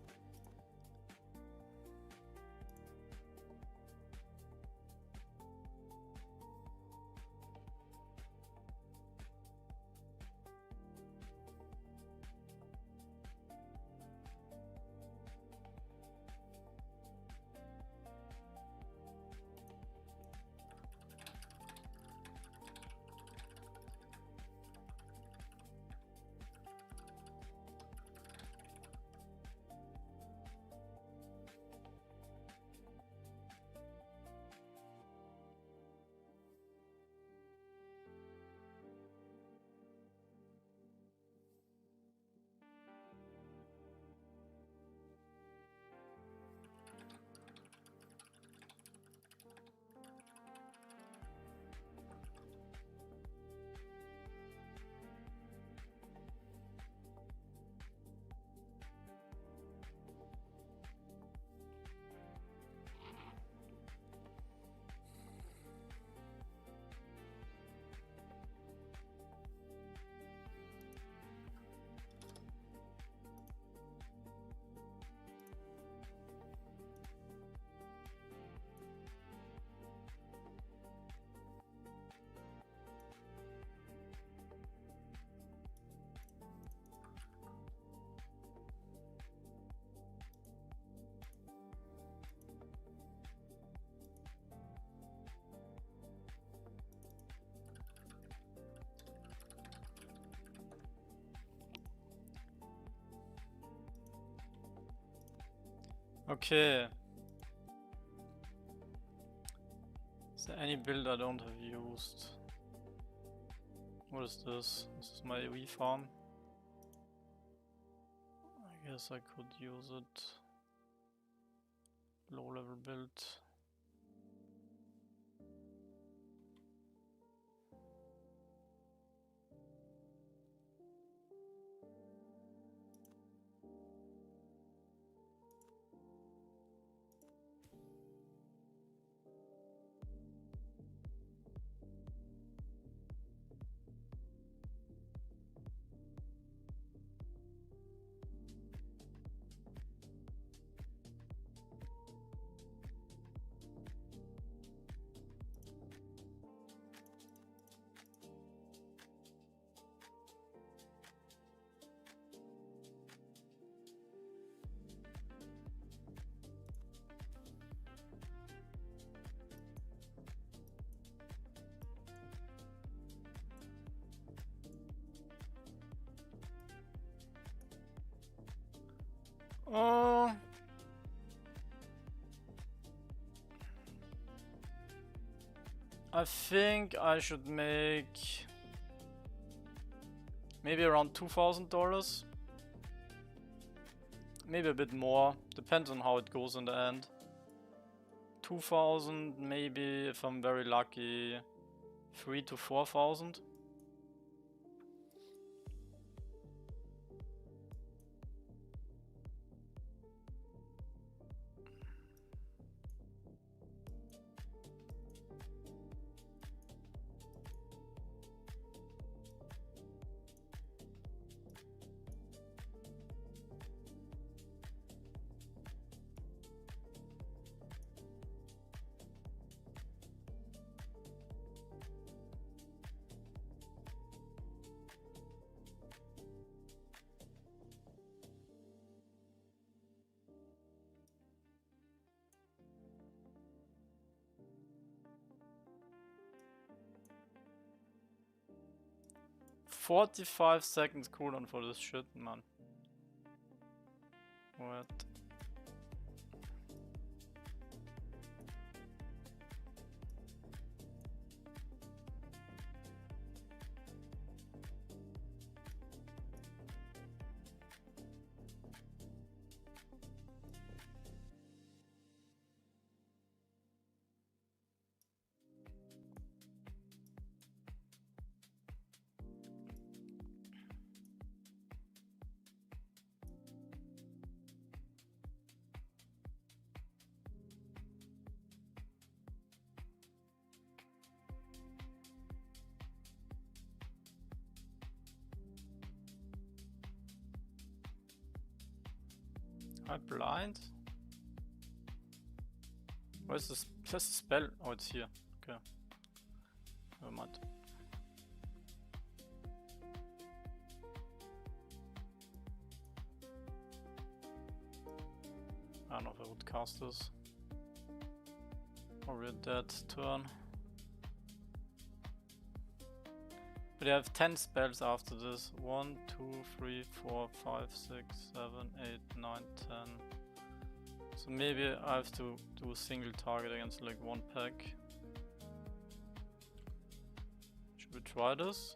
Okay. Is there any build I don't have used? What is this? This is my AoE farm. I guess I could use it. Low level build. I think I should make maybe around $2,000. Maybe a bit more, depends on how it goes in the end. 2,000, maybe if I'm very lucky, 3,000 to 4,000. "45 seconds cooldown for this shit, man. What? Am I blind? Where's this? There's the spell. Oh, it's here. Okay. Never mind. I don't know if I would cast this. Or we're dead turn. But I have 10 spells after this. 1, 2, 3, 4, 5, 6, 7, 8, 9, 10. So maybe I have to do a single target against like one pack. Should we try this?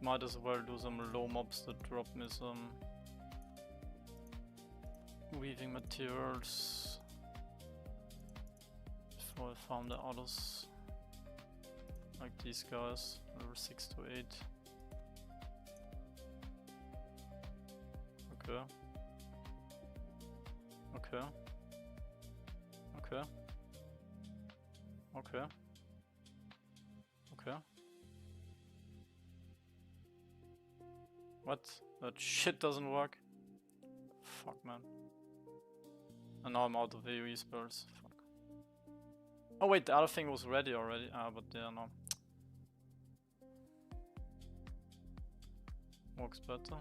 Might as well do some low mobs that drop me some weaving materials before I farm the others, like these guys, level 6 to 8. Okay. Okay. Okay. Okay. Okay. What? That shit doesn't work? Fuck, man. And now I'm out of AoE spells. Fuck. Oh wait, the other thing was ready already. Ah, but yeah, no. Works better.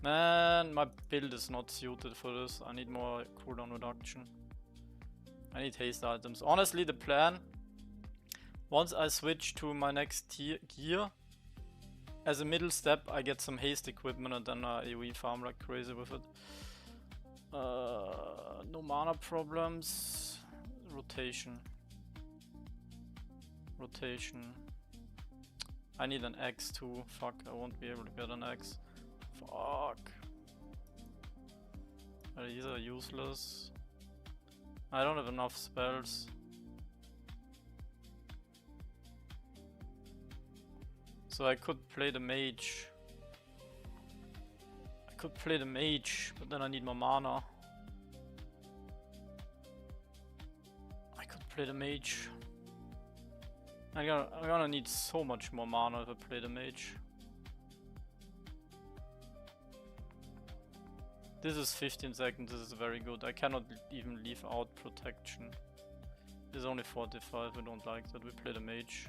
Man, my build is not suited for this. I need more cooldown reduction. I need haste items. Honestly, the plan, once I switch to my next gear, as a middle step, I get some haste equipment and then AoE farm like crazy with it. No mana problems. Rotation. Rotation. I need an X too. Fuck, I won't be able to get an X. Fuck. These are useless. I don't have enough spells. So I could play the mage. I could play the mage, but then I need more mana. I could play the mage. I'm gonna need so much more mana if I play the mage. This is 15 seconds, this is very good. I cannot even leave out protection. This is only 45, we don't like that. We play the mage.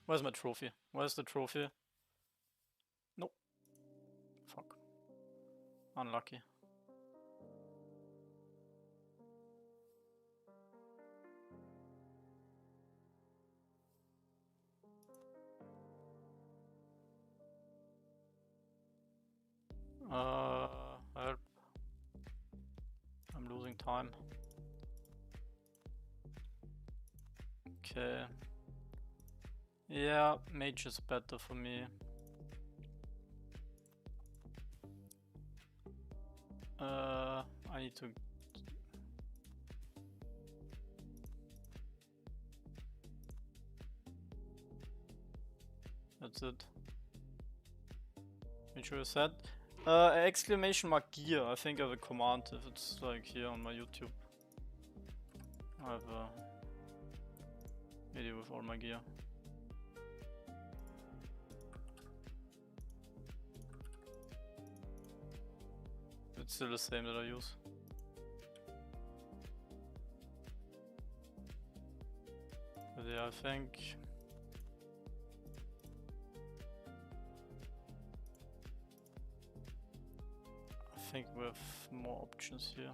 Where's my trophy? Where's the trophy? Nope. Fuck. Unlucky. time. Okay. Yeah, mage is better for me. I need to... That's it. Make sure you said. Exclamation mark gear. I think I have a command if it's like here on my YouTube. I have a video with all my gear. It's still the same that I use. But yeah, I think we have more options here.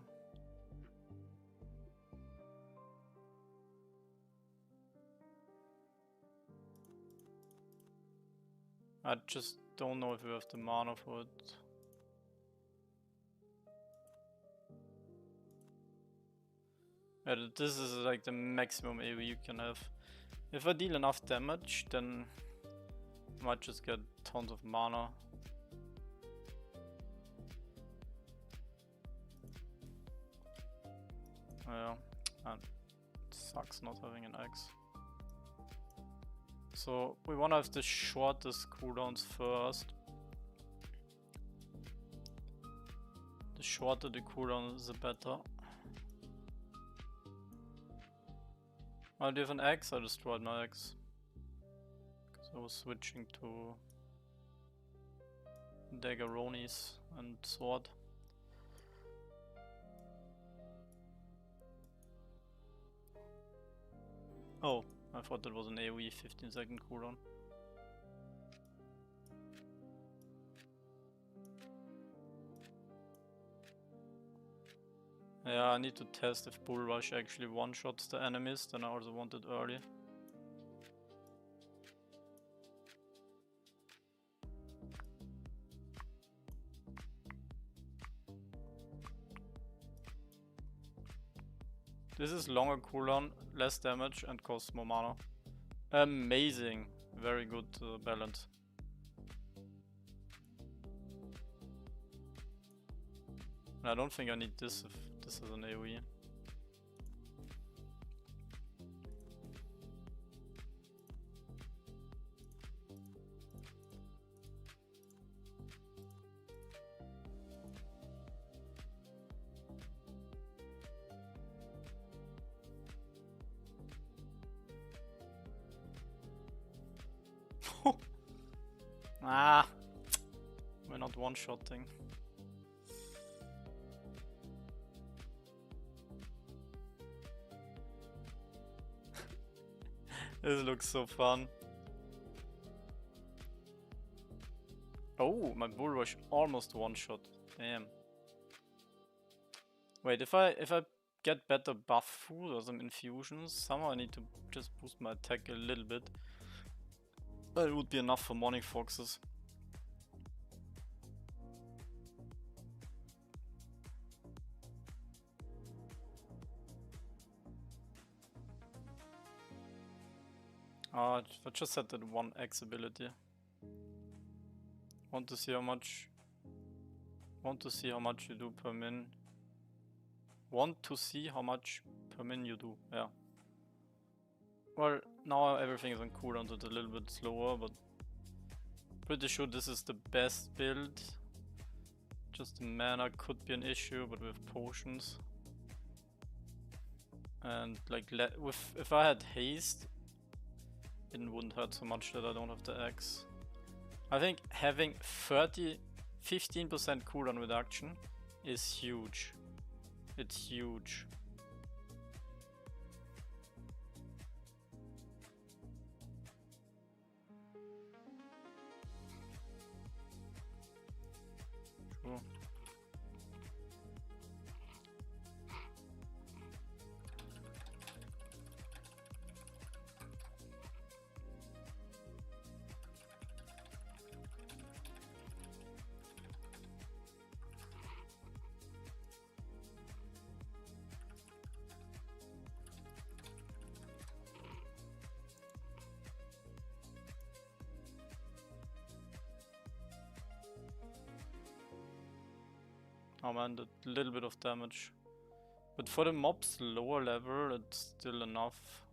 I just don't know if we have the mana for it. Yeah, this is like the maximum AoE you can have. If I deal enough damage, then I might just get tons of mana. Yeah, and it sucks not having an axe. So we wanna have the shortest cooldowns first. The shorter the cooldown, the better. Oh, do you have an axe? I destroyed my axe. Because I was switching to daggeronis and sword. Oh, I thought that was an AoE 15-second cooldown. Yeah, I need to test if Bull Rush actually one-shots the enemies, then I also want it early. This is longer cooldown, less damage and costs more mana. Amazing, very good balance. I don't think I need this if this is an AoE. Ah, we're not one-shotting. This looks so fun. Oh, my Bull Rush almost one-shot. Damn. Wait, if I get better buff food or some infusions, somehow I need to just boost my attack a little bit. But it would be enough for morning foxes. I just had that 1x ability. Want to see how much you do per min. Want to see how much per min you do, yeah. Well, now everything is on cooldown, so it's a little bit slower, but pretty sure this is the best build. Just the mana could be an issue, but with potions. And like, if I had haste, it wouldn't hurt so much that I don't have the axe. I think having 15% cooldown reduction is huge. It's huge. Sure. Oh man, that little bit of damage. But for the mobs lower level, it's still enough.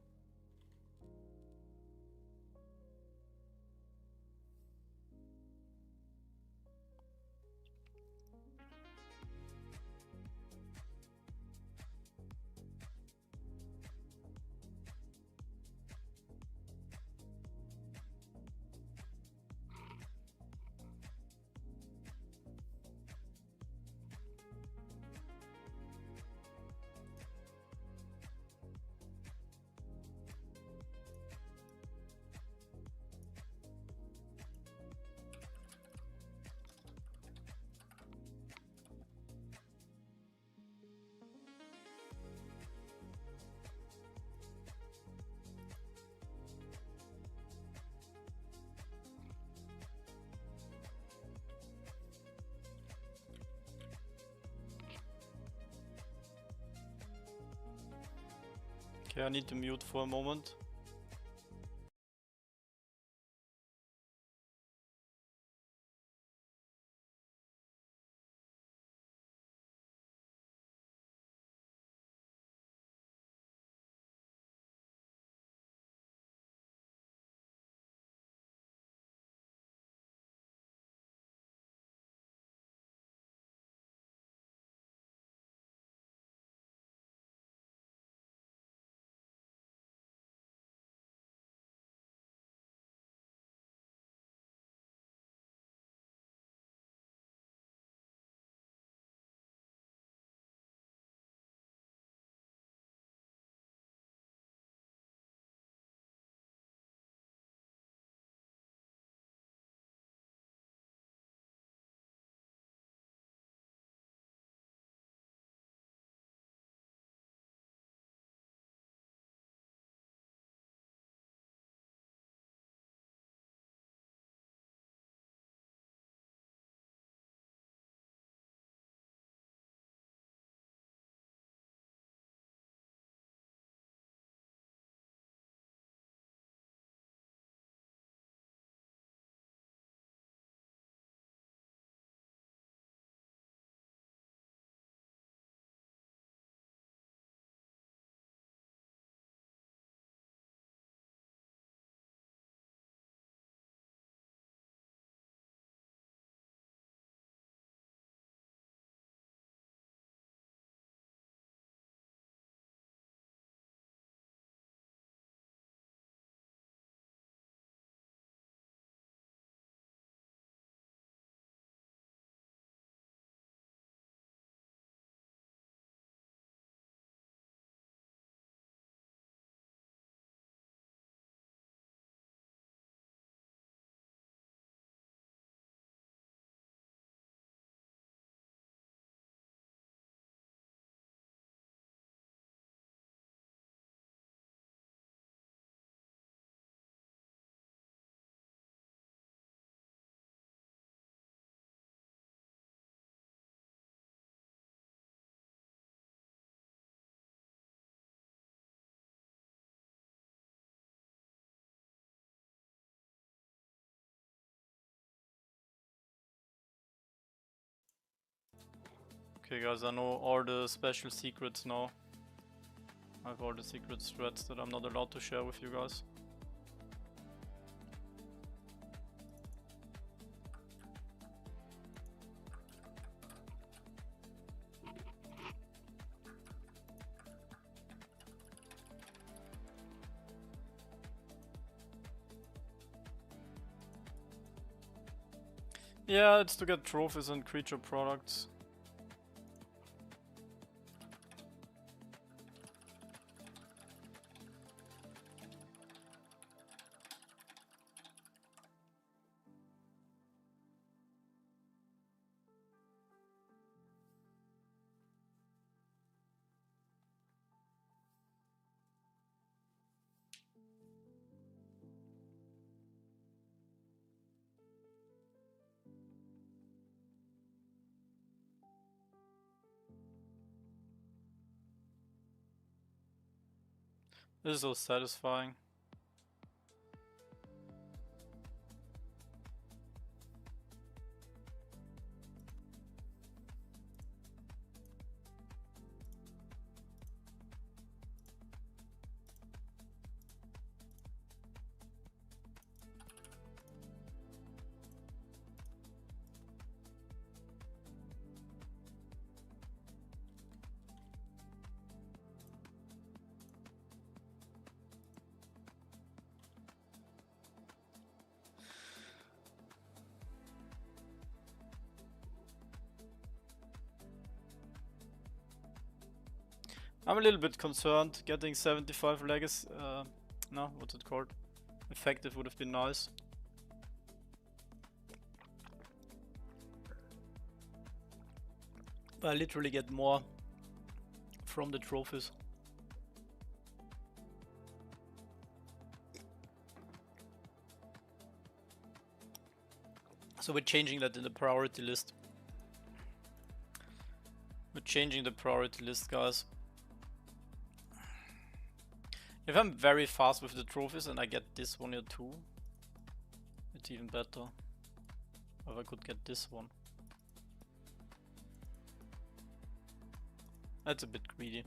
Okay, I need to mute for a moment. Okay guys, I know all the special secrets now. I have all the secret strats that I'm not allowed to share with you guys. Yeah, it's to get trophies and creature products. This is so satisfying. I'm a little bit concerned. Getting 75 legacy, no, what's it called? Effective would have been nice. But I literally get more from the trophies. So we're changing that in the priority list. We're changing the priority list, guys. If I'm very fast with the trophies and I get this one or two, it's even better. Or if I could get this one. That's a bit greedy.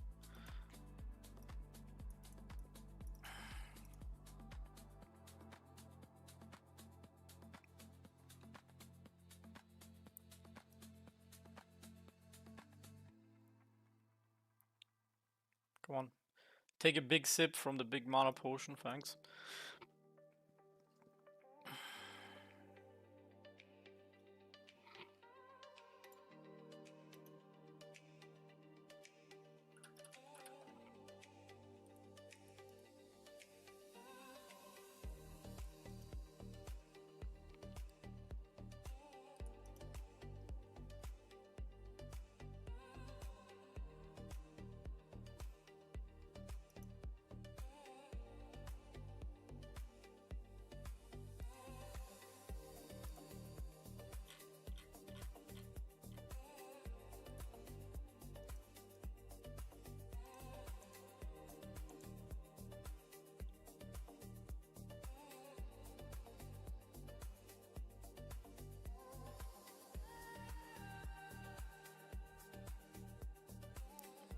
Come on. Take a big sip from the big mana potion, thanks.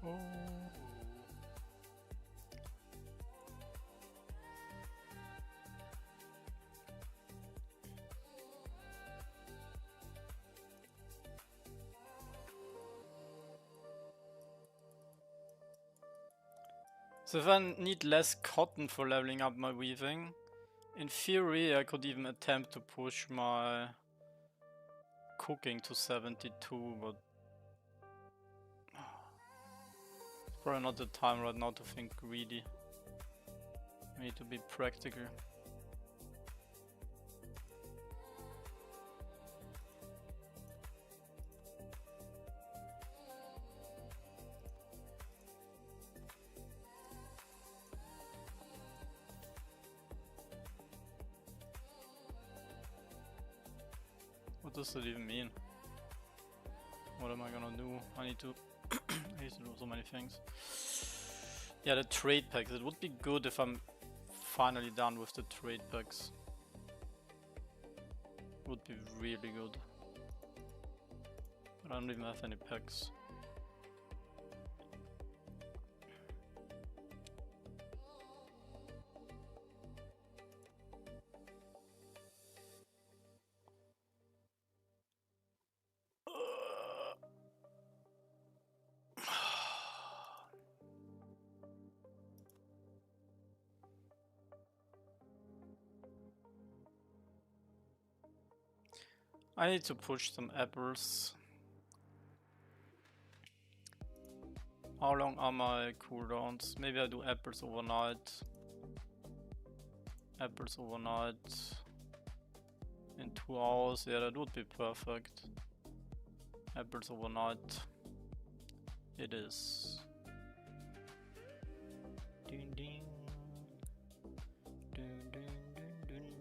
Oh. So if I need less cotton for leveling up my weaving, in theory I could even attempt to push my cooking to 72, but it's probably not the time right now to think greedy. I need to be practical. What does that even mean? What am I gonna do? I need to I need to do so many things. Yeah, the trade packs. It would be good if I'm finally done with the trade packs. Would be really good. But I don't even have any packs. I need to push some apples. How long are my cooldowns? Maybe I do apples overnight. Apples overnight. In 2 hours, yeah, that would be perfect. Apples overnight. It is. Ding ding. Ding ding ding ding.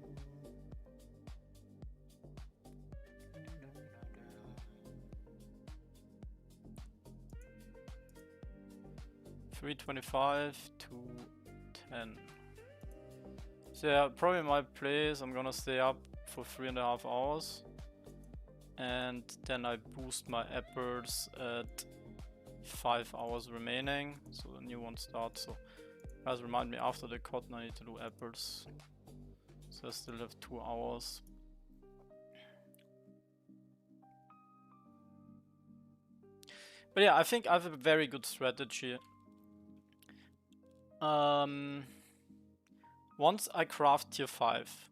325 to 10. So yeah, probably my place, I'm gonna stay up for 3.5 hours. And then I boost my apples at 5 hours remaining. So the new one starts. So guys, remind me after the cotton I need to do apples. So I still have 2 hours. But yeah, I think I have a very good strategy. Once I craft tier 5,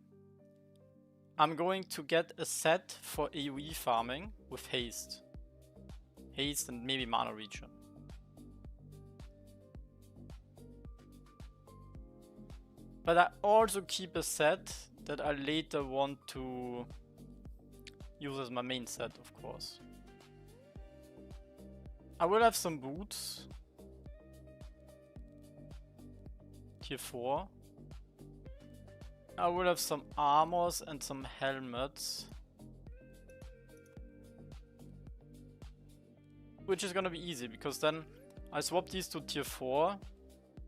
I'm going to get a set for AoE farming with haste. Haste and maybe mana regen. But I also keep a set that I later want to use as my main set, of course. I will have some boots. Tier 4. I will have some armors and some helmets. Which is gonna be easy, because then I swap these to tier 4.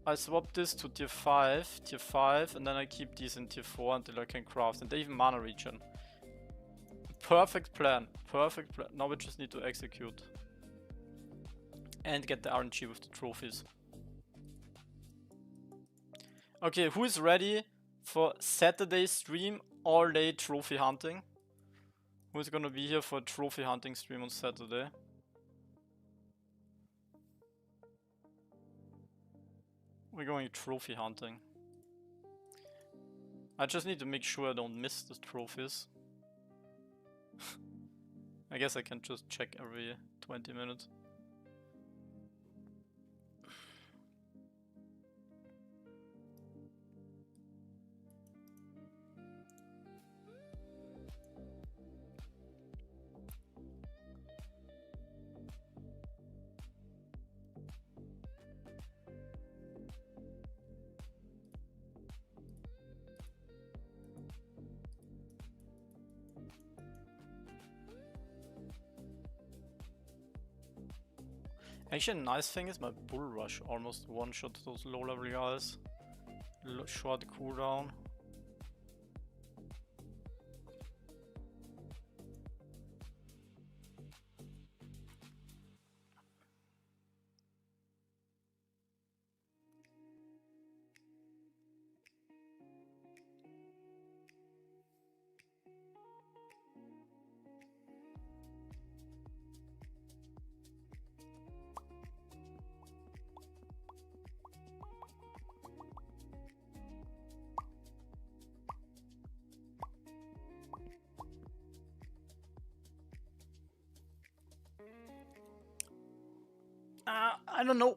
I swap this to tier 5, and then I keep these in tier 4 until I can craft, and they even mana regen. Perfect plan, perfect plan. Now we just need to execute. And get the RNG with the trophies. Okay, who is ready for Saturday stream all day trophy hunting? Who is gonna be here for a trophy hunting stream on Saturday? We're going trophy hunting. I just need to make sure I don't miss the trophies. I guess I can just check every 20 minutes. Actually, a nice thing is my bull rush almost one-shot those low-level guys. Short cooldown. I don't know.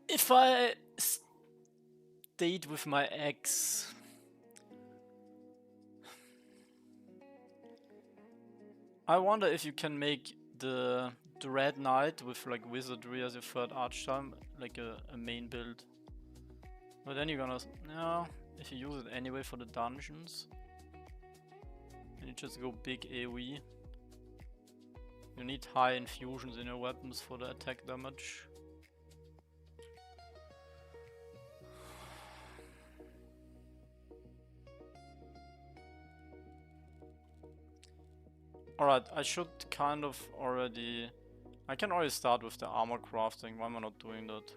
If I stayed with my ex, I wonder if you can make the Red Knight with like Wizardry as your third archetype, like a main build. But then you're gonna, no, if you use it anyway for the dungeons, and you just go big AoE. You need high infusions in your weapons for the attack damage. Alright, I should kind of already... I can already start with the armor crafting, why am I not doing that?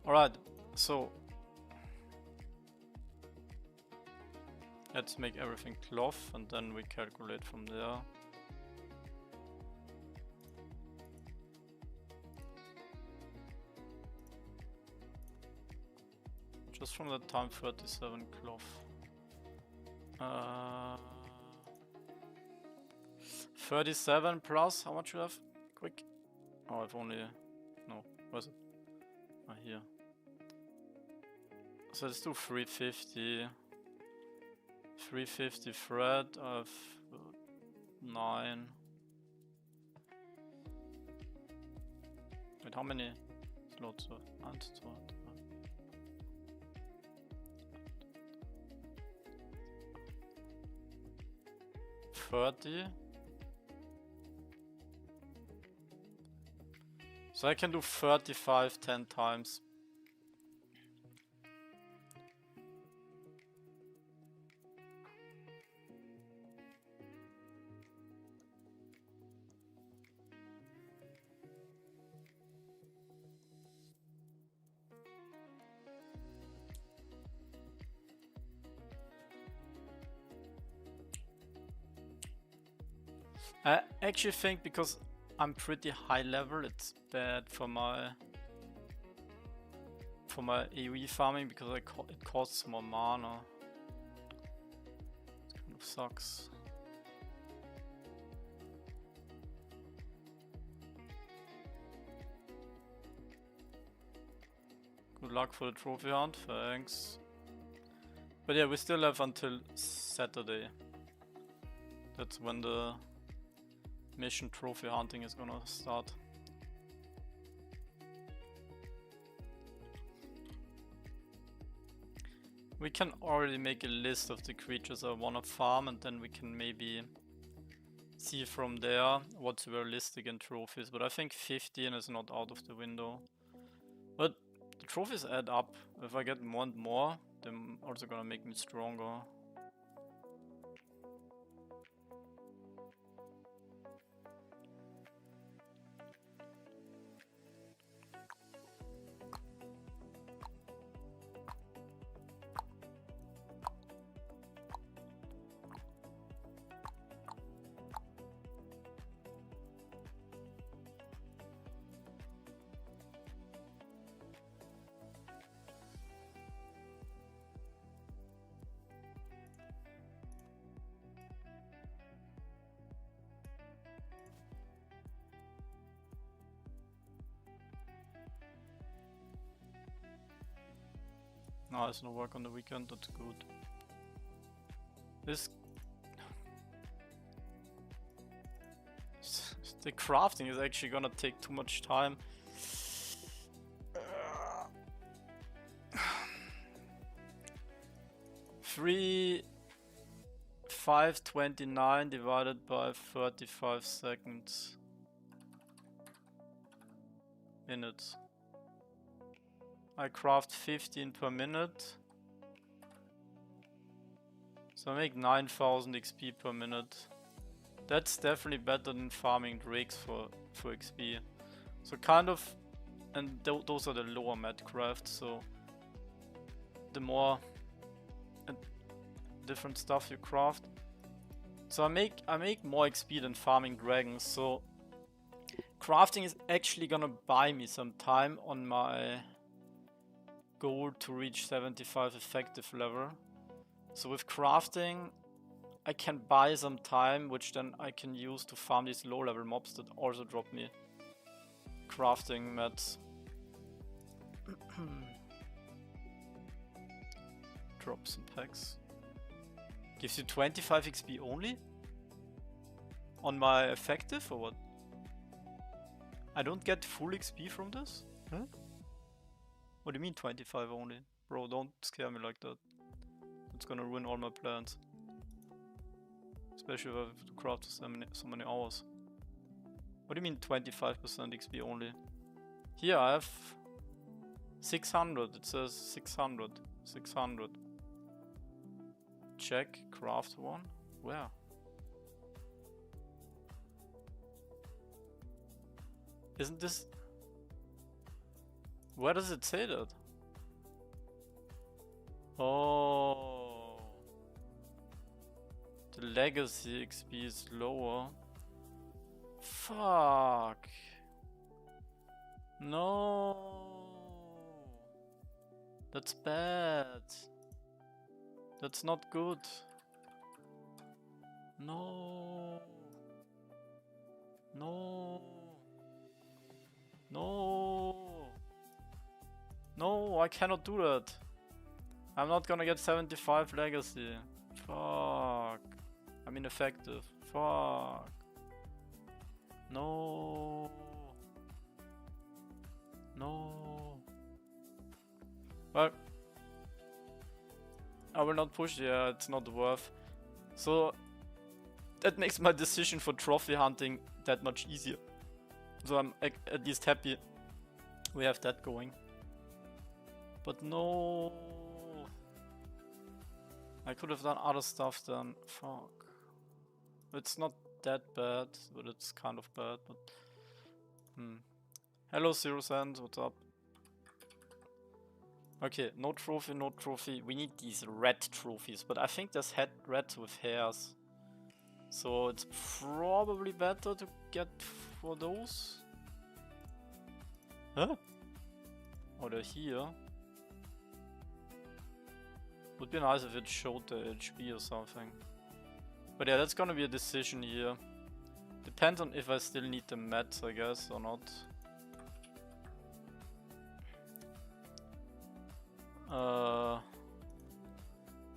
Alright, so let's make everything cloth and then we calculate from there. Just from that time 37 cloth. 37 plus, how much you have? Quick. Oh, I've only... No, where's it? Ah, here. So let's do 350. 350 thread of 9. Wait, how many slots of 1, 2, 30. So I can do 35 10 times. I actually think because I'm pretty high level, it's bad for my for my AoE farming because it costs more mana. It kind of sucks. Good luck for the trophy hunt, thanks. But yeah, we still have until Saturday. That's when the mission trophy hunting is gonna start. We can already make a list of the creatures I wanna farm, and then we can maybe see from there what's realistic in trophies. But I think 15 is not out of the window. But the trophies add up. If I get more and more, they're also gonna make me stronger. Nice, no work on the weekend, that's good. This... the crafting is actually gonna take too much time. 3,529 divided by 35 seconds. Minutes. I craft 15 per minute. So I make 9,000 XP per minute. That's definitely better than farming drakes for XP. So kind of, and those are the lower mat crafts, so the more different stuff you craft. So I make more XP than farming dragons, so crafting is actually gonna buy me some time on my goal to reach 75 effective level. So with crafting I can buy some time, which then I can use to farm these low level mobs that also drop me crafting mats. Drop some packs. Gives you 25 XP only? On my effective or what? I don't get full XP from this? Huh? What do you mean 25 only? Bro, don't scare me like that. It's gonna ruin all my plans. Especially if I have to craft so many hours. What do you mean 25% XP only? Here I have 600. It says 600. 600. Check, craft one. Where? Isn't this... Where does it say that? Oh, the legacy XP is lower. Fuck. No. That's bad. That's not good. No. No. No. No, I cannot do that. I'm not gonna get 75 legacy. Fuck. I'm ineffective. Fuck. No. No. Well, I will not push. Yeah, it's not worth. So that makes my decision for trophy hunting that much easier. So I'm at least happy we have that going. But no, I could have done other stuff then. Fuck. It's not that bad, but it's kind of bad. But hello, Zero Cent. What's up? Okay, no trophy, no trophy. We need these red trophies, but I think there's red with hairs, so it's probably better to get for those. Huh? Oh, they're here. Would be nice if it showed the HP or something. But yeah, that's gonna be a decision here. Depends on if I still need the mats, I guess, or not.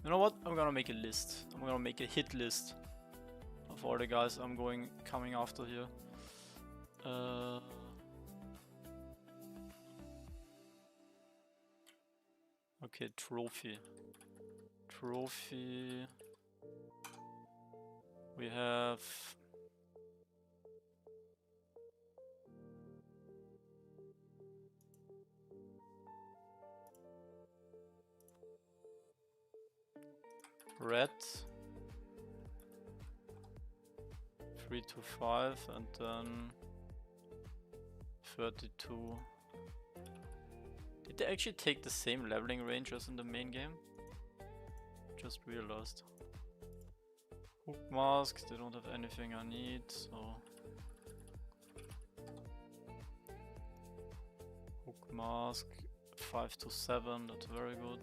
You know what? I'm gonna make a list. I'm gonna make a hit list of all the guys I'm coming after here. Okay, trophy. Trophy. We have red 3 to 5 and then 32. Did they actually take the same leveling range as in the main game? Just realized. Hook mask, they don't have anything I need, so hook mask 5 to 7, that's very good.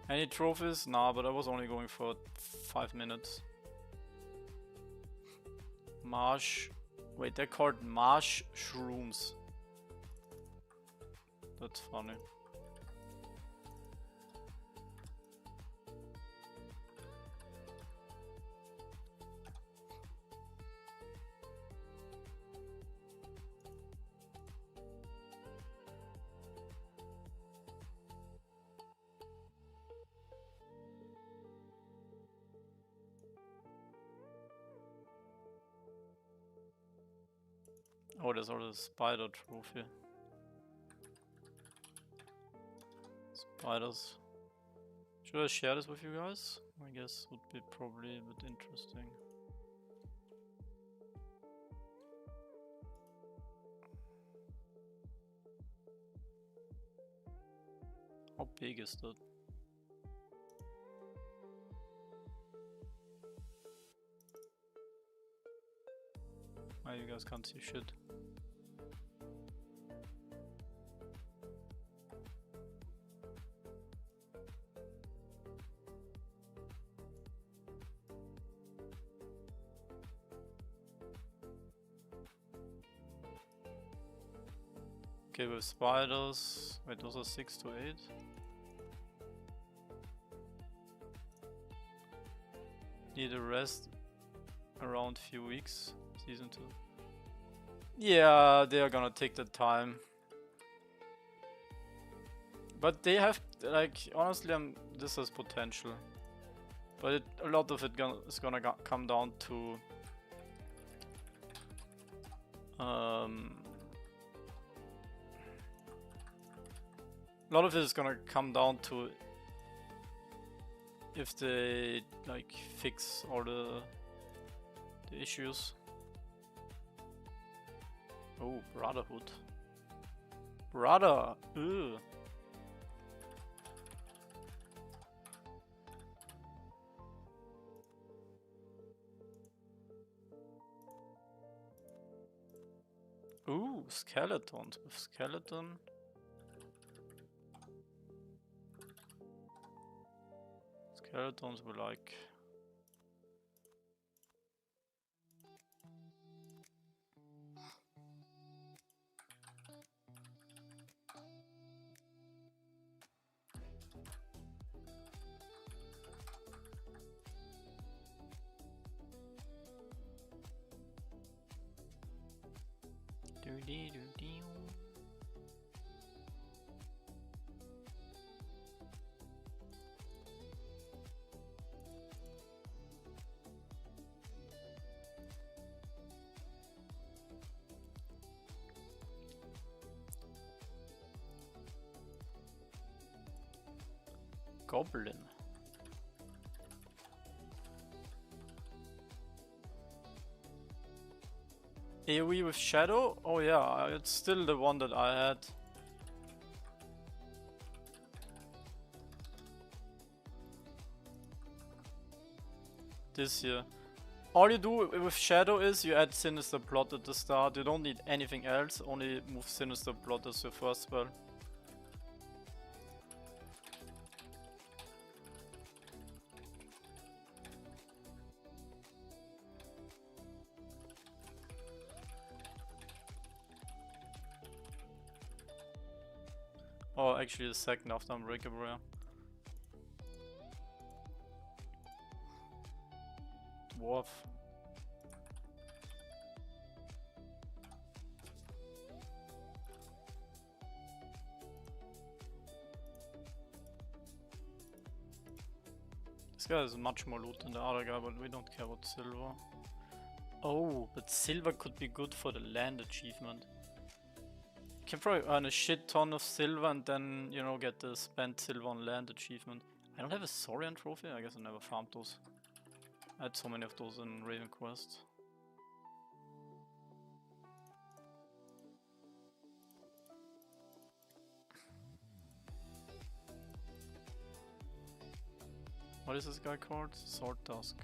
Any trophies? Nah, but I was only going for 5 minutes. Marsh. Wait, they're called marsh shrooms. That's funny. Oh, there's also a spider trophy. Spiders. Should I share this with you guys? I guess would be probably a bit interesting. How big is that? Oh, you guys can't see shit. Okay, with spiders, wait, those are 6 to 8. Need a rest around few weeks, season 2. Yeah, they are gonna take the time. But they have, like, honestly, this has potential. But a lot of it is gonna come down to a lot of it is gonna come down to if they like fix all the issues. Oh, Brotherhood. Brother! Ugh. Ooh, skeletons. With skeleton. Skeletons were like... Goblin. AoE with Shadow? Oh yeah, it's still the one that I had. this here. All you do with Shadow is you add Sinister Plot at the start. You don't need anything else, only move Sinister Plot as your first spell. Or actually the second after Unbreakable Rare. Dwarf. This guy has much more loot than the other guy, but we don't care about silver. Oh, but silver could be good for the land achievement. You can probably earn a shit ton of silver and then, you know, get the spent silver on land achievement. I don't have a Saurian trophy, I guess I never farmed those. I had so many of those in Raven Quest. What is this guy called? Sword Tusk.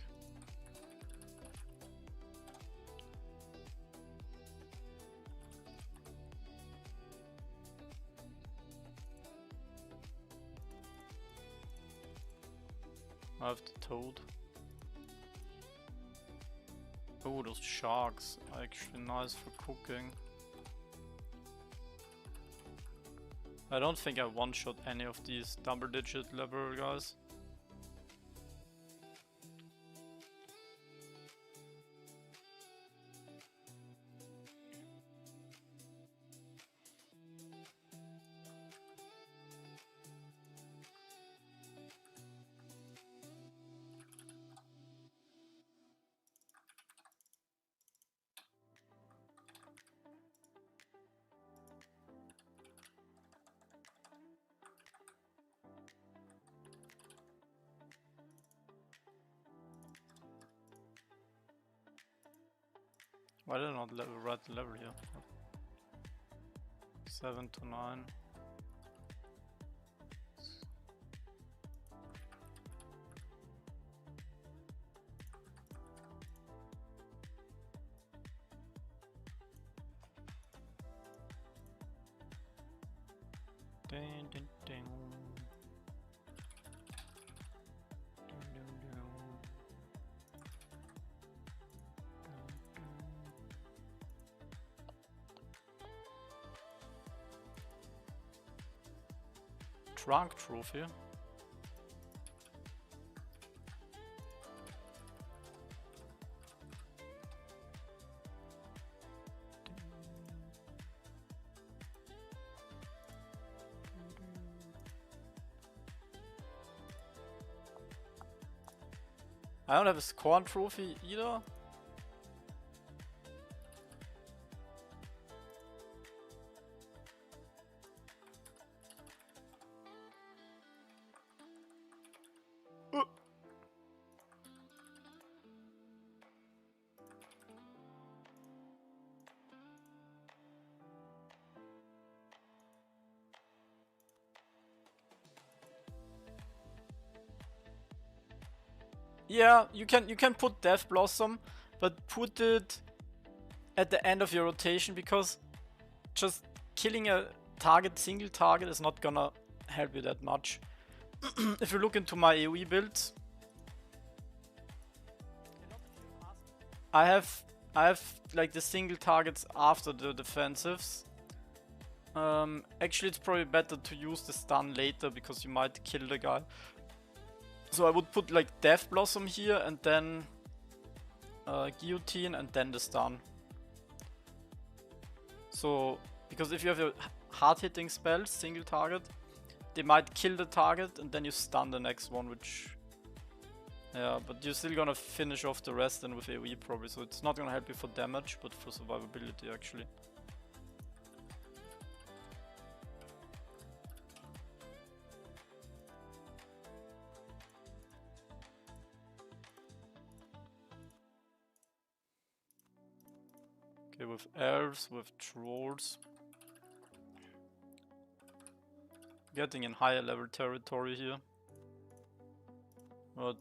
I have the toad. Oh, those sharks are actually nice for cooking. I don't think I one-shot any of these double-digit level guys. Why did I not write the level here? 7 to 9. Ding, ding, ding. Trunk trophy. I don't have a scorn trophy either. Yeah, you can put Death Blossom, but put it at the end of your rotation, because just killing a single target is not gonna help you that much. If you look into my AoE builds, I have like the single targets after the defensives. Actually, it's probably better to use the stun later, because you might kill the guy. So I would put like Death Blossom here, and then Guillotine, and then the stun. So, because if you have a hard-hitting spell, single target, they might kill the target, and then you stun the next one, which... Yeah, but you're still gonna finish off the rest then with AoE probably, so it's not gonna help you for damage, but for survivability actually. Okay, with elves, with trolls. Getting in higher level territory here. But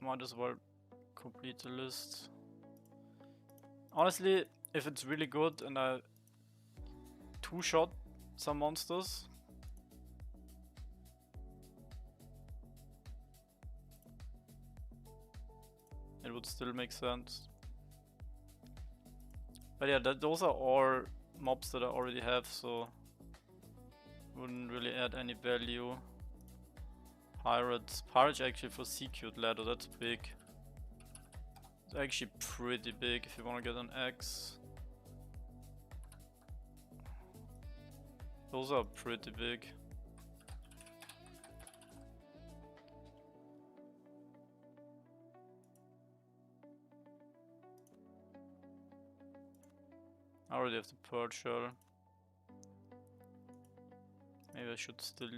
might as well complete the list. Honestly, if it's really good and I two-shot some monsters, it would still make sense. But yeah, those are all mobs that I already have, so wouldn't really add any value. Pirates actually for Secute Ladder, that's big. It's actually pretty big if you want to get an X. Those are pretty big. I already have the Pearl Shell. Maybe I should still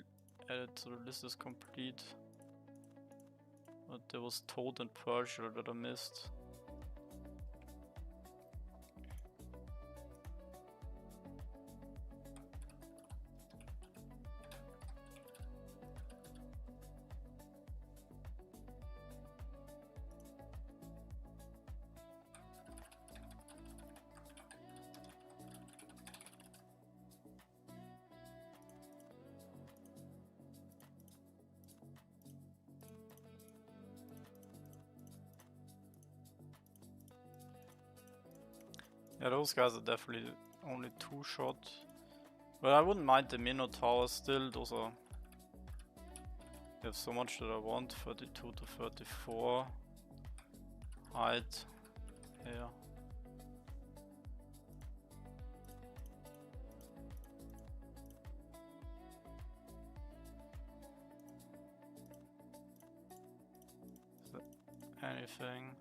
add it so the list is complete. But there was Toad and Pearl Shell that I missed. Yeah, those guys are definitely only two-shot. But I wouldn't mind the Minotaurs still, those are... They have so much that I want, 32 to 34. Height. Yeah. Is there anything?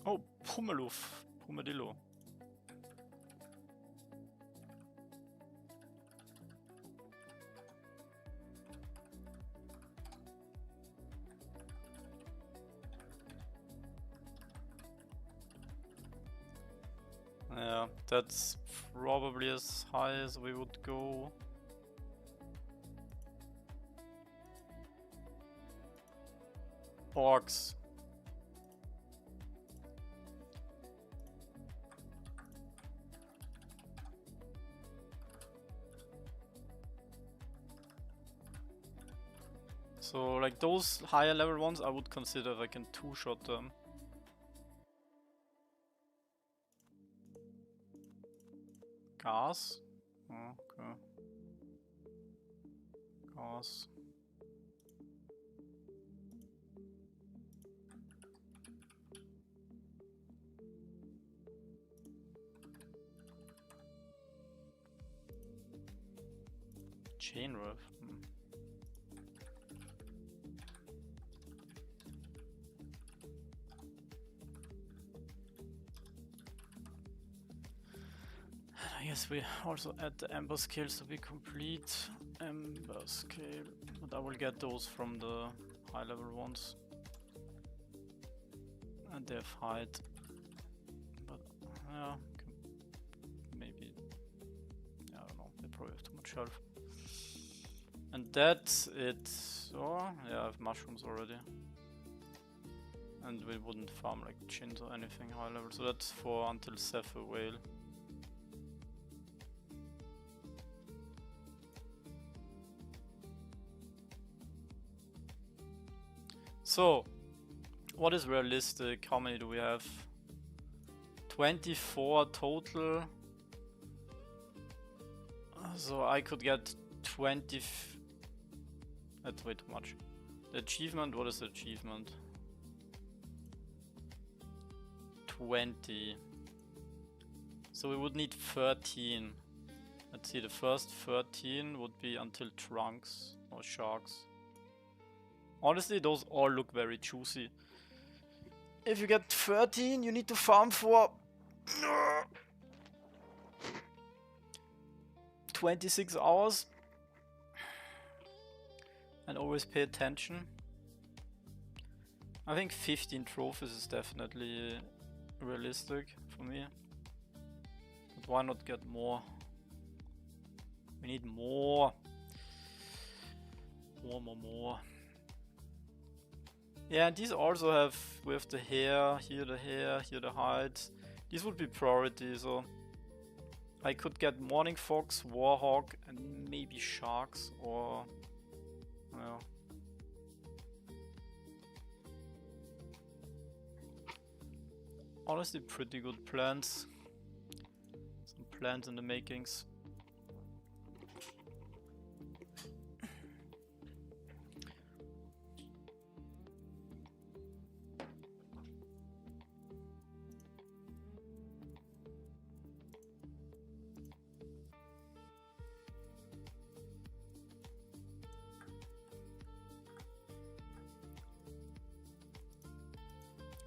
Oh, Pumadillo. Yeah, that's probably as high as we would go. Orcs. So like those higher level ones I would consider if I can two-shot them. Gas? Oh, okay. Gas. Chain Rev. I guess we also add the Ember Scales to be complete. Ember Scale. But I will get those from the high level ones. And they have height. But yeah, maybe. I don't know, they probably have too much health. And that's it. Oh, yeah, I have mushrooms already. And we wouldn't farm like chins or anything high level. So that's for until Zephyr Whale. So, what is realistic? How many do we have? 24 total. So I could get 20. That's way too much. The achievement, what is the achievement? 20. So we would need 13. Let's see, the first 13 would be until Trunks or Sharks. Honestly, those all look very juicy. If you get 13, you need to farm for 26 hours. And always pay attention. I think 15 trophies is definitely realistic for me. But why not get more? We need more. more. Yeah, and these also have, we have the hair, here the height. These would be priority, so I could get Morning Fox, Warhawk, and maybe Sharks, or... well... honestly, pretty good plans. Some plans in the makings.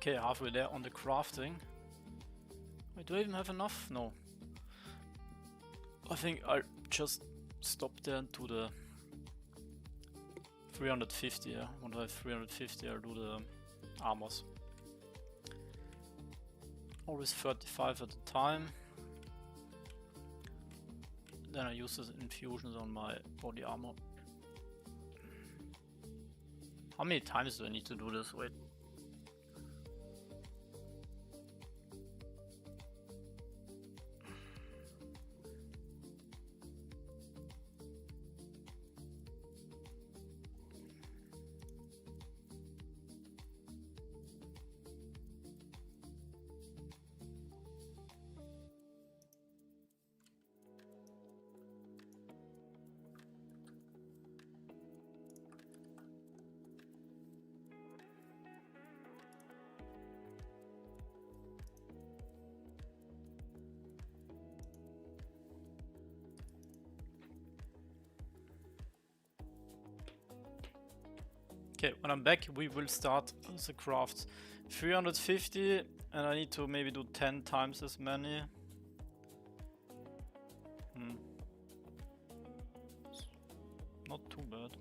Okay, halfway there on the crafting. Wait, do I even have enough? No. I think I'll just stop there to the 350, yeah. Once I have 350, I'll do the armors. Always 35 at a time. Then I use the infusions on my body armor. How many times do I need to do this? Wait. Okay, when I'm back, we will start the crafts. 350, and I need to maybe do 10 times as many. Not too bad.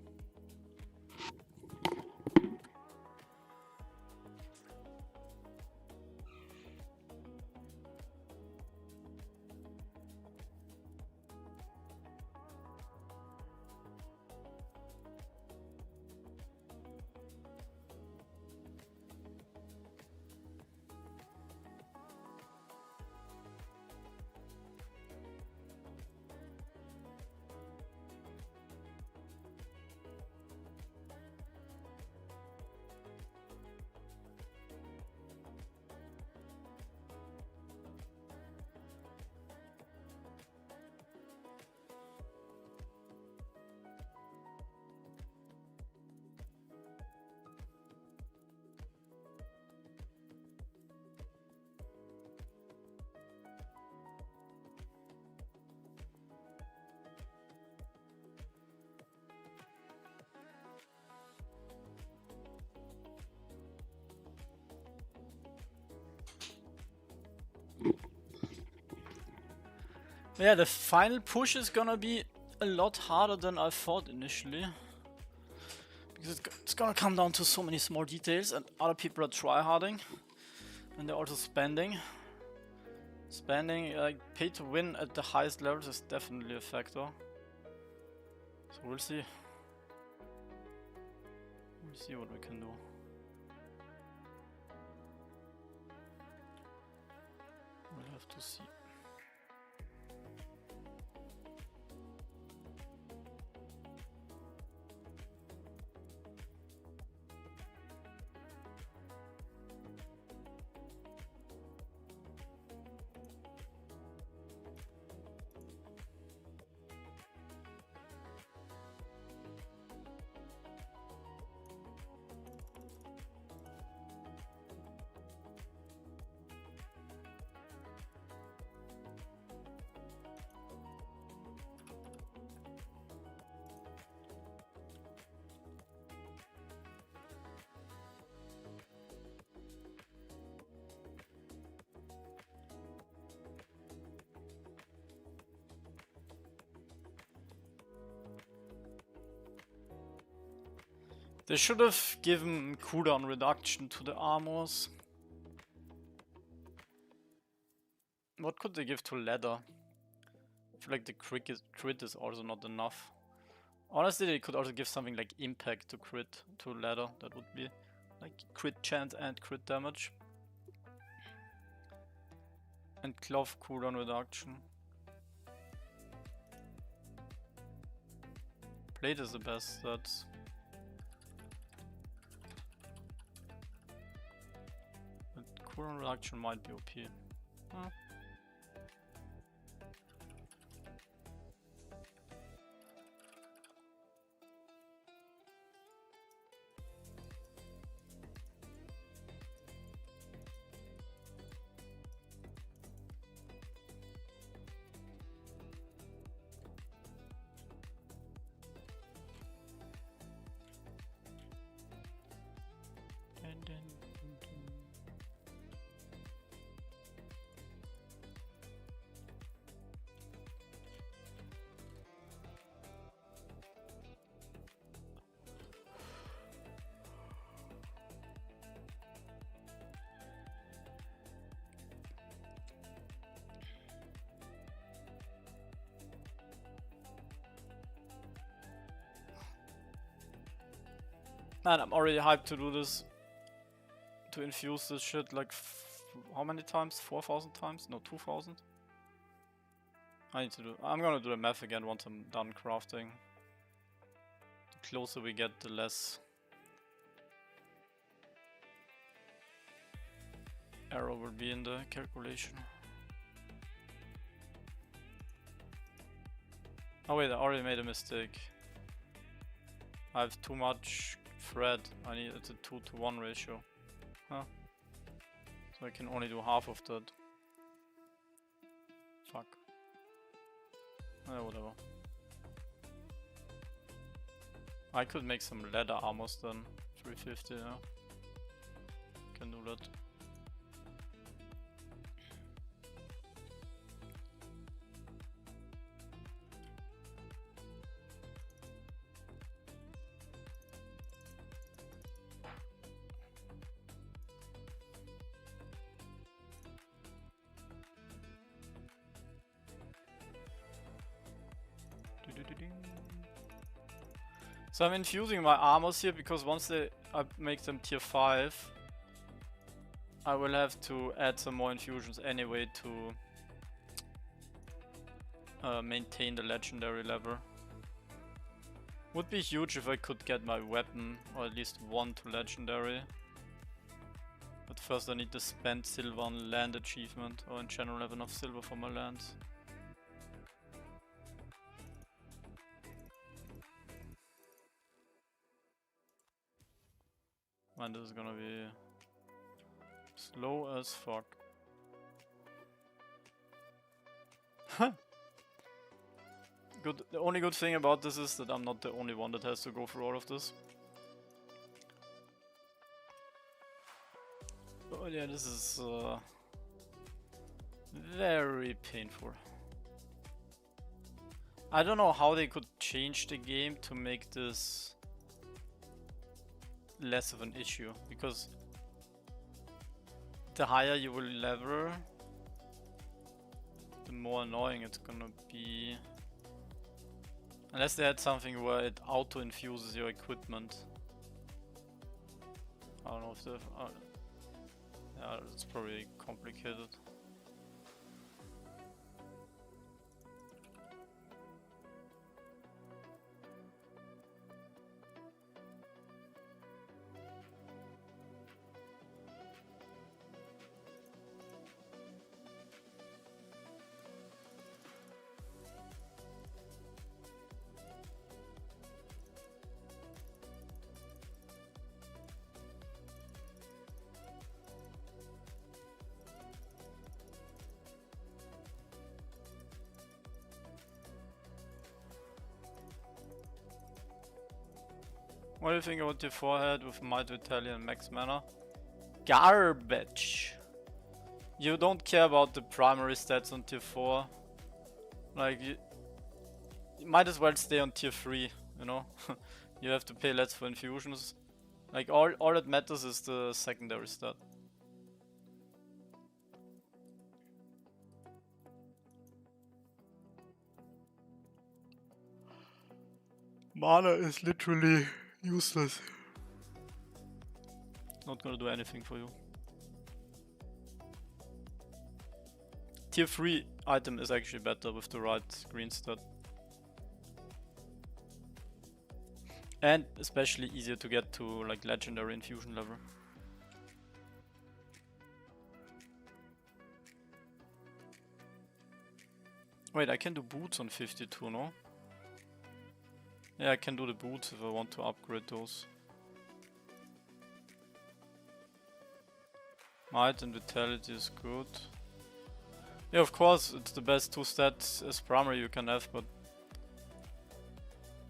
Yeah, the final push is gonna be a lot harder than I thought initially. Because it's gonna come down to so many small details, and other people are tryharding. And they're also spending. Spending, like, pay to win at the highest levels is definitely a factor. So we'll see. We'll see what we can do. We'll have to see. They should have given cooldown reduction to the armors. What could they give to leather? I feel like the crit is also not enough. Honestly, they could also give something like impact to crit to ladder. That would be like crit chance and crit damage. And cloth cooldown reduction. Plate is the best, that's... But cooldown reduction might be OP. Huh. Man, I'm already hyped to do this. To infuse this shit like how many times? 4,000 times? No, 2,000? I need to do... I'm gonna do the math again once I'm done crafting. The closer we get, the less error will be in the calculation. Oh wait, I already made a mistake. I have too much thread. I need it's a 2-to-1 ratio. Huh. So I can only do half of that. Fuck. Whatever. I could make some leather armors then. 350, yeah. Can do that. So I'm infusing my armors here because once I make them tier 5, I will have to add some more infusions anyway to maintain the legendary level. Would be huge if I could get my weapon, or at least one to legendary. But first I need to spend silver on land achievement, or in general have enough silver for my lands. Man, this is gonna be slow as fuck. Good. The only good thing about this is that I'm not the only one that has to go through all of this. But yeah, this is very painful. I don't know how they could change the game to make this less of an issue, because the higher you will level, the more annoying it's gonna be. Unless they had something where it auto-infuses your equipment. I don't know if they've... yeah, it's probably complicated. What do you think about your forehead with Might Vitality and Max Mana? Garbage! You don't care about the primary stats on tier 4. Like, you might as well stay on tier 3, you know? You have to pay less for infusions. Like, all that matters is the secondary stat. Mana is literally useless. Not gonna do anything for you. Tier 3 item is actually better with the right green stat. And especially easier to get to like legendary infusion level. Wait, I can do boots on 52, no? Yeah, I can do the boots if I want to upgrade those. Might and vitality is good. Yeah, of course, it's the best 2 stats as primary you can have, but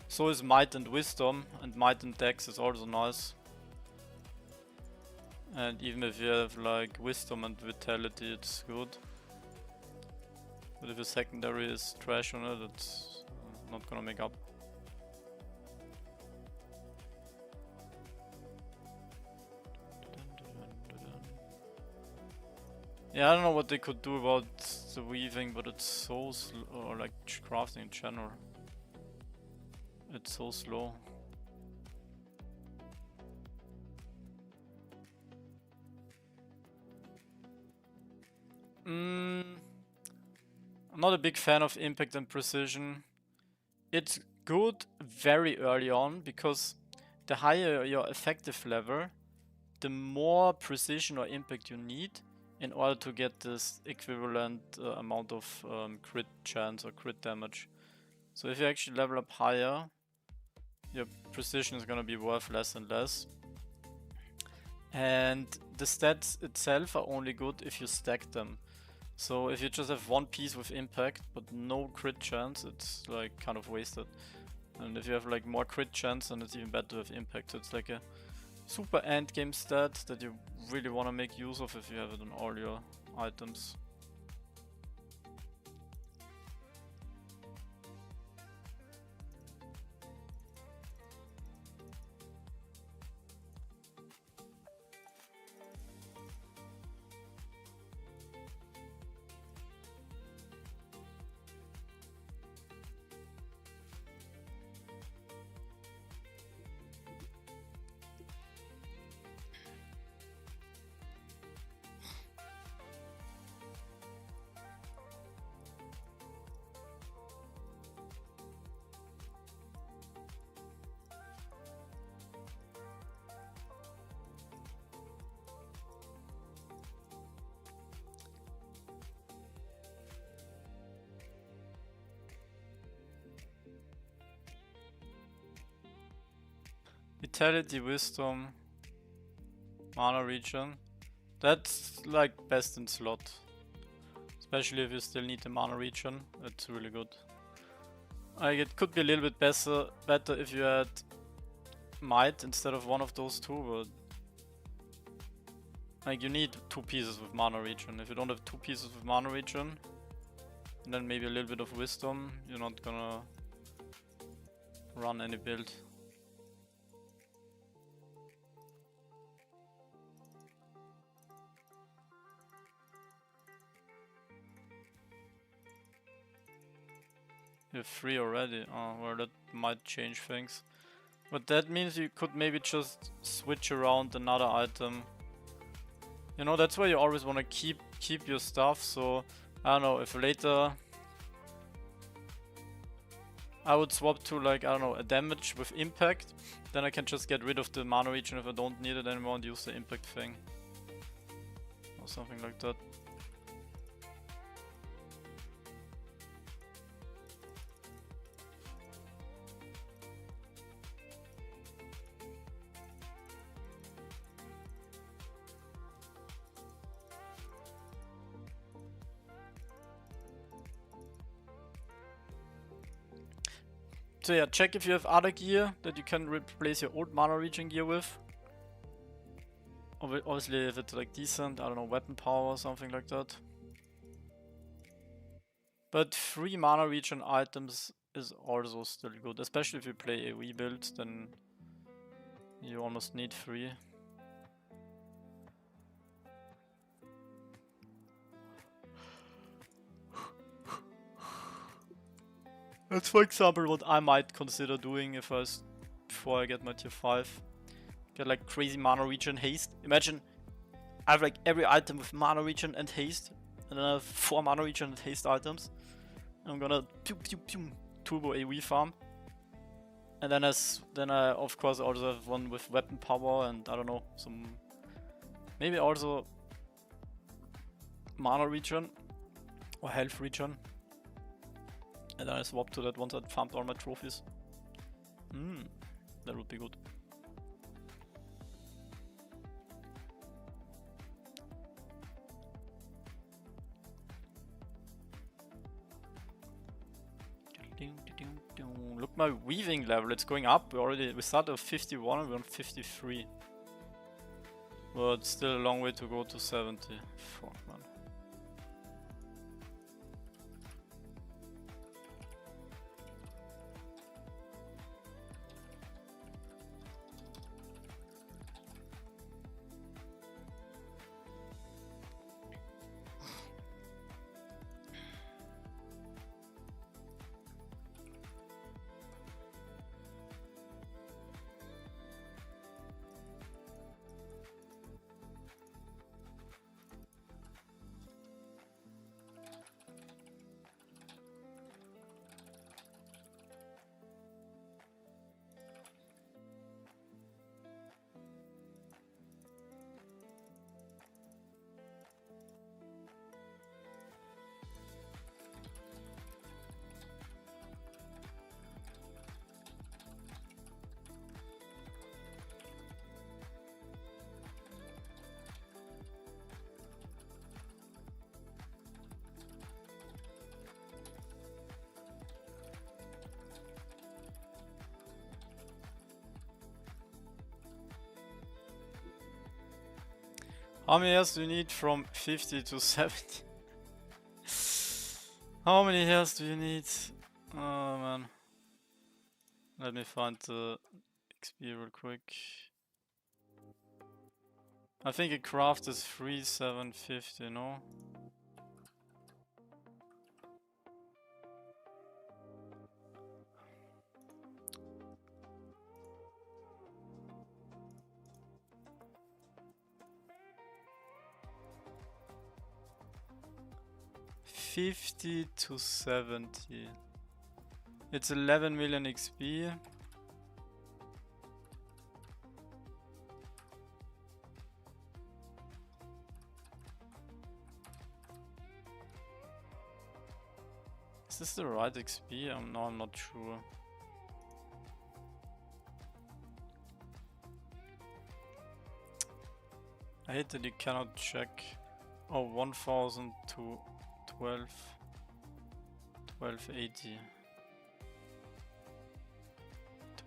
so is might and wisdom, and might and dex is also nice. And even if you have like wisdom and vitality, it's good. But if your secondary is trash on it, it's not gonna make up. Yeah, I don't know what they could do about the weaving, but it's so slow, or like crafting in general. It's so slow. I'm not a big fan of impact and precision. It's good very early on, because the higher your effective level, the more precision or impact you need in order to get this equivalent amount of crit chance or crit damage. So if you actually level up higher, your precision is gonna be worth less and less. And the stats itself are only good if you stack them. So if you just have one piece with impact but no crit chance, it's like kind of wasted. And if you have like more crit chance, then it's even better to have impact. So it's like a super end game stat that you really want to make use of if you have it on all your items. Vitality, wisdom, mana regen. That's like best in slot. Especially if you still need the mana regen, it's really good. Like it could be a little bit better if you had might instead of one of those two, but like you need 2 pieces with mana regen. If you don't have 2 pieces with mana regen, and then maybe a little bit of wisdom, you're not gonna run any build. You have 3 already. Oh, well, that might change things. But that means you could maybe just switch around another item. You know, that's why you always want to keep your stuff. So, I don't know, if later I would swap to like, I don't know, a damage with impact, then I can just get rid of the mana regen if I don't need it anymore and use the impact thing. Or something like that. So yeah, check if you have other gear that you can replace your old mana regen gear with. Obviously if it's like decent, I don't know, weapon power or something like that. But 3 mana regen items is also still good, especially if you play AoE builds, then you almost need 3. That's for example what I might consider doing if before I get my tier 5. Get like crazy mana regen haste. Imagine I have like every item with mana regen and haste, and then I have 4 mana regen and haste items. And I'm gonna turbo AoE farm. And then I of course also have one with weapon power and I don't know, some maybe also mana regen or health regen. And then I swap to that once I farmed all my trophies. That would be good. Look, my weaving level, it's going up. We started at 51 and we're on 53. But still a long way to go to 70. Fuck, man. How many hairs do you need from 50 to 70? How many hairs do you need? Oh man. Let me find the XP real quick. I think a craft is 3750, no? $50 to $70. It's 11 million XP. Is this the right XP? No, I'm not sure. I hate that you cannot check. Oh, 1000 to 1280.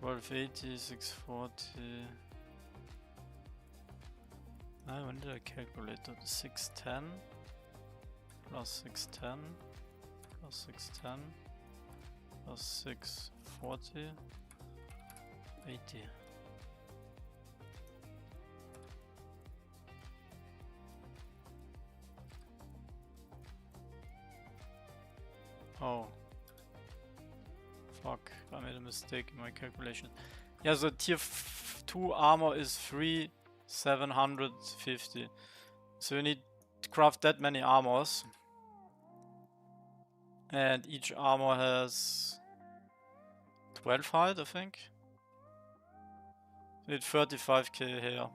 1280, 640. When did I calculate that? 610 plus 610 plus 610 plus 640, 80. Oh. Fuck, I made a mistake in my calculation. Yeah, so tier 2 armor is 3750. So you need to craft that many armors. And each armor has 12 height, I think. You need 35k here.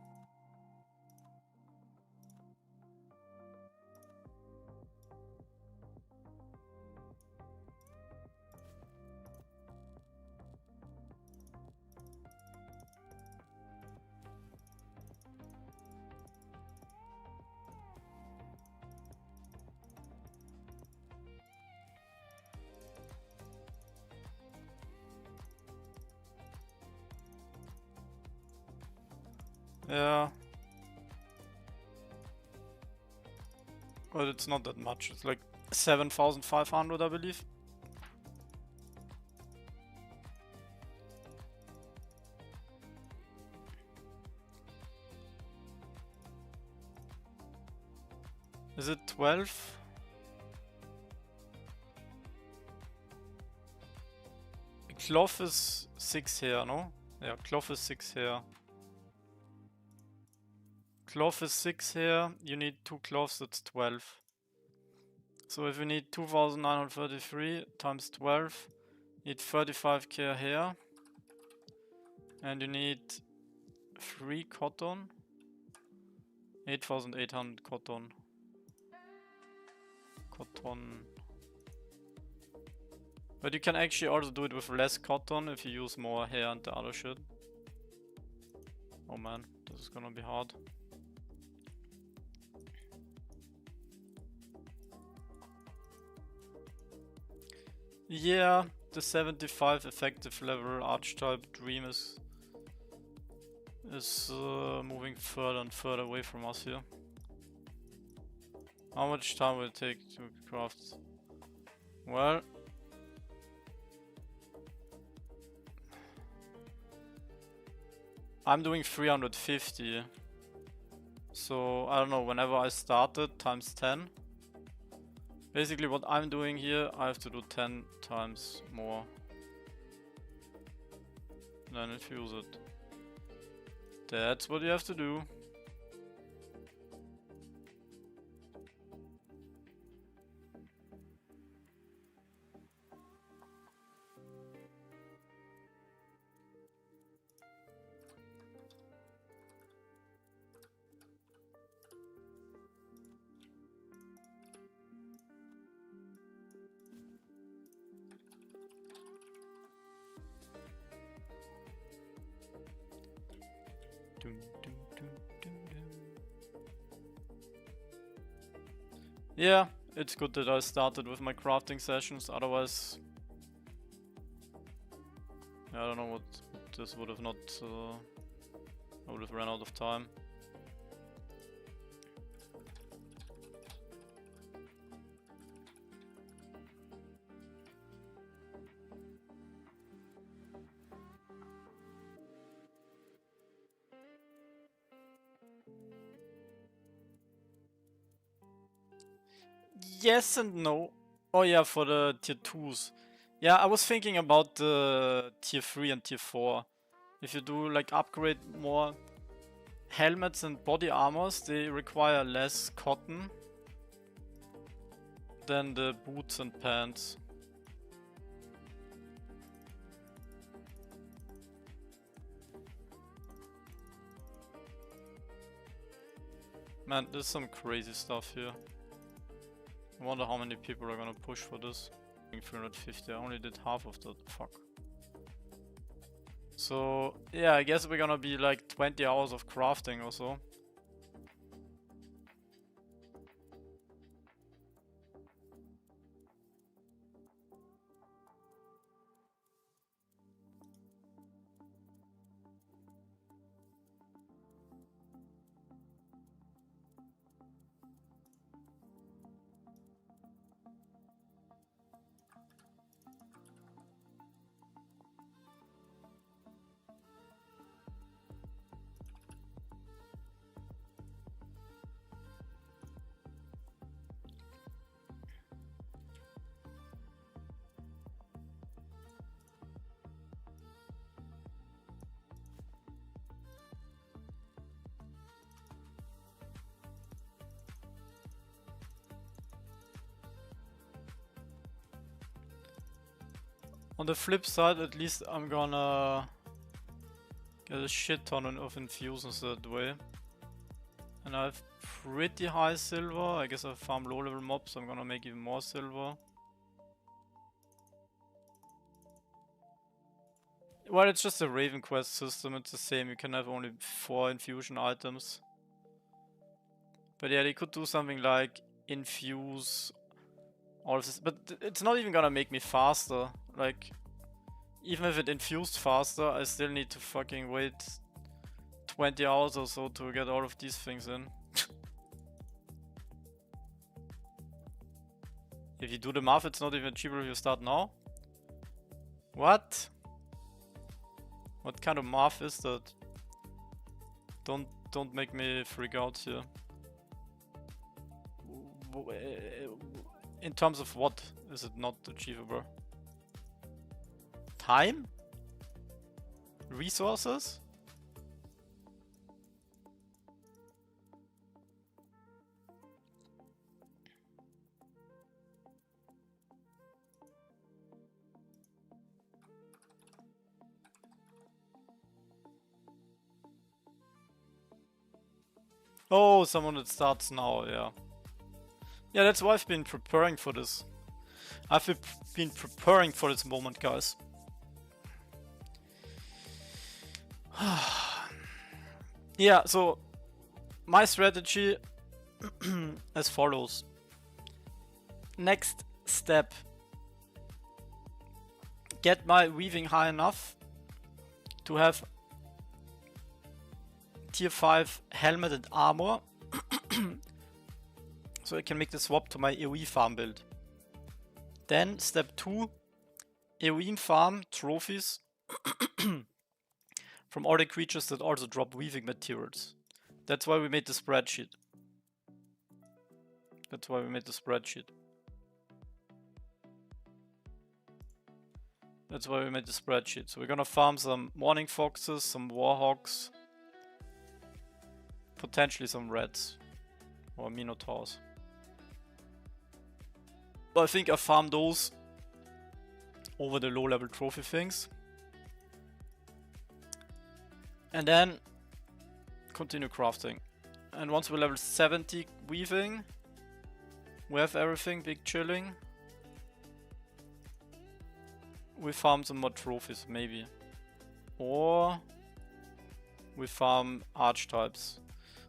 Yeah. But it's not that much. It's like 7,500, I believe. Is it 12? cloth is 6 here, no? Yeah, cloth is 6 here. Cloth is 6 here, you need 2 cloths, that's 12. So if we need 2933 times 12, you need 35k here. And you need 3 cotton. 8,800 cotton. But you can actually also do it with less cotton if you use more hair and the other shit. Oh man, this is gonna be hard. Yeah, the 75 effective level archetype dream is moving further and further away from us here. How much time will it take to craft? Well, I'm doing 350. So I don't know, whenever I started times 10. Basically what I'm doing here, I have to do 10 times more. Then infuse it. That's what you have to do. Yeah, it's good that I started with my crafting sessions, otherwise I don't know what this would have not I would have run out of time. Yes and no. Oh yeah, for the tier 2s. Yeah, I was thinking about the tier 3 and tier 4. If you do like upgrade more helmets and body armors, they require less cotton than the boots and pants. Man, there's some crazy stuff here. I wonder how many people are gonna push for this. 350, I only did half of that, fuck. So, yeah, I guess we're gonna be like 20 hours of crafting or so. On the flip side, at least I'm gonna get a shit ton of infusions that way. And I have pretty high silver. I guess I farm low level mobs, so I'm gonna make even more silver. Well, it's just a Raven quest system, it's the same, you can have only 4 infusion items. But yeah, they could do something like infuse all of this, but it's not even gonna make me faster. Like, even if it infused faster, I still need to fucking wait 20 hours or so to get all of these things in. If you do the math, it's not even cheaper if you start now. What? What kind of math is that? Don't make me freak out here. In terms of what is it not achievable? time? Resources? Oh, someone that starts now, yeah. Yeah, that's why I've been preparing for this. I've been preparing for this moment, guys. Yeah, so my strategy as follows. Next step. Get my weaving high enough to have tier 5 helmet and armor. So I can make the swap to my AoE farm build. Then step 2, AoE farm trophies from all the creatures that also drop weaving materials. That's why we made the spreadsheet. That's why we made the spreadsheet. That's why we made the spreadsheet. So we're gonna farm some morning foxes, some warhawks, potentially some reds or minotaurs. But I think I farm those over the low level trophy things. And then continue crafting. And once we're level 70 weaving, we have everything, big chilling. We farm some more trophies, maybe. Or we farm archetypes.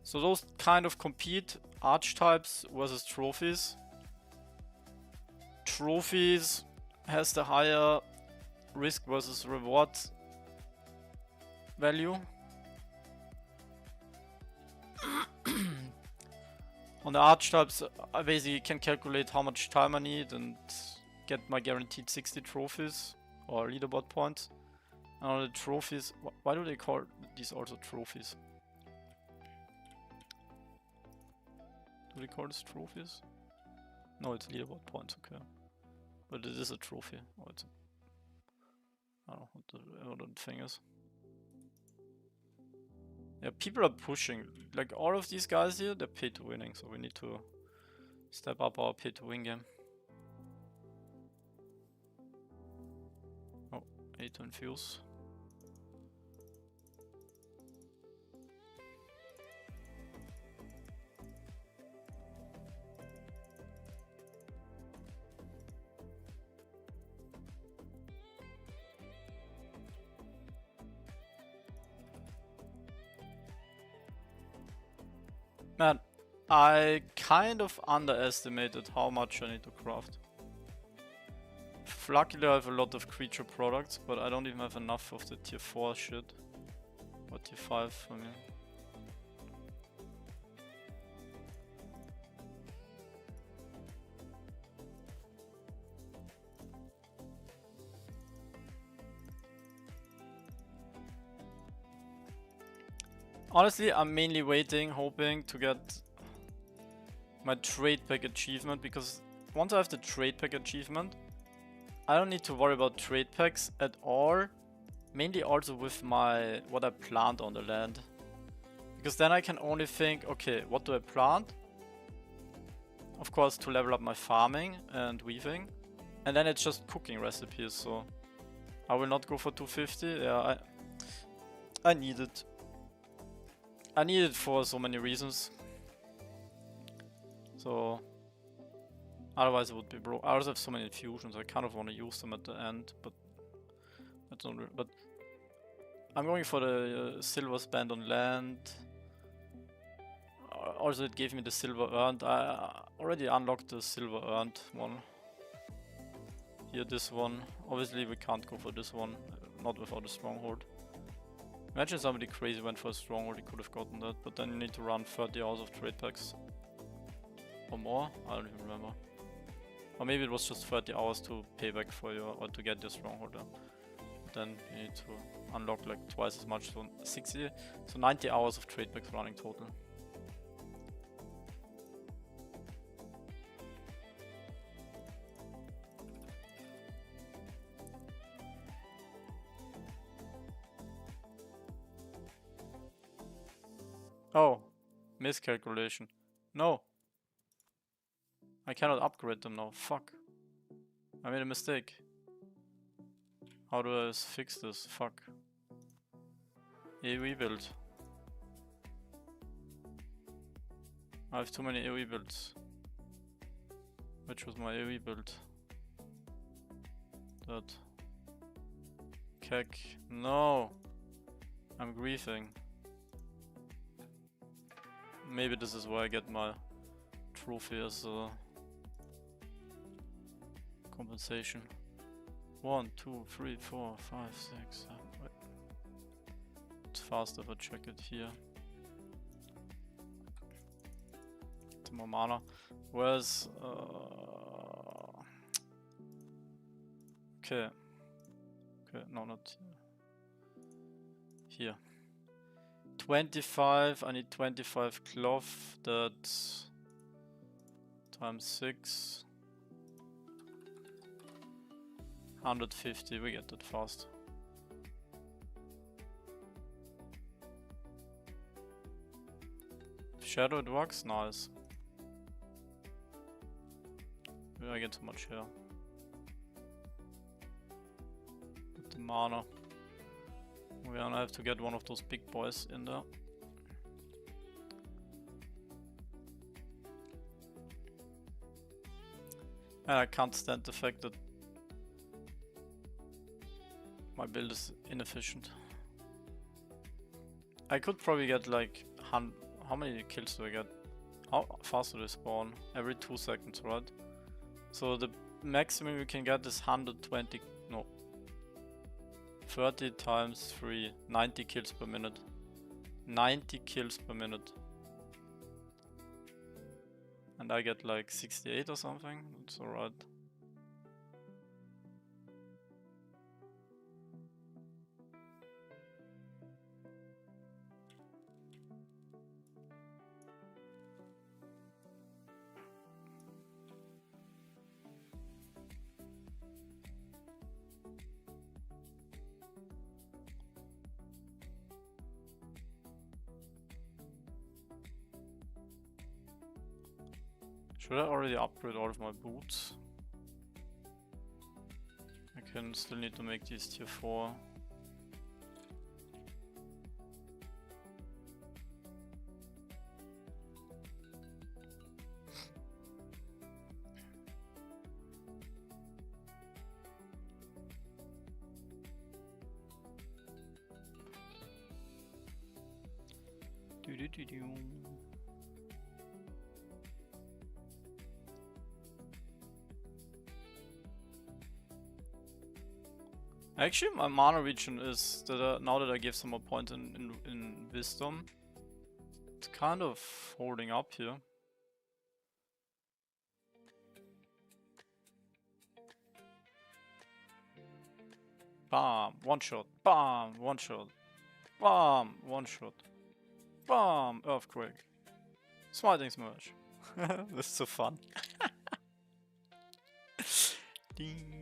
So those kind of compete, archetypes versus trophies. Trophies has the higher risk versus reward value. On the archetypes, I basically can calculate how much time I need and get my guaranteed 60 trophies or leaderboard points. And on the trophies, why do they call these also trophies? Do they call this trophies? No, it's leaderboard points, okay. But it is a trophy. Oh, it's I don't know what the thing is. Yeah, people are pushing. Like all of these guys here, they're pay to winning, so we need to step up our pay to win game. Oh, 8 to infuse. Man, I kind of underestimated how much I need to craft. Luckily I have a lot of creature products, but I don't even have enough of the tier 4 shit. Or tier 5, I mean. Honestly, I'm mainly waiting, hoping to get my trade pack achievement, because once I have the trade pack achievement, I don't need to worry about trade packs at all. Mainly also with my what I plant on the land. Because then I can only think, okay, what do I plant? Of course, to level up my farming and weaving. And then it's just cooking recipes, so I will not go for 250. Yeah, I need it. I need it for so many reasons. So otherwise it would be broke. I also have so many infusions, I kind of want to use them at the end, but that's not really, but I'm going for the silver spend on land. Also it gave me the silver earned. I already unlocked the silver earned one. Here, this one. Obviously we can't go for this one, not without a stronghold. Imagine somebody crazy went for a stronghold, he could have gotten that, but then you need to run 30 hours of trade packs. Or more? I don't even remember. Or maybe it was just 30 hours to pay back for your, or to get your stronghold. Then you need to unlock like twice as much, so 60, so 90 hours of trade packs running total. Oh, miscalculation. No. I cannot upgrade them now. Fuck. I made a mistake. How do I fix this? Fuck. AoE build. I have too many AoE builds. Which was my AoE build? That. Keck. No! I'm griefing. Maybe this is where I get my trophy as a compensation. 1, 2, 3, 4, 5, 6, 7. Wait. It's faster if I check it here. It's more mana. Where's okay. Okay, no, not here. 25, I need 25 cloth, that's times 6. 150, we get that fast. Shadow it works, nice. I get too much here. But the mana. We're gonna have to get one of those big boys in there. And I can't stand the fact that my build is inefficient. I could probably get like how many kills do I get? How fast do they spawn? Every 2 seconds, right? So the maximum you can get is 120, no. 30 times 3, 90 kills per minute. 90 kills per minute. And I get like 68 or something, it's alright. Should I already upgrade all of my boots? I can still need to make these tier 4. Actually, my mana region is that now that I gave some more points in wisdom, it's kind of holding up here. Bam, one shot. Bam, one shot. Bam, one shot. Bam, earthquake. Smiting smash. This is so fun. Ding.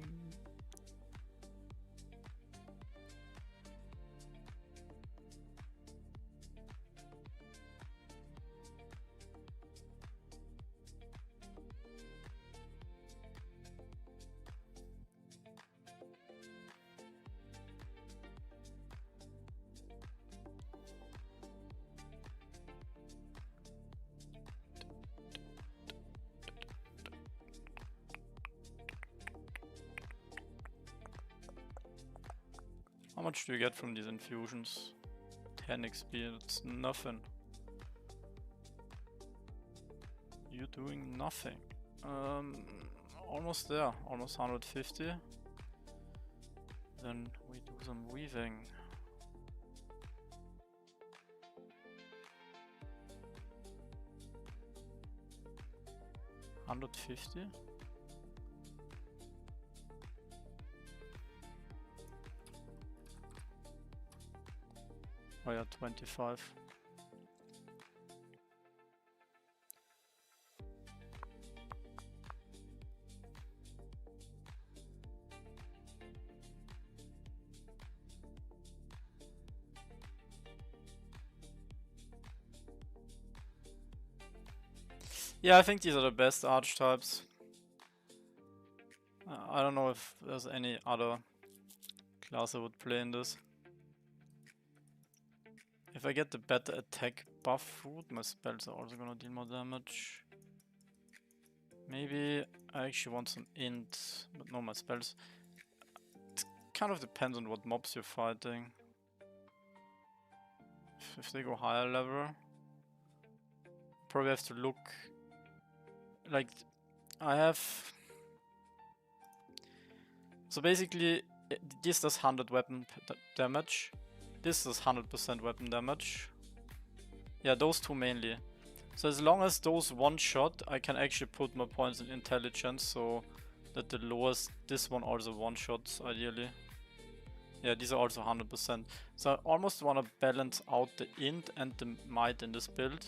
How much do you get from these infusions? 10 XP, it's nothing. You're doing nothing. Almost there, almost 150. Then we do some weaving. $150? Oh yeah, 25. Yeah, I think these are the best archetypes. I don't know if there's any other class I would play in this. If I get the better attack buff food, my spells are also gonna deal more damage. Maybe I actually want some int, but no, my spells. It kind of depends on what mobs you're fighting. If they go higher level, probably have to look. Like, I have. So basically, this does 100 weapon damage. This does 100% weapon damage. Yeah, those two mainly. So as long as those one shot, I can actually put my points in intelligence so that the lowest, this one also one shots ideally. Yeah, these are also 100%. So I almost want to balance out the int and the might in this build.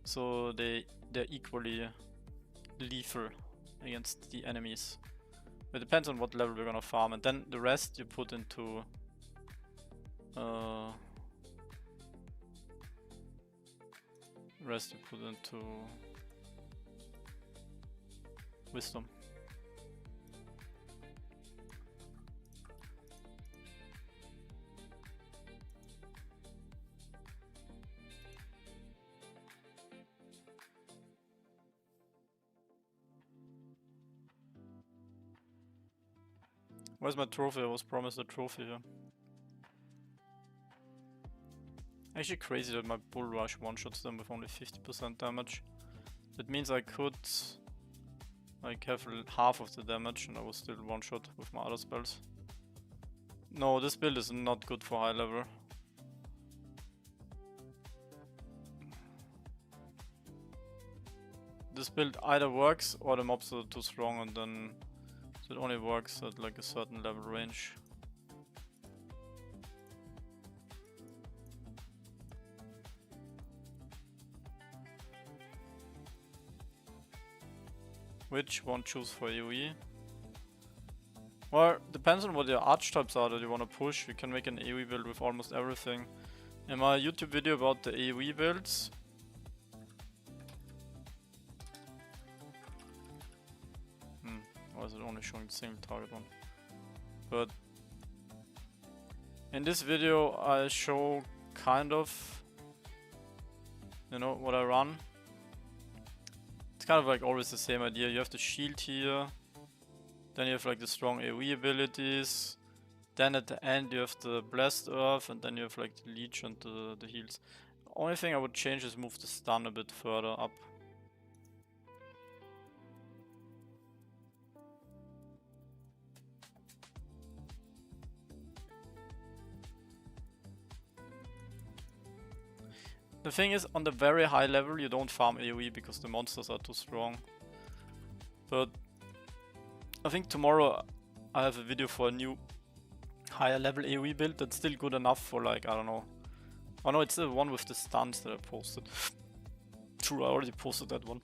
So they're equally lethal against the enemies. It depends on what level we're gonna farm, and then the rest you put into wisdom. Where's my trophy? I was promised a trophy here. Actually crazy that my bull rush one-shots them with only 50% damage. That means I could like have half of the damage and I was still one-shot with my other spells. No, this build is not good for high level. This build either works or the mobs are too strong, and then it only works at like a certain level range. Which one choose for AoE? Well, depends on what your archetypes are that you want to push. We can make an AoE build with almost everything. In my YouTube video about the AoE builds, or is it only showing the single target one? But in this video I show kind of, you know, what I run. It's kind of like always the same idea. You have the shield here, then you have like the strong AoE abilities, then at the end you have the blessed earth, and then you have like the leech and the heals. Only thing I would change is move the stun a bit further up. The thing is, on the very high level you don't farm AoE because the monsters are too strong. But I think tomorrow I have a video for a new higher level AoE build that's still good enough for, like, I don't know. Oh no, it's the one with the stuns that I posted. True, I already posted that one.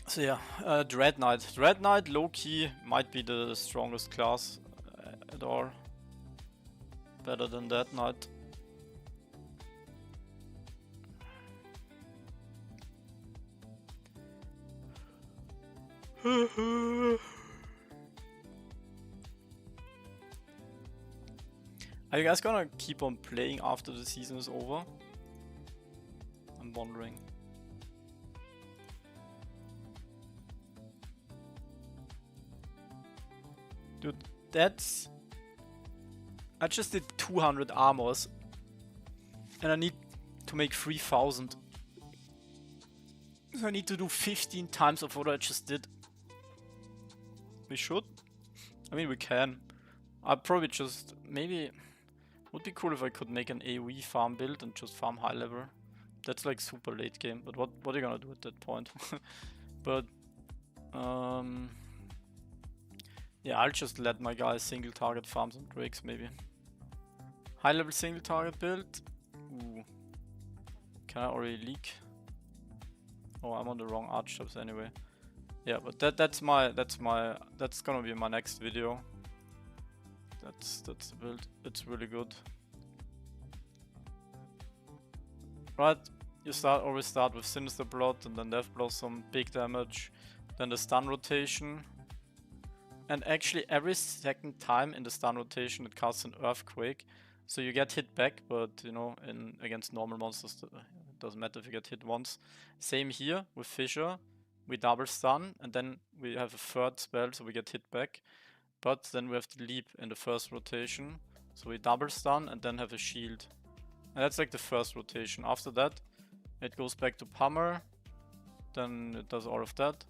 So yeah, Dread Knight. Dread Knight low-key might be the strongest class at all. Better than Dead Knight. Are you guys gonna keep on playing after the season is over? I'm wondering. Dude, that's... I just did 200 armors and I need to make 3000. So I need to do 15 times of what I just did. We should? I mean, we can. I'll probably just... maybe... would be cool if I could make an AoE farm build and just farm high level. That's like super late game, but what are you gonna do at that point? But... yeah, I'll just let my guys single target farm some drakes maybe. High level single target build? Ooh. Can I already leak? Oh, I'm on the wrong archetypes anyway. Yeah, but that's gonna be my next video. That's the build. It's really good. Right, you always start with Sinister Blood and then Death Blossom, big damage, then the stun rotation. And actually every second time in the stun rotation it casts an Earthquake. So you get hit back, but you know, against normal monsters it doesn't matter if you get hit once. Same here with Fissure. We double stun and then we have a third spell so we get hit back. But then we have to leap in the first rotation. So we double stun and then have a shield. And that's like the first rotation. After that, it goes back to Pummel. Then it does all of that.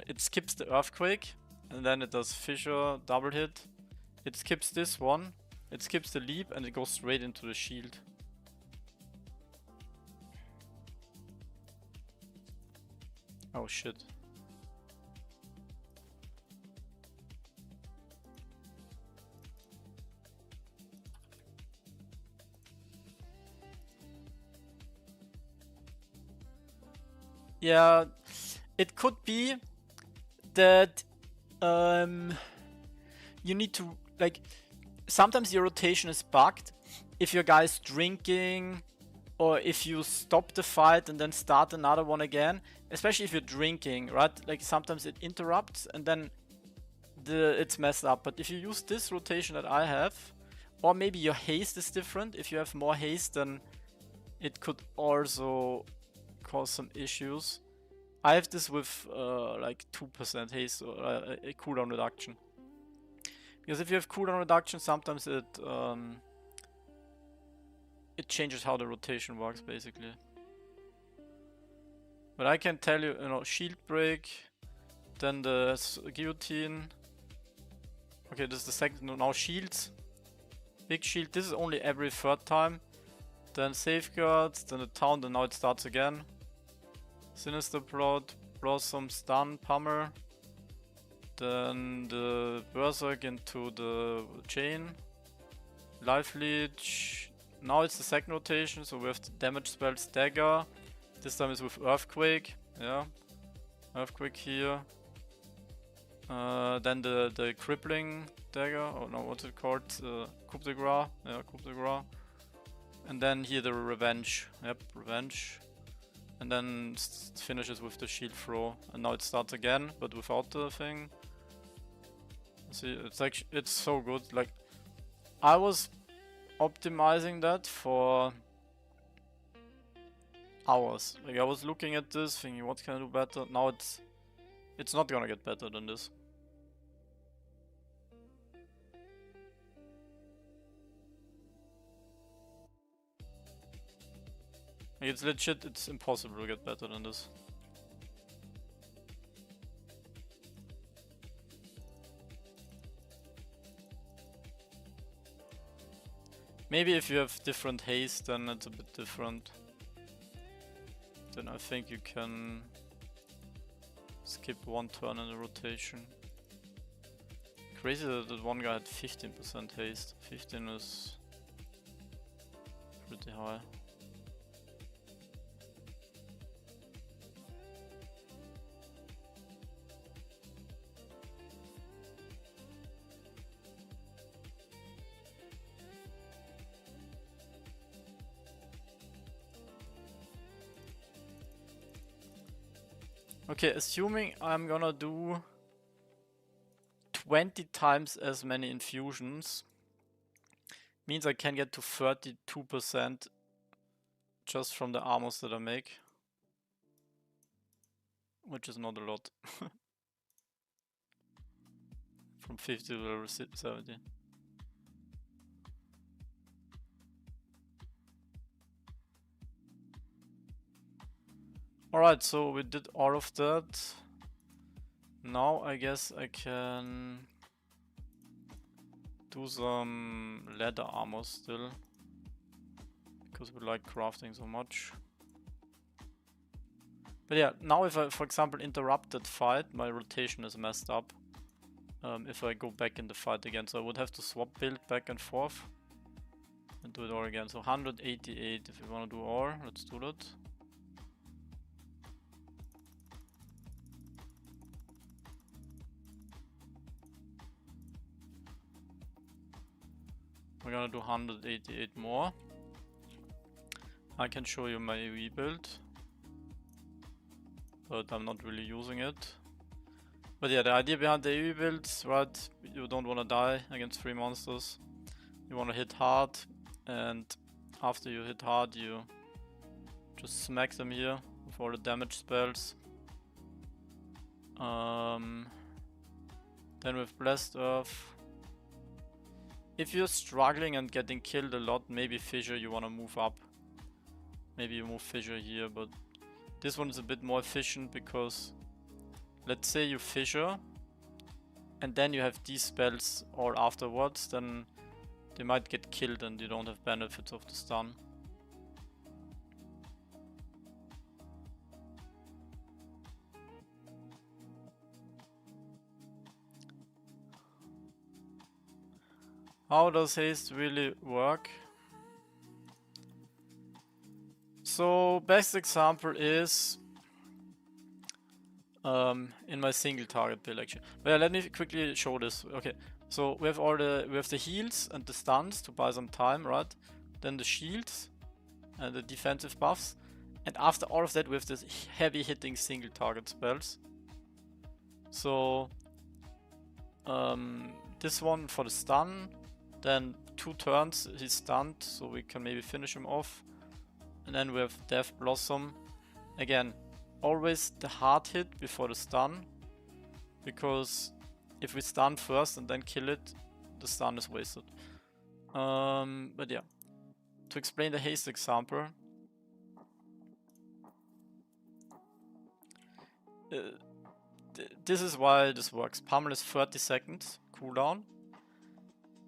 It skips the Earthquake. And then it does Fissure, double hit. It skips this one. It skips the leap and it goes straight into the shield. Oh shit. Yeah, it could be that you need to, like, sometimes your rotation is bugged. If your guy's drinking, or if you stop the fight and then start another one again, especially if you're drinking, right? Like sometimes it interrupts and then it's messed up. But if you use this rotation that I have, or maybe your haste is different. If you have more haste, then it could also cause some issues. I have this with like 2% haste or a cooldown reduction. Because if you have cooldown reduction, sometimes it changes how the rotation works, basically. But I can tell you, you know, shield break, then the guillotine. Okay, this is the second. No, now shields. Big shield. This is only every third time. Then safeguards, then the taunt, and now it starts again. Sinister Blood, Blossom, Stun, Pummel. Then the Berserk into the chain. Life Leech. Now it's the second rotation, so we have the damage spell Stagger. This time is with Earthquake. Yeah. Earthquake here. Then the Crippling Dagger. Oh no, what's it called? Coup de Grace. Yeah, Coup de Grace. And then here the Revenge. Yep, Revenge. And then it finishes with the Shield Throw. And now it starts again, but without the thing. See, it's like, it's so good. Like, I was optimizing that for hours. Like, I was looking at this, thinking, what can I do better? Now it's not gonna get better than this. Like, it's legit, it's impossible to get better than this. Maybe if you have different haste, then it's a bit different. Then I think you can skip one turn in the rotation. Crazy that one guy had 15% haste. 15 is pretty high. Okay, assuming I'm gonna do 20 times as many infusions, means I can get to 32% just from the armors that I make, which is not a lot. From 50 to level 70. Alright, so we did all of that. Now I guess I can do some leather armor still, because we like crafting so much. But yeah, now if I, for example, interrupt that fight, my rotation is messed up. If I go back in the fight again, so I would have to swap build back and forth and do it all again. So 188 if you want to do all, let's do that. We're gonna do 188 more. I can show you my rebuild, but I'm not really using it. But yeah, the idea behind the rebuild, right, you don't want to die against 3 monsters. You want to hit hard, and after you hit hard, you just smack them here with all the damage spells. Then with Blessed Earth, if you're struggling and getting killed a lot, maybe Fissure you want to move up. Maybe you move Fissure here, but this one is a bit more efficient because let's say you Fissure and then you have these spells all afterwards, then they might get killed and you don't have benefits of the stun. How does haste really work? So best example is in my single target build actually. Well, let me quickly show this. Okay, so we have the heals and the stuns to buy some time, right? Then the shields and the defensive buffs, and after all of that we have this heavy hitting single target spells. So this one for the stun, then 2 turns he's stunned, so we can maybe finish him off. And then we have Death Blossom. Again, always the hard hit before the stun, because if we stun first and then kill it, the stun is wasted. But yeah, to explain the haste example, this is why this works. Pummel is 30 seconds cooldown,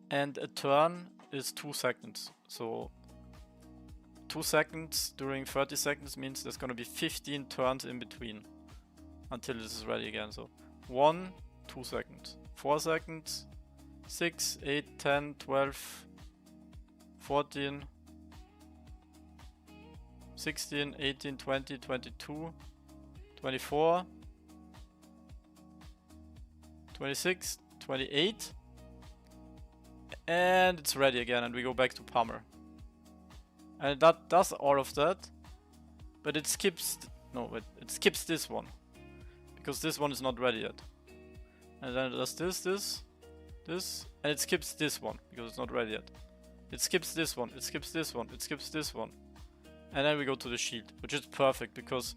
and a turn is 2 seconds. So 2 seconds during 30 seconds means there's gonna be 15 turns in between until this is ready again. So 1, 2 seconds, 4 seconds, 6, 8, 10, 12, 14, 16, 18, 20, 22, 24, 26, 28, and it's ready again, and we go back to Pummel. And that does all of that, but it skips, it skips this one, because this one is not ready yet. And then it does this, and it skips this one, because it's not ready yet. It skips this one, it skips this one, it skips this one. And then we go to the shield, which is perfect, because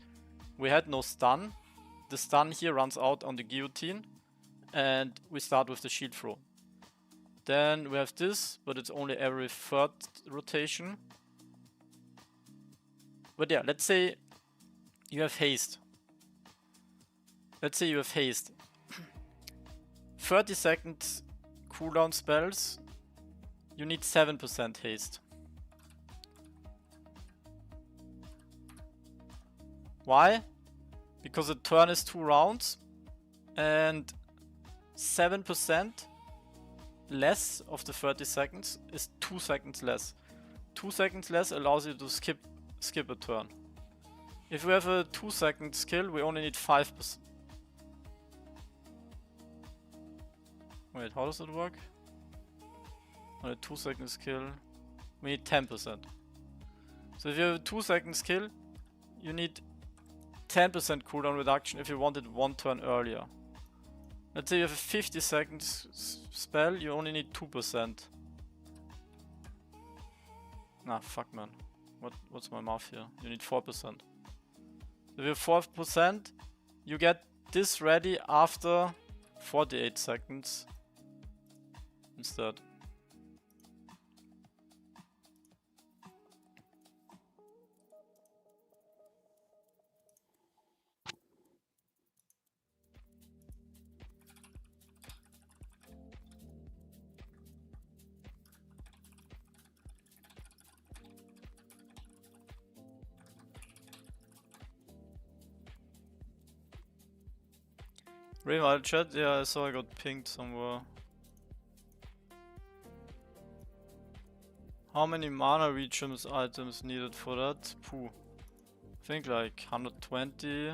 we had no stun. The stun here runs out on the guillotine, and we start with the shield throw. Then we have this, but it's only every 3rd rotation. But yeah, let's say you have haste. Let's say you have haste. 30 seconds cooldown spells, you need 7% haste. Why? Because a turn is 2 rounds, and 7% less of the 30 seconds is 2 seconds less. 2 seconds less allows you to skip a turn. If we have a 2 second skill, we only need 5%. Wait, how does it work? On a 2 second skill, we need 10%. So if you have a 2 second skill, you need 10% cooldown reduction if you wanted 1 turn earlier. Let's say you have a 50 seconds spell, you only need 2%. Nah, fuck man. What's my math here? You need 4%. If you have 4%, you get this ready after 48 seconds instead. RavenIdle chat? Yeah, I saw I got pinged somewhere. How many mana regems items needed for that? Pooh. I think like 120.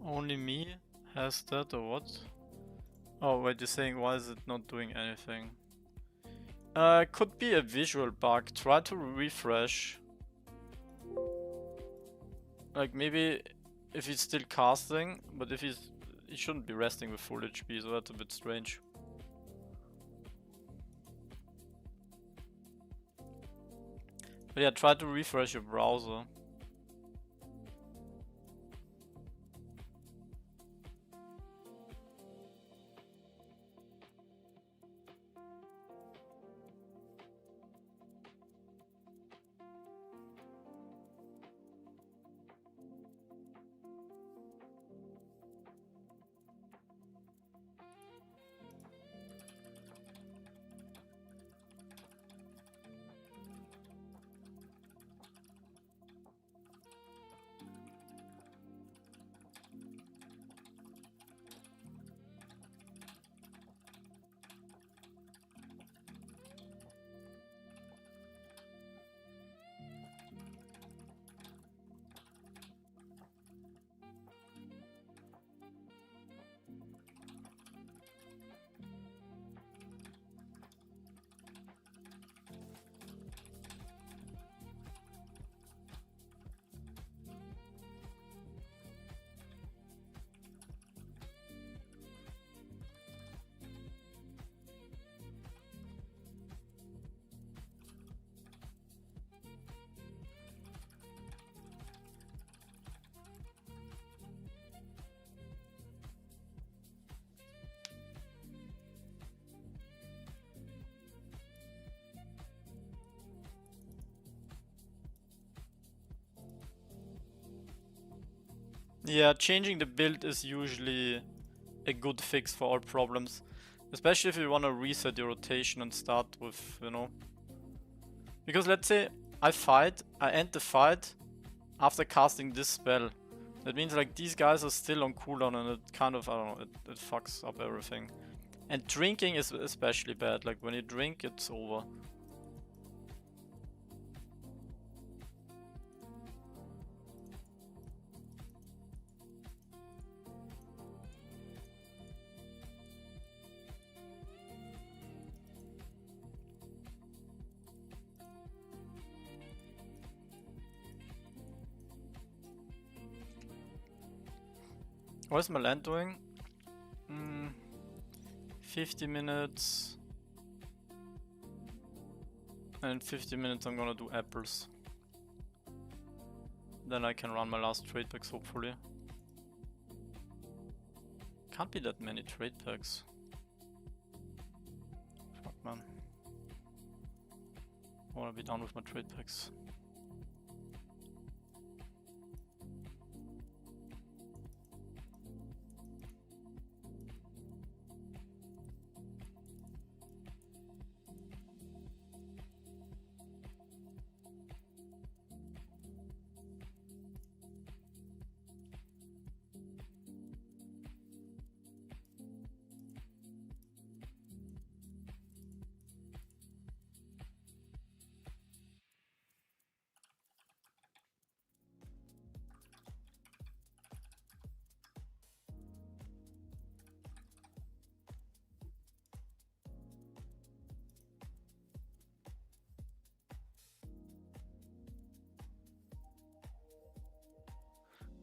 Only me has that or what? Oh wait, you're saying why is it not doing anything? Could be a visual bug. Try to refresh. Like maybe if he's still casting, but if he shouldn't be resting with full HP, so that's a bit strange. But yeah, try to refresh your browser. Yeah, changing the build is usually a good fix for all problems. Especially if you want to reset your rotation and start with, you know. Because let's say I end the fight after casting this spell. That means like these guys are still on cooldown and it kind of, I don't know, it fucks up everything. And drinking is especially bad, like when you drink it's over. What is my land doing? 50 minutes. And in 50 minutes I'm gonna do apples. Then I can run my last trade packs hopefully. Can't be that many trade packs. Fuck man. I wanna be done with my trade packs.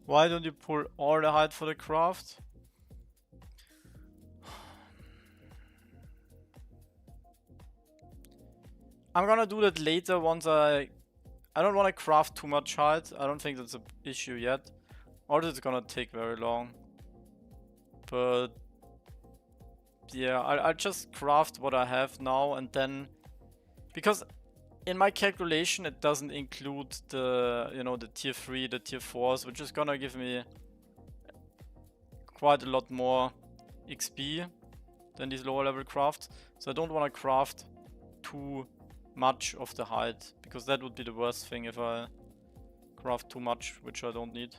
Why don't you pull all the hide for the craft? I'm gonna do that later once I don't want to craft too much hide. I don't think that's an issue yet. Or it's gonna take very long. But yeah, I'll just craft what I have now and then, because in my calculation it doesn't include the, you know, the tier 3, the tier 4s, which is gonna give me quite a lot more XP than these lower level crafts. So I don't want to craft too much of the hide, because that would be the worst thing if I craft too much, which I don't need.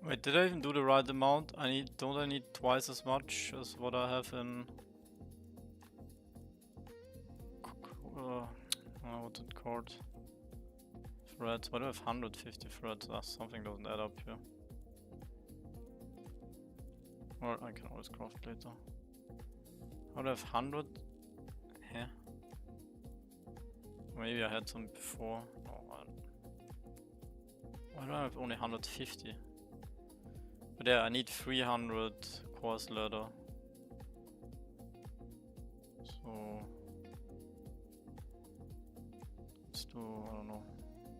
Wait, did I even do the right amount? Don't I need twice as much as what I have in... what's it called? Threads. Why do I have 150 threads? Something doesn't add up here. Or I can always craft later. How do I have 100? Huh? Maybe I had some before. No, why do I have only 150? But yeah, I need 300 coarse leather. So let's do, I don't know.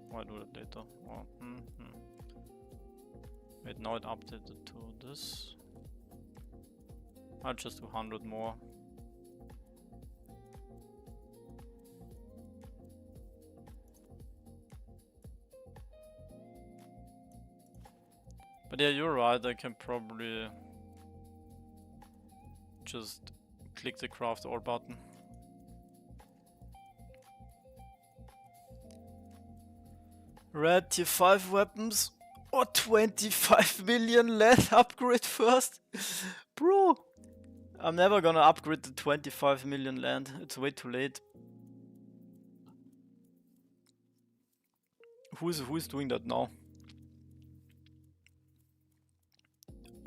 Why do it later? Oh, Wait, now it updated to this. I'll just do 100 more. But yeah, you're right, I can probably just click the craft all button. Red tier 5 weapons or 25 million land upgrade first? Bro, I'm never gonna upgrade the 25 million land, it's way too late. Who's doing that now?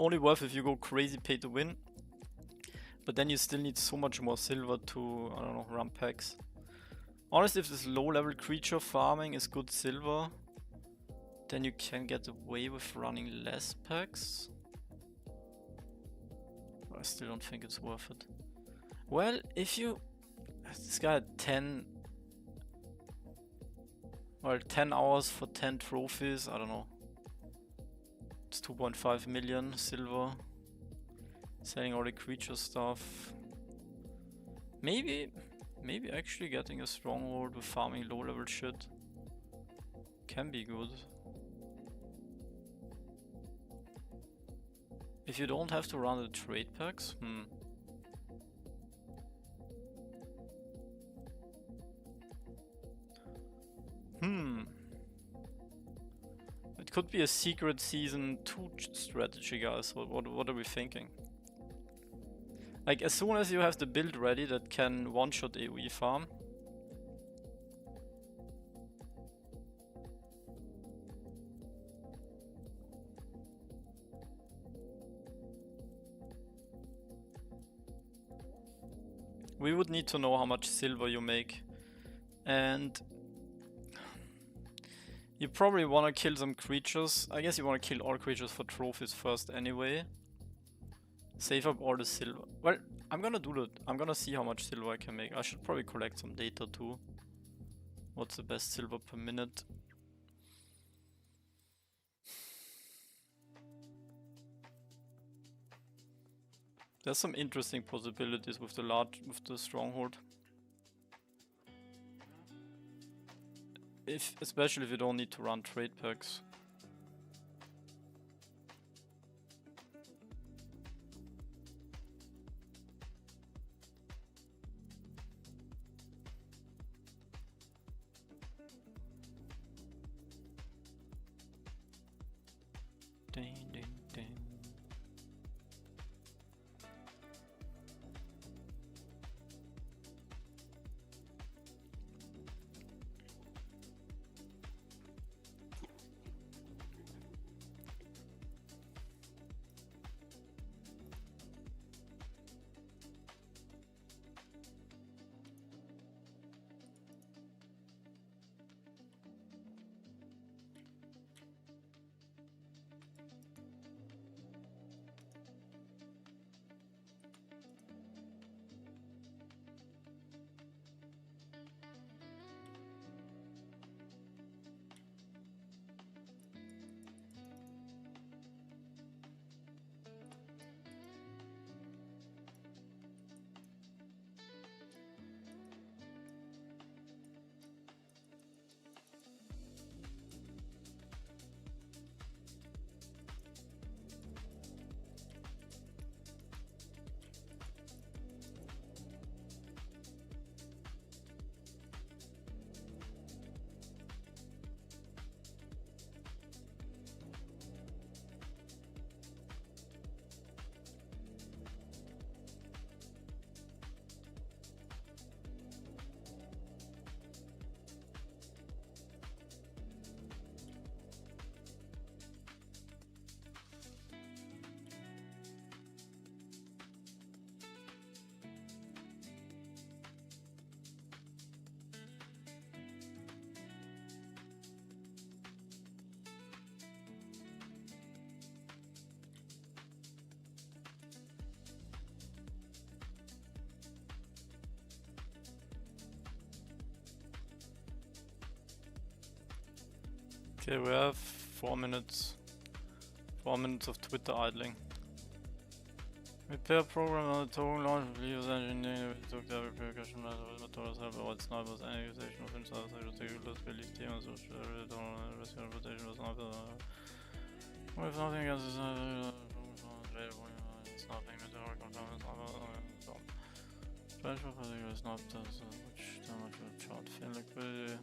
Only worth if you go crazy pay to win. But then you still need so much more silver to, I don't know, run packs. Honestly, if this low level creature farming is good silver, then you can get away with running less packs. I still don't think it's worth it. Well, if you... This guy had 10... Well, 10 hours for 10 trophies, I don't know. It's 2.5 million silver. Selling all the creature stuff. Maybe actually getting a stronghold with farming low level shit can be good. If you don't have to run the trade packs, It could be a secret season 2 strategy, guys. What are we thinking? Like, as soon as you have the build ready that can one-shot AoE farm, we would need to know how much silver you make. And you probably want to kill some creatures. I guess you want to kill all creatures for trophies first anyway. Save up all the silver. Well, I'm gonna do that. I'm gonna see how much silver I can make. I should probably collect some data too. What's the best silver per minute? There's some interesting possibilities with the stronghold. Especially if you don't need to run trade packs. Ding, ding, ding. Okay, we have 4 minutes. 4 minutes of Twitter idling. Repair program on the token launch of Leo's engineering. We took the repercussion of the motors help avoid snipers and accusation of insiders. I just take a less belief team and social risk reputation was not with nothing against this it's nothing meteor confirmed it's not special particular is not which damage will chart fin liquidity.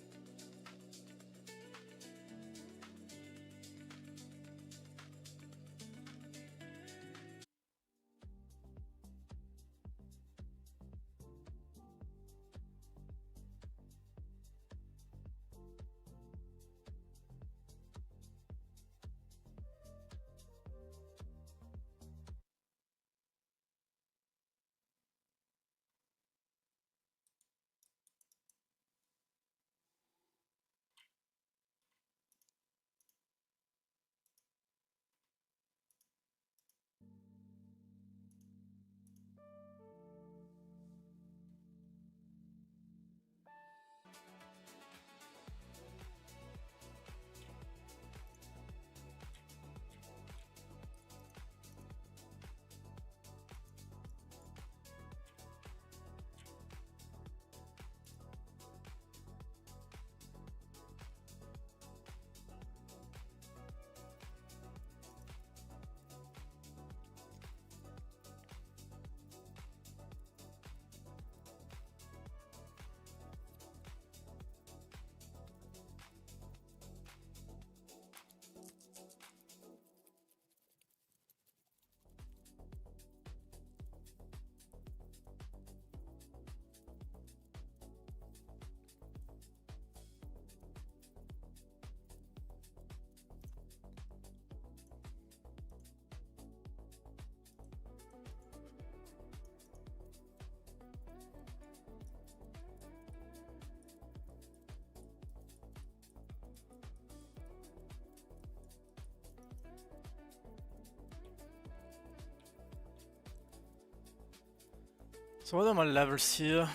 So what are my levels here?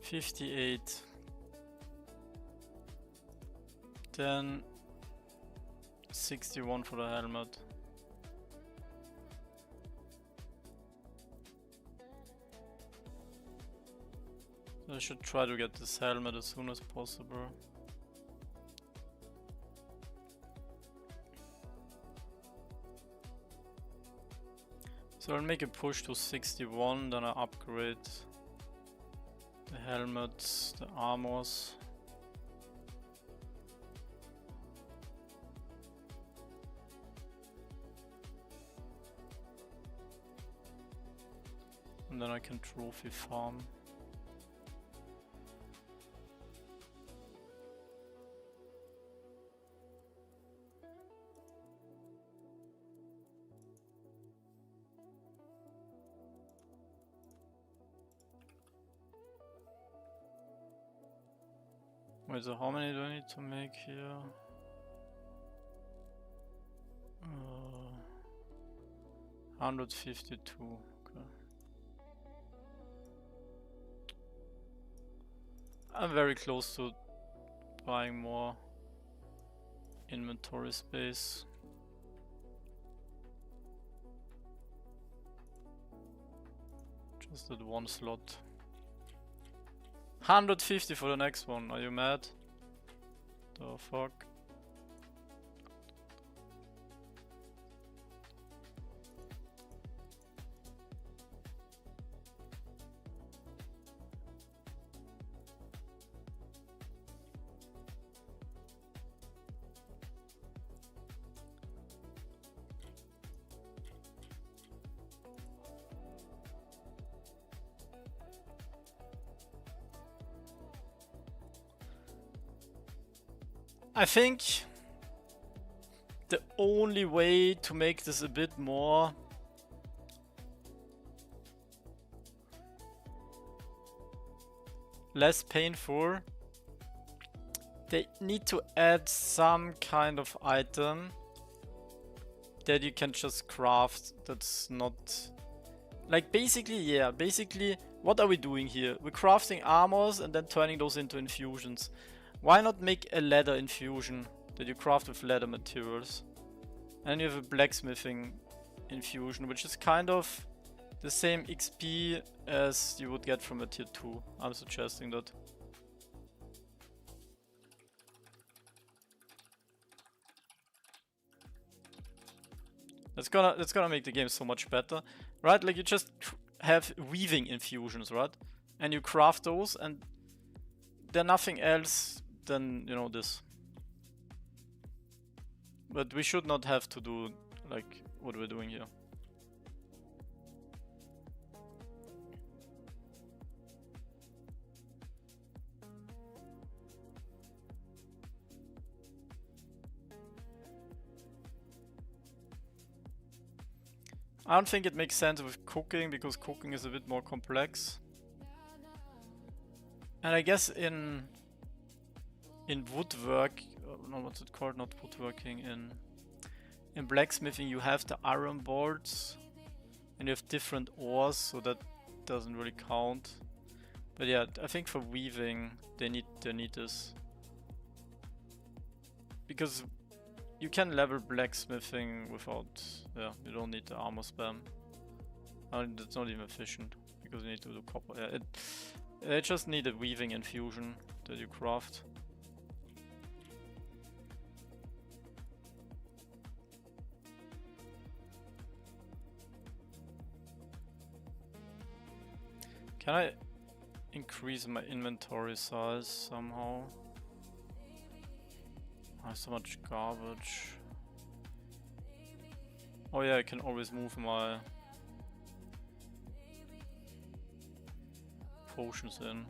58. Then 61 for the helmet. I should try to get this helmet as soon as possible. So I'll make a push to 61, then I upgrade the helmets, the armors. And then I can trophy farm. Wait, so how many do I need to make here? 152. Okay. I'm very close to buying more inventory space. Just at one slot. 150 for the next one, are you mad? The fuck? I think the only way to make this a bit more less painful, they need to add some kind of item that you can just craft that's not like basically what are we doing here? We're crafting armors and then turning those into infusions. Why not make a leather infusion that you craft with leather materials? And you have a blacksmithing infusion, which is kind of the same XP as you would get from a tier 2. I'm suggesting that. That's gonna make the game so much better, right? Like you just have weaving infusions, right? And you craft those, and they're nothing else than, you know, this. But we should not have to do like what we're doing here. I don't think it makes sense with cooking, because cooking is a bit more complex. And I guess in woodwork, no, what's it called? Not woodworking. In blacksmithing, you have the iron boards, and you have different ores, so that doesn't really count. But yeah, I think for weaving, they need this, because you can level blacksmithing without, yeah, you don't need the armor spam. And it's not even efficient, because you need to do copper. Yeah, they just need a weaving infusion that you craft. Can I increase my inventory size somehow? I have so much garbage. Oh yeah, I can always move my potions in.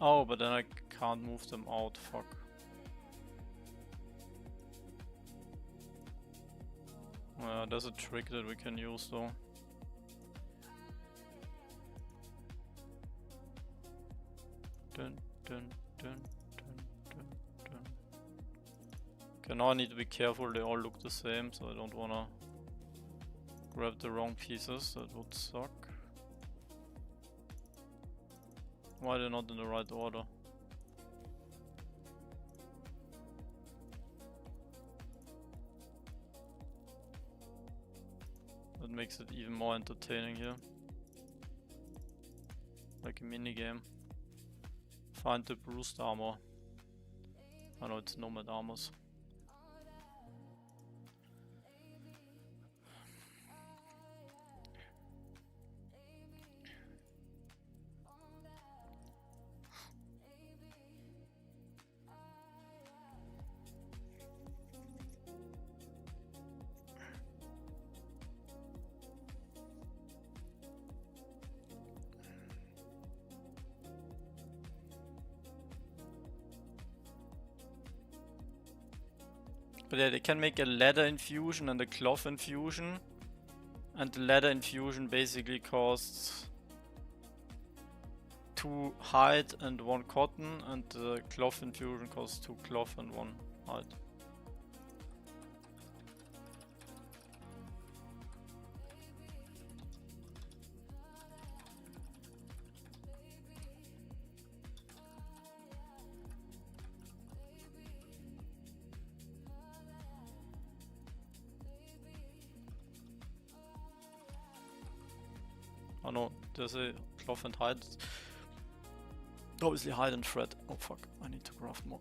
Oh, but then I can't move them out, fuck. There's a trick that we can use though. Dun, dun, dun, dun, dun, dun. Okay, now I need to be careful, they all look the same, so I don't wanna grab the wrong pieces, that would suck. Why are they not in the right order? That makes it even more entertaining here. Like a minigame. Find the bruised armor. I know it's nomad armors. But yeah, they can make a leather infusion and a cloth infusion. And the leather infusion basically costs 2 hide and 1 cotton, and the cloth infusion costs 2 cloth and 1 hide. Oh no, there's a cloth and hide. Obviously hide and thread. Oh fuck, I need to craft more.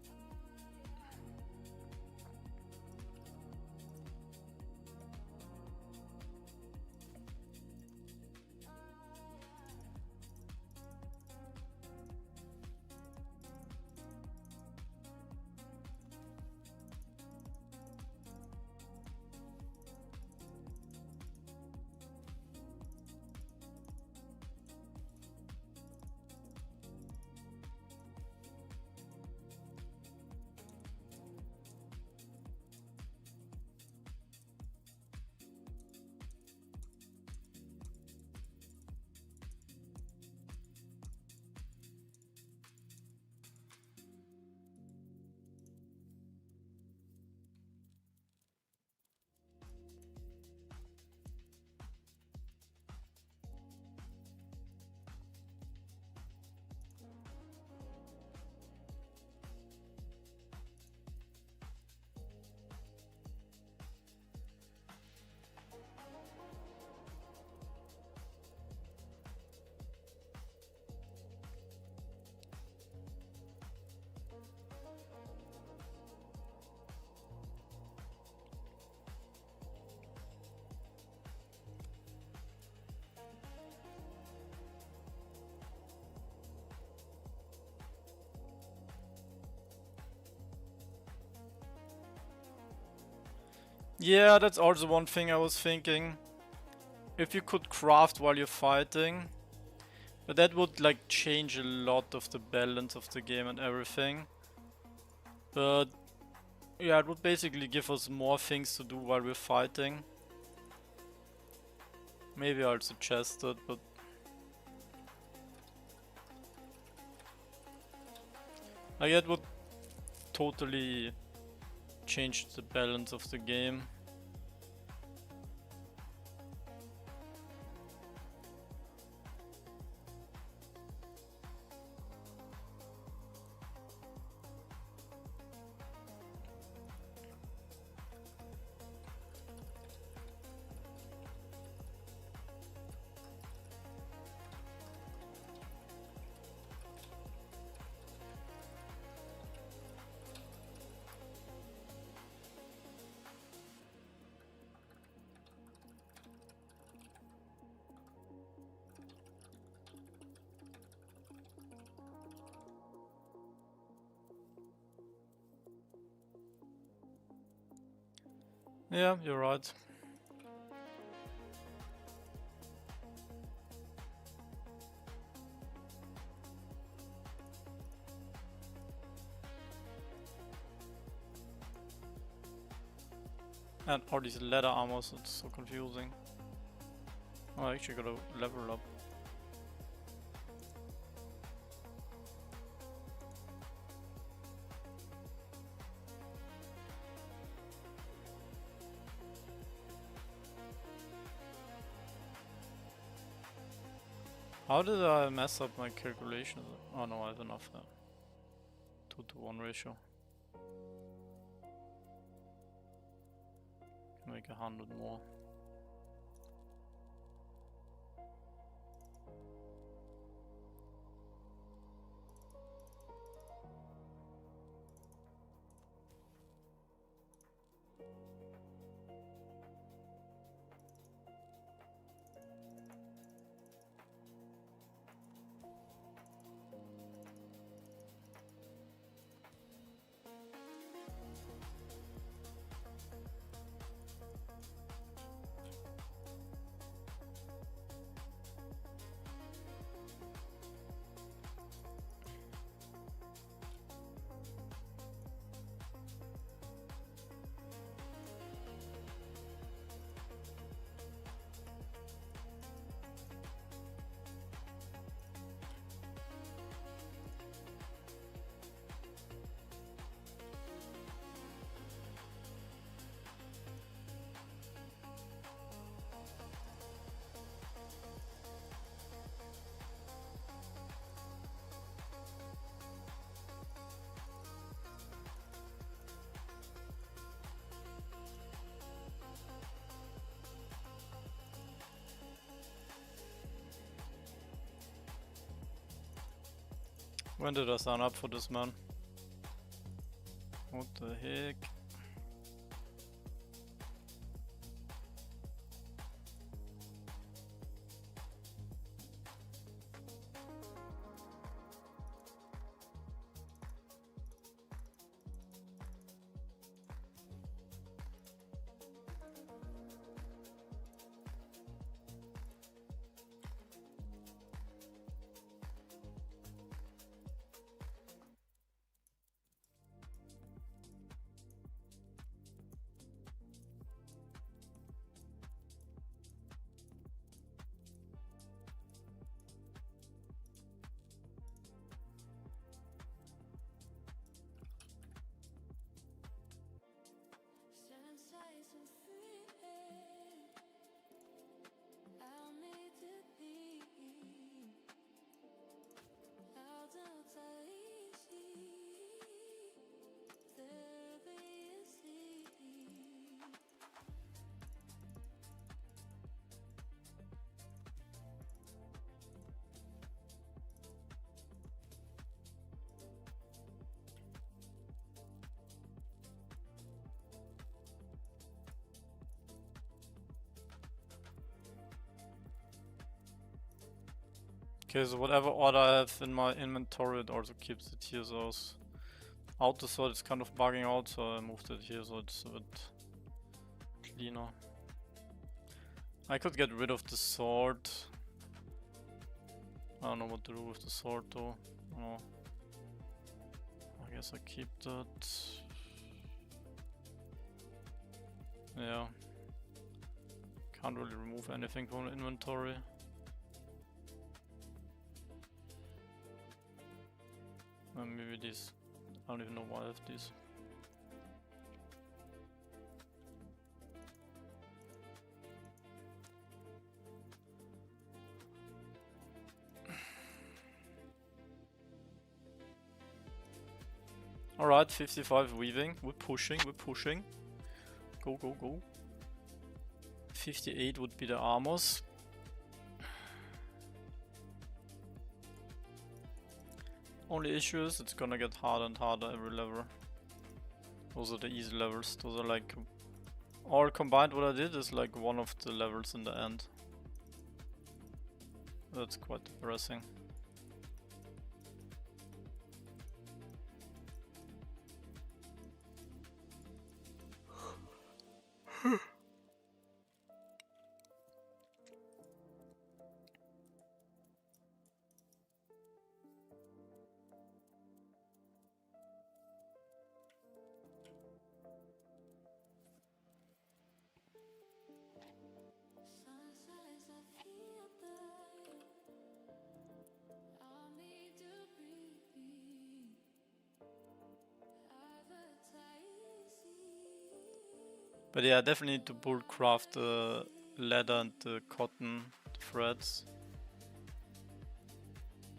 Yeah, that's also one thing I was thinking. If you could craft while you're fighting, but that would like change a lot of the balance of the game and everything. But yeah, it would basically give us more things to do while we're fighting. Maybe I'll suggest it, but like that would totally change the balance of the game. Yeah, you're right. And all these leather armors, it's so confusing. Oh, I actually gotta level up. How did I mess up my calculations? Oh no, I have enough there. 2-to-1 ratio. Make 100 more. When did I sign up for this, man? What the heck? Okay, so whatever order I have in my inventory, it also keeps it here, so auto sort is kind of bugging out, so I moved it here, so it's a bit cleaner. I could get rid of the sword. I don't know what to do with the sword though. Oh. I guess I keep that. Yeah. Can't really remove anything from the inventory. Maybe these. I don't even know why I have these. Alright, 55 weaving. We're pushing, we're pushing. Go, go, go. 58 would be the armors. Only issue is it's gonna get harder and harder every level. Those are the easy levels. Those are like... all combined what I did is like one of the levels in the end. That's quite depressing. But yeah, I definitely need to bulk craft the leather and the cotton threads.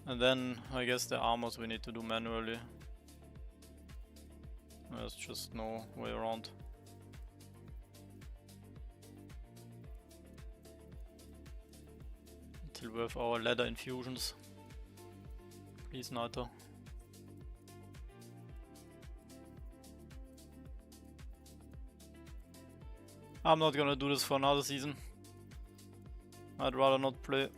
And then I guess the armors we need to do manually. There's just no way around. Until we have our leather infusions. Please, Naito. I'm not gonna do this for another season. I'd rather not play.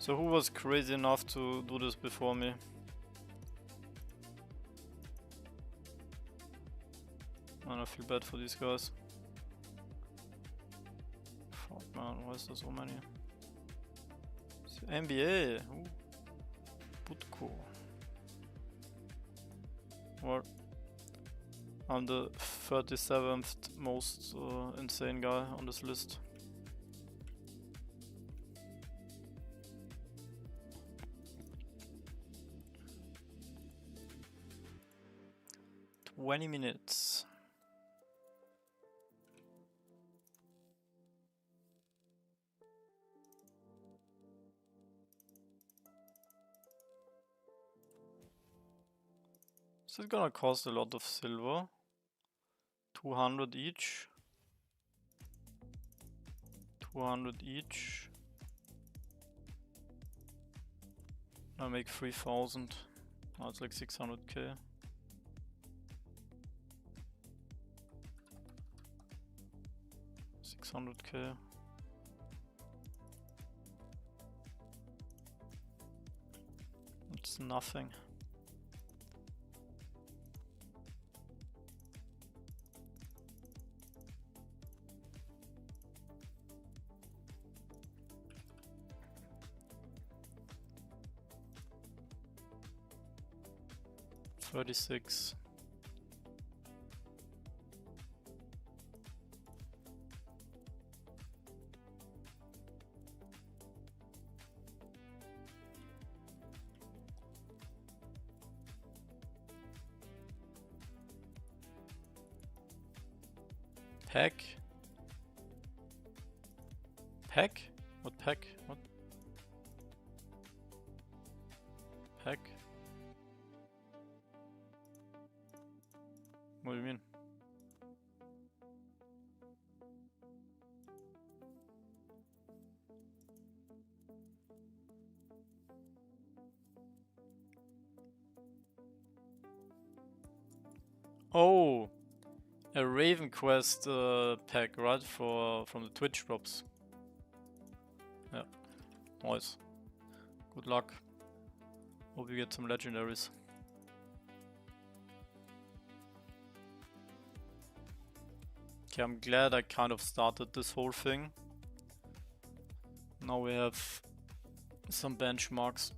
So who was crazy enough to do this before me? I feel bad for these guys. Fuck man, why is there so many? NBA! Ooh. Butko. Well, I'm the 37th most insane guy on this list. "20 minutes. Is it gonna cost a lot of silver? 200 each. 200 each. I make 3000. Now it's like 600k. $600k. It's nothing. $36. Pack? Pack? What pack? What? Pack? What do you mean? Oh, a Raven Quest pack, right? From the Twitch drops. Yeah, nice. Good luck. Hope you get some legendaries. Okay, I'm glad I kind of started this whole thing. Now we have some benchmarks.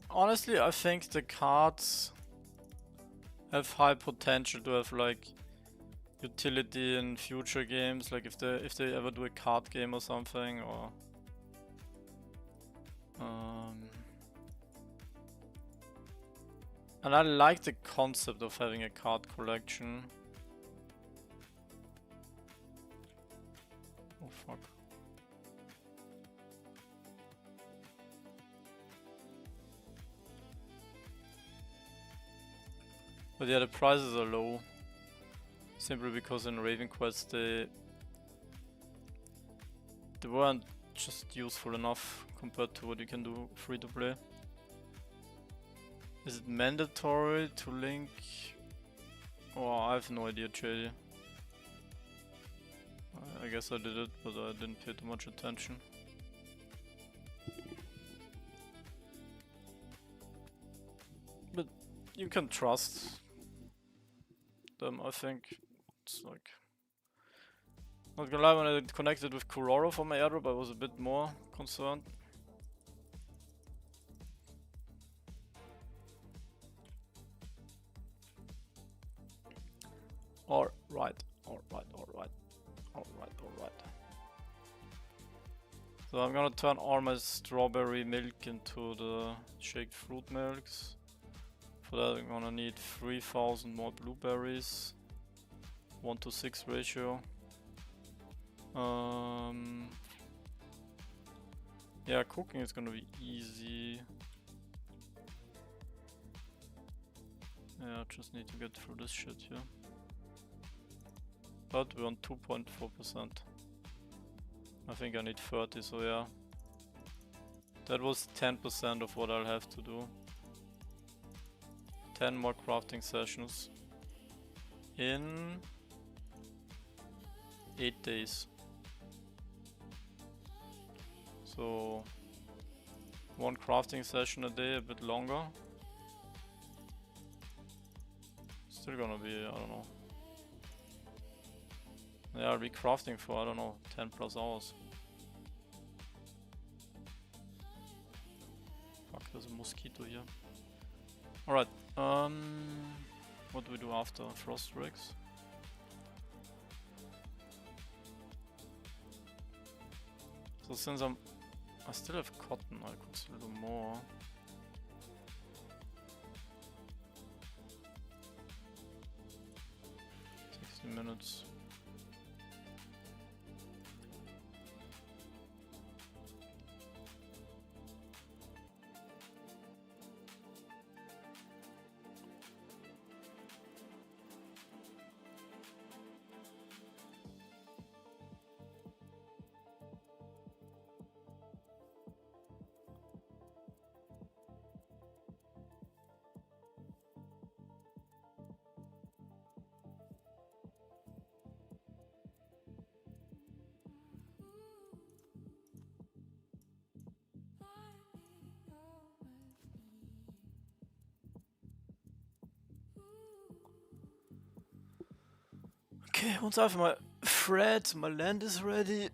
Honestly, I think the cards have high potential to have like utility in future games, like if they ever do a card game or something, or and I like the concept of having a card collection. Oh fuck. But yeah, the prices are low. Simply because in Raven Quest they weren't just useful enough compared to what you can do free to play. Is it mandatory to link? Oh, I have no idea, JD. I guess I did it, but I didn't pay too much attention. But you can trust them, I think. It's like... Not gonna lie, when I connected with Kuroro for my airdrop, I was a bit more concerned. Alright. So I'm gonna turn all my strawberry milk into the shaked fruit milks. For that I'm gonna need 3000 more blueberries. 1:6 ratio. Yeah, cooking is gonna be easy. Yeah, I just need to get through this shit here. But we're on 2.4%. I think I need 30, so yeah. That was 10% of what I'll have to do. 10 more crafting sessions in 8 days. So 1 crafting session a day, a bit longer. Still gonna be, I don't know. Yeah, I'll be crafting for, I don't know, 10 plus hours. Fuck, there's a mosquito here. Alright, what do we do after Frost Rigs? So since I still have cotton, I could still do more. Minutes. Okay, once I have my thread, my land is ready.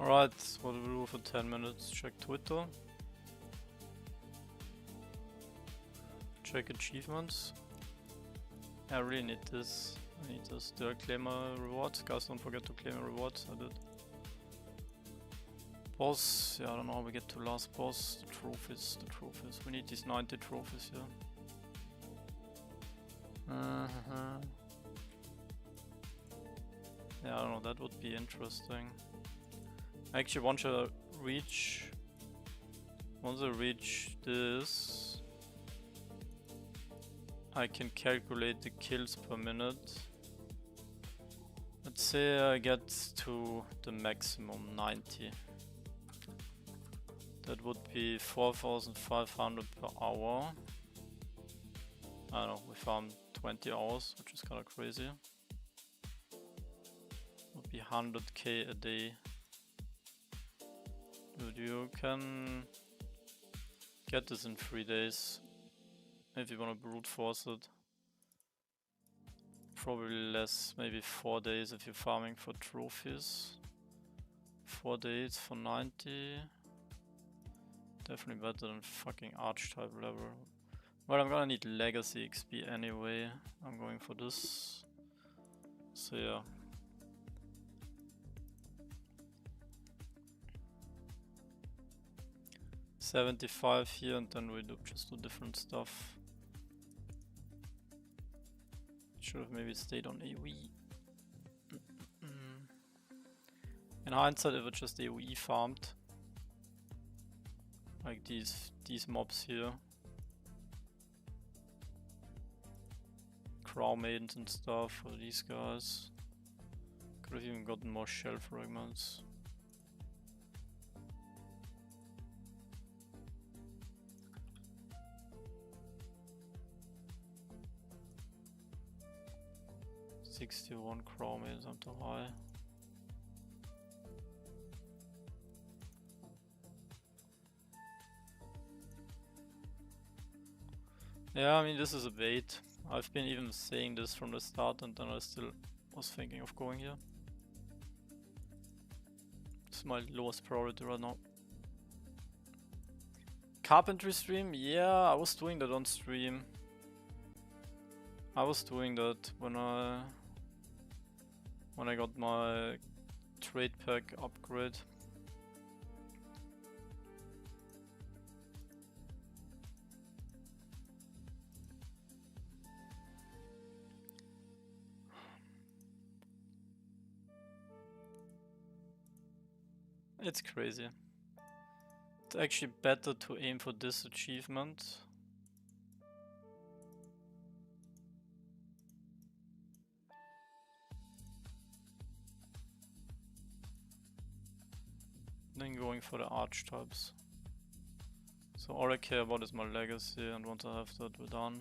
Alright, what do we do for 10 minutes? Check Twitter. Check achievements. I really need this. I need this. Do I claim a reward? Guys, don't forget to claim a reward. I did. Boss. Yeah, I don't know how we get to last boss. The trophies. The trophies. We need these 90 trophies here. Yeah, I don't know. That would be interesting. Actually, once I reach this, I can calculate the kills per minute. Let's say I get to the maximum 90. That would be 4,500 per hour. I don't know, we farmed 20 hours, which is kind of crazy. Would be 100k a day. Dude, you can get this in 3 days if you want to brute force it. Probably less, maybe 4 days if you're farming for trophies. 4 days for 90. Definitely better than fucking archetype level. Well, I'm gonna need legacy XP anyway. I'm going for this. So yeah. $75 here, and then we just do different stuff. Should have maybe stayed on AoE. In hindsight, if it just AoE farmed, like these mobs here, Crow Maidens and stuff, or these guys, could have even gotten more shell fragments. $61 Crow Maidens, I'm too high. Yeah, I mean, this is a bait. I've been even saying this from the start, and then I still was thinking of going here. It's my lowest priority right now. Carpentry stream? Yeah, I was doing that on stream. I was doing that when I got my trade pack upgrade. It's crazy. It's actually better to aim for this achievement. Than going for the archetypes. So all I care about is my legacy, and once I have that, we're done.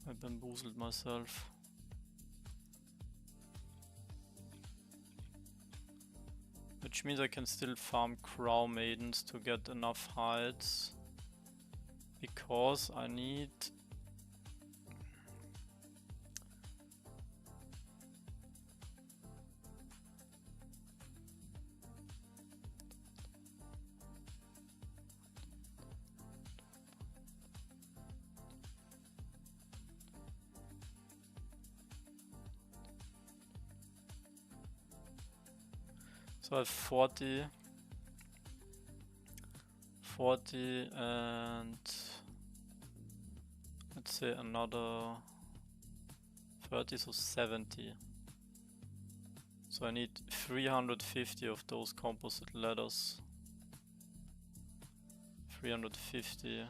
I bamboozled myself. Which means I can still farm Crow Maidens to get enough hides. Because I need... So I have 40 and let's say another 30, so 70. So I need 350 of those composite ladders. 350.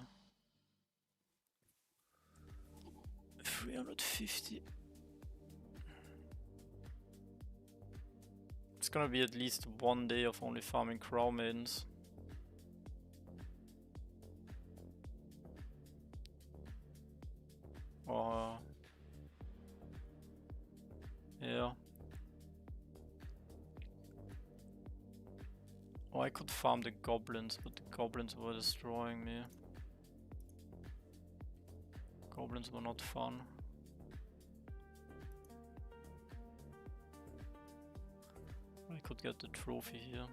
It's gonna be at least 1 day of only farming Crow Maidens. Yeah. Oh, I could farm the goblins, but the goblins were destroying me. Goblins were not fun. I could get the trophy here.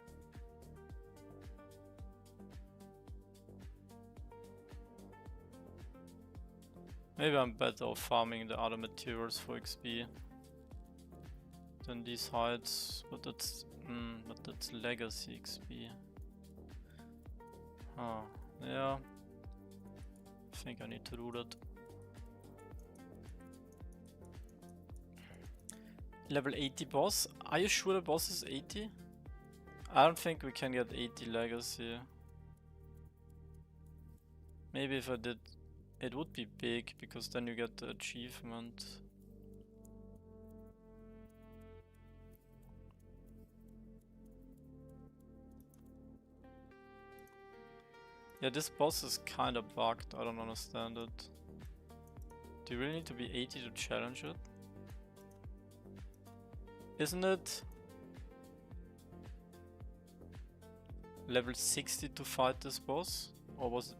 Maybe I'm better off farming the other materials for XP than these hides, but that's legacy XP. Huh, yeah. I think I need to do that. Level 80 boss? Are you sure the boss is 80? I don't think we can get 80 legacy. Maybe if I did, it would be big, because then you get the achievement. Yeah, this boss is kinda bugged, I don't understand it. Do you really need to be 80 to challenge it? Isn't it level 60 to fight this boss? Or was it?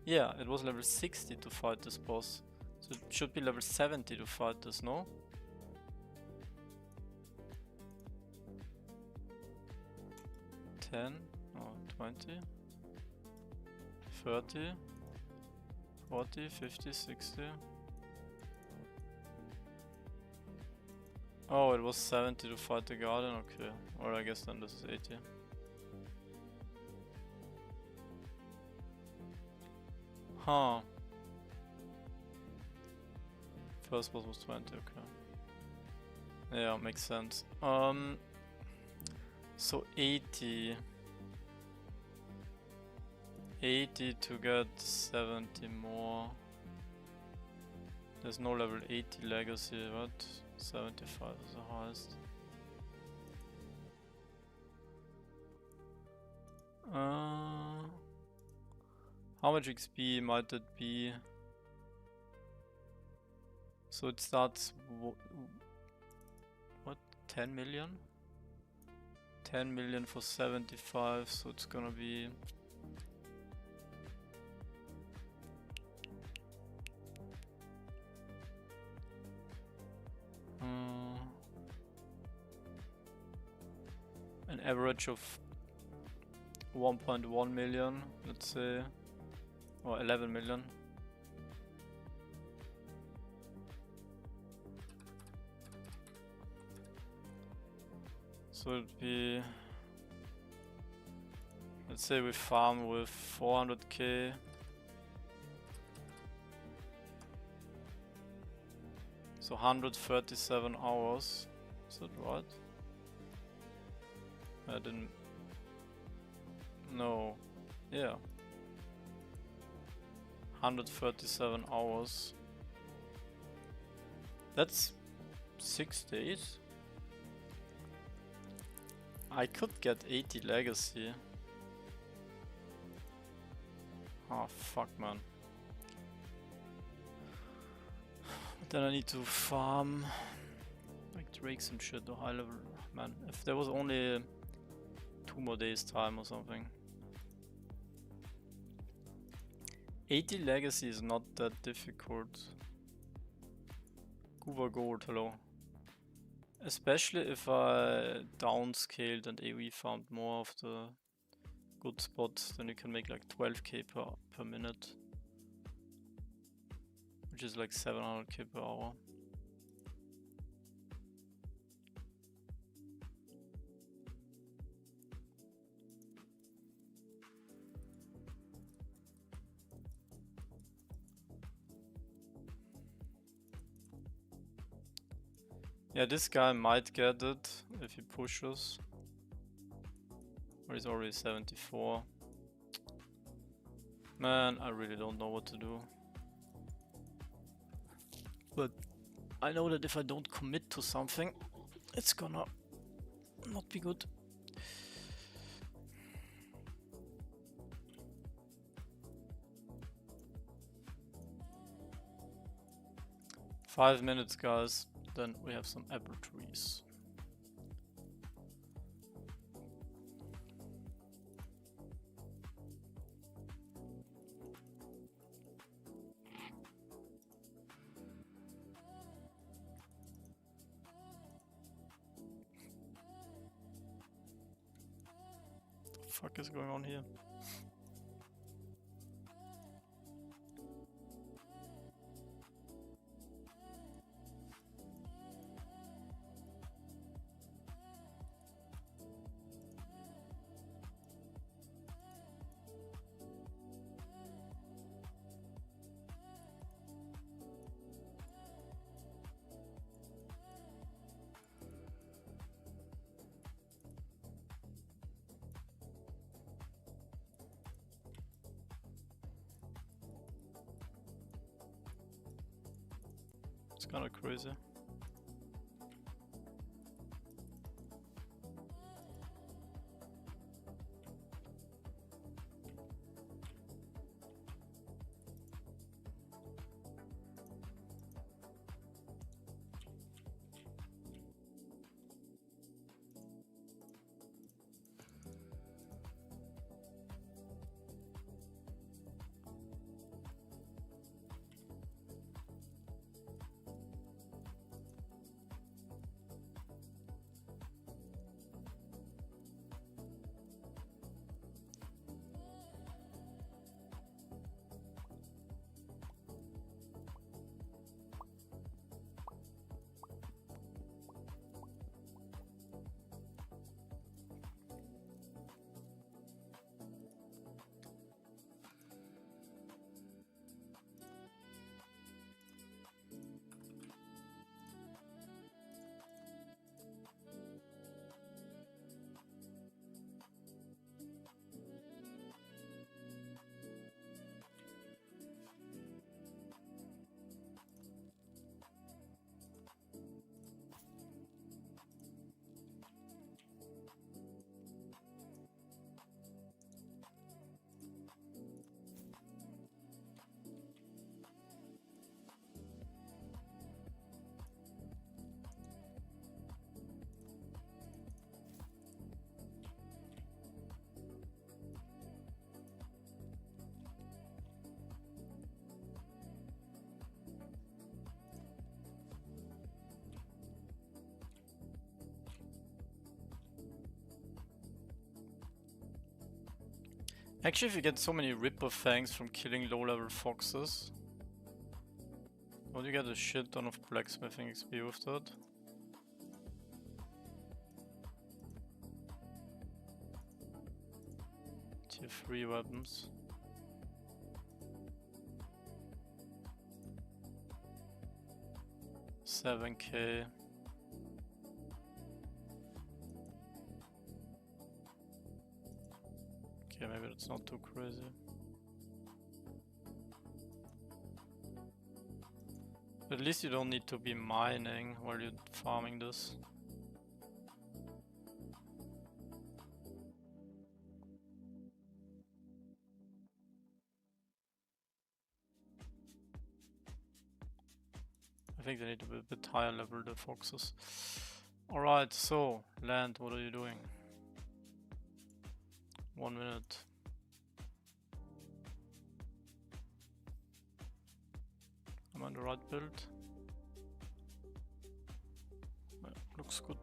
Yeah, it was level 60 to fight this boss. So it should be level 70 to fight this, no? $10, or 20, 30, 40, 50, 60. Oh, it was 70 to fight the Guardian, okay. Or I guess then this is 80. Huh. First boss was 20, okay. Yeah, makes sense. So 80. 80 to get 70 more. There's no level 80 legacy, but 75 is the highest. How much XP might it be? So it starts what? 10 million? 10 million for 75, so it's gonna be an average of 1.1 million, let's say, or 11 million. So it'd be, let's say we farm with 400k. So 137 hours, is that right? I didn't, no, yeah. 137 hours. That's 6 days. I could get 80 legacy. Oh fuck, man. But then I need to farm like drakes and shit to high level. Man, if there was only 2 more days time or something. 80 legacy is not that difficult. Goober Gold, hello. Especially if I downscaled and AoE farmed more of the good spots, then you can make like 12k per minute. Which is like 700k per hour. Yeah, this guy might get it if he pushes. Or he's already 74. Man, I really don't know what to do. But I know that if I don't commit to something, it's gonna not be good. Five minutes, guys. Then we have some apple trees. fuck is going on here? It's kind of crazy. Actually, if you get so many Ripper Fangs from killing low-level foxes, would you get a shit ton of blacksmithing XP with that? Tier 3 weapons. $7K. Okay, maybe that's not too crazy. At least you don't need to be mining while you're farming this. I think they need to be a bit higher level, the foxes. Alright, so, land, what are you doing? 1 minute. Am I on the right build? Yeah, looks good.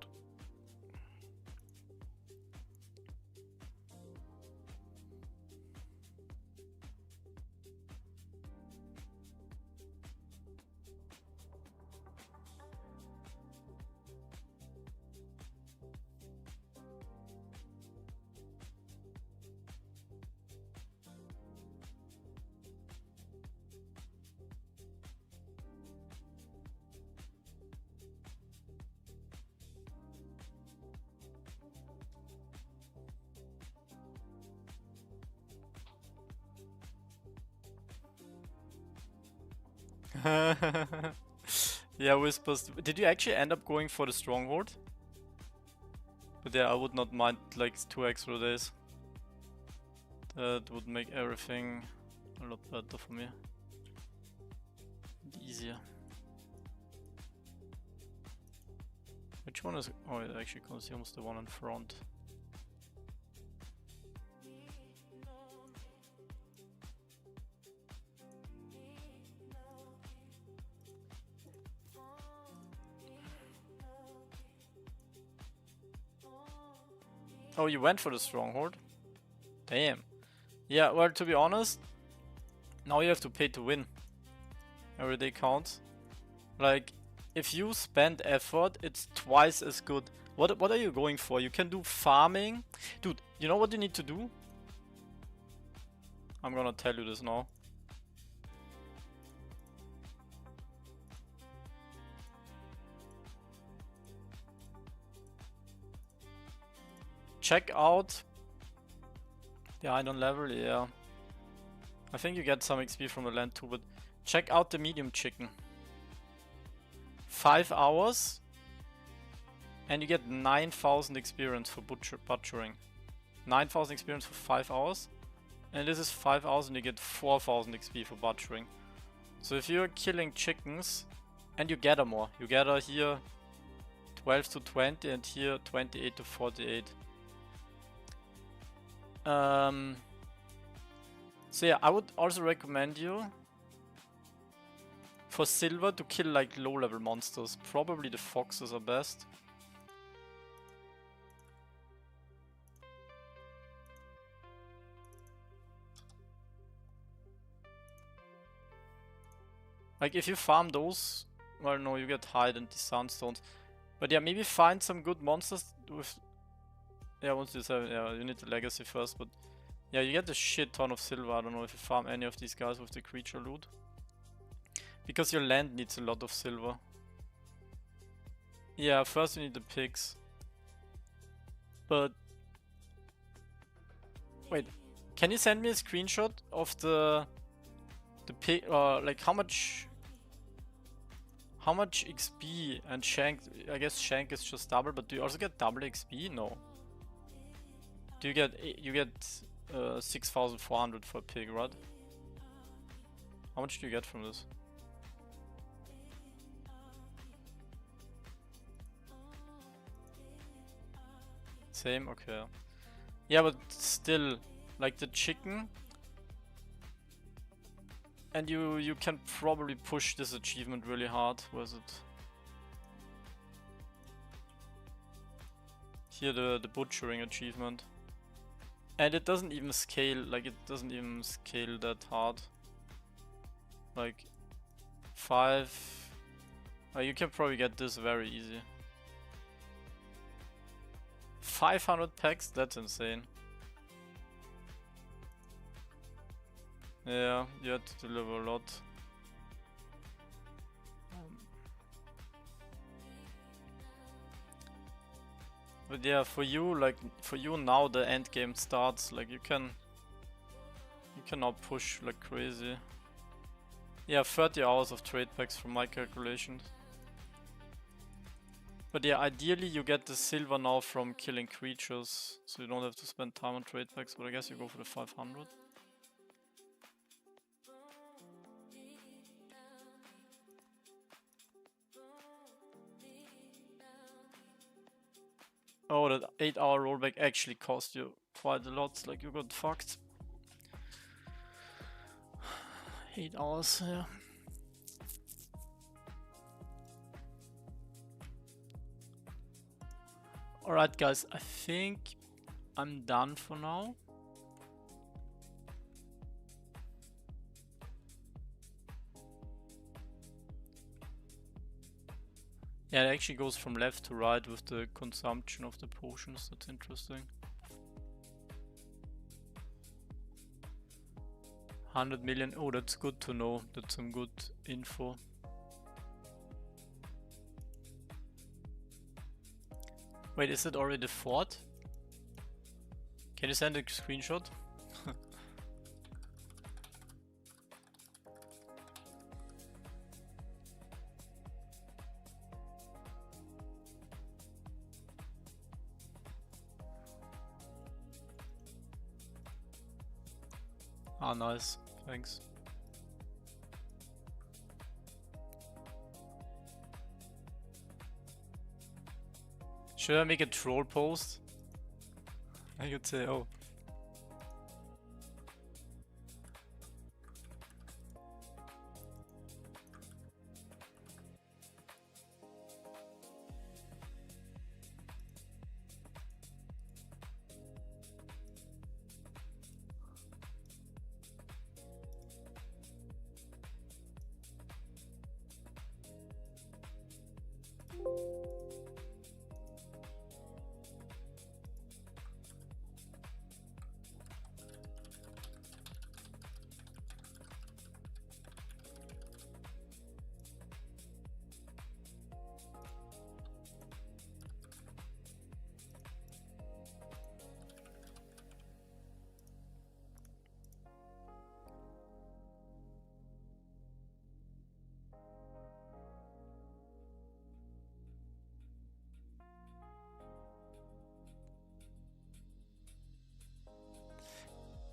Yeah, we're supposed to. Did you actually end up going for the stronghold? But yeah, I would not mind like 2 extra days. That would make everything a lot better for me. And easier. Which one is. Oh, it actually consumes the one in front. Oh, you went for the stronghold? Damn. Yeah, well, to be honest, now you have to pay to win. Every day counts. Like, if you spend effort, it's twice as good. What are you going for? You can do farming. Dude, you know what you need to do? I'm gonna tell you this now. Check out the island level, yeah. I think you get some XP from the land too, but check out the medium chicken. 5 hours and you get 9,000 experience for butchering. 9,000 experience for 5 hours. And this is 5 hours and you get 4,000 XP for butchering. So if you're killing chickens and you gather more, you gather here 12 to 20 and here 28 to 48. So yeah, I would also recommend you for silver to kill like low level monsters. Probably the foxes are best. Like if you farm those, well no, you get hide and the sandstones. But yeah, maybe find some good monsters with... Yeah, once you have, yeah, you need the legacy first, but yeah, you get a shit ton of silver. I don't know if you farm any of these guys with the creature loot. Because your land needs a lot of silver. Yeah, first you need the pigs. But... Wait, can you send me a screenshot of the pig, like how much XP and Shank? I guess Shank is just double, but do you also get double XP? No. Do you get 6,400 for a pig, right? How much do you get from this? Same, okay. Yeah, but still, like the chicken. And you can probably push this achievement really hard. Where is it? Here, the butchering achievement. And it doesn't even scale, like it doesn't even scale that hard. Like 5... you can probably get this very easy. 500 packs? That's insane. Yeah, you had to deliver a lot. But yeah, for you now the end game starts. Like you can now push like crazy. Yeah, 30 hours of trade packs from my calculations. But yeah, ideally you get the silver now from killing creatures, so you don't have to spend time on trade packs, but I guess you go for the 500. Oh, that 8-hour rollback actually cost you quite a lot, like you got fucked. 8 hours, yeah. Alright guys, I think I'm done for now. Yeah, it actually goes from left to right with the consumption of the potions. That's interesting. 100 million. Oh, that's good to know. That's some good info. Wait, is it already the fort? Can you send a screenshot? Ah, nice. Thanks. Should I make a troll post? I could say, oh.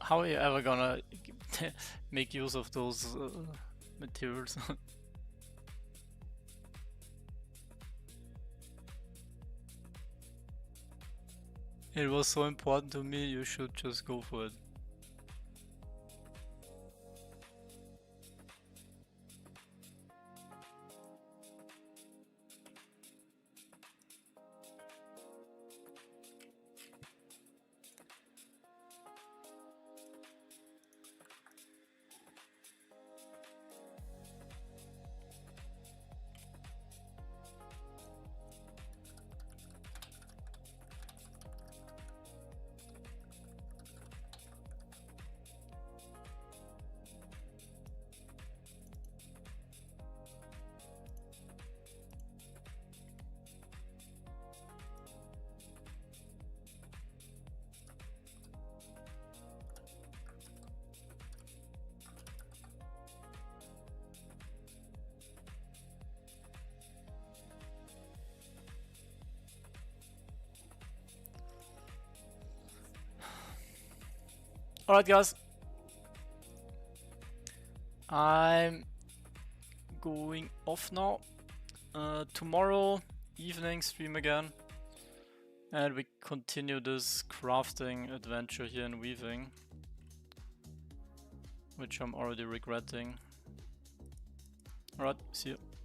How are you ever gonna make use of those materials? It was so important to me, you should just go for it. Alright guys, I'm going off now. Tomorrow evening stream again, and we continue this crafting adventure here in weaving, which I'm already regretting. Alright, see you.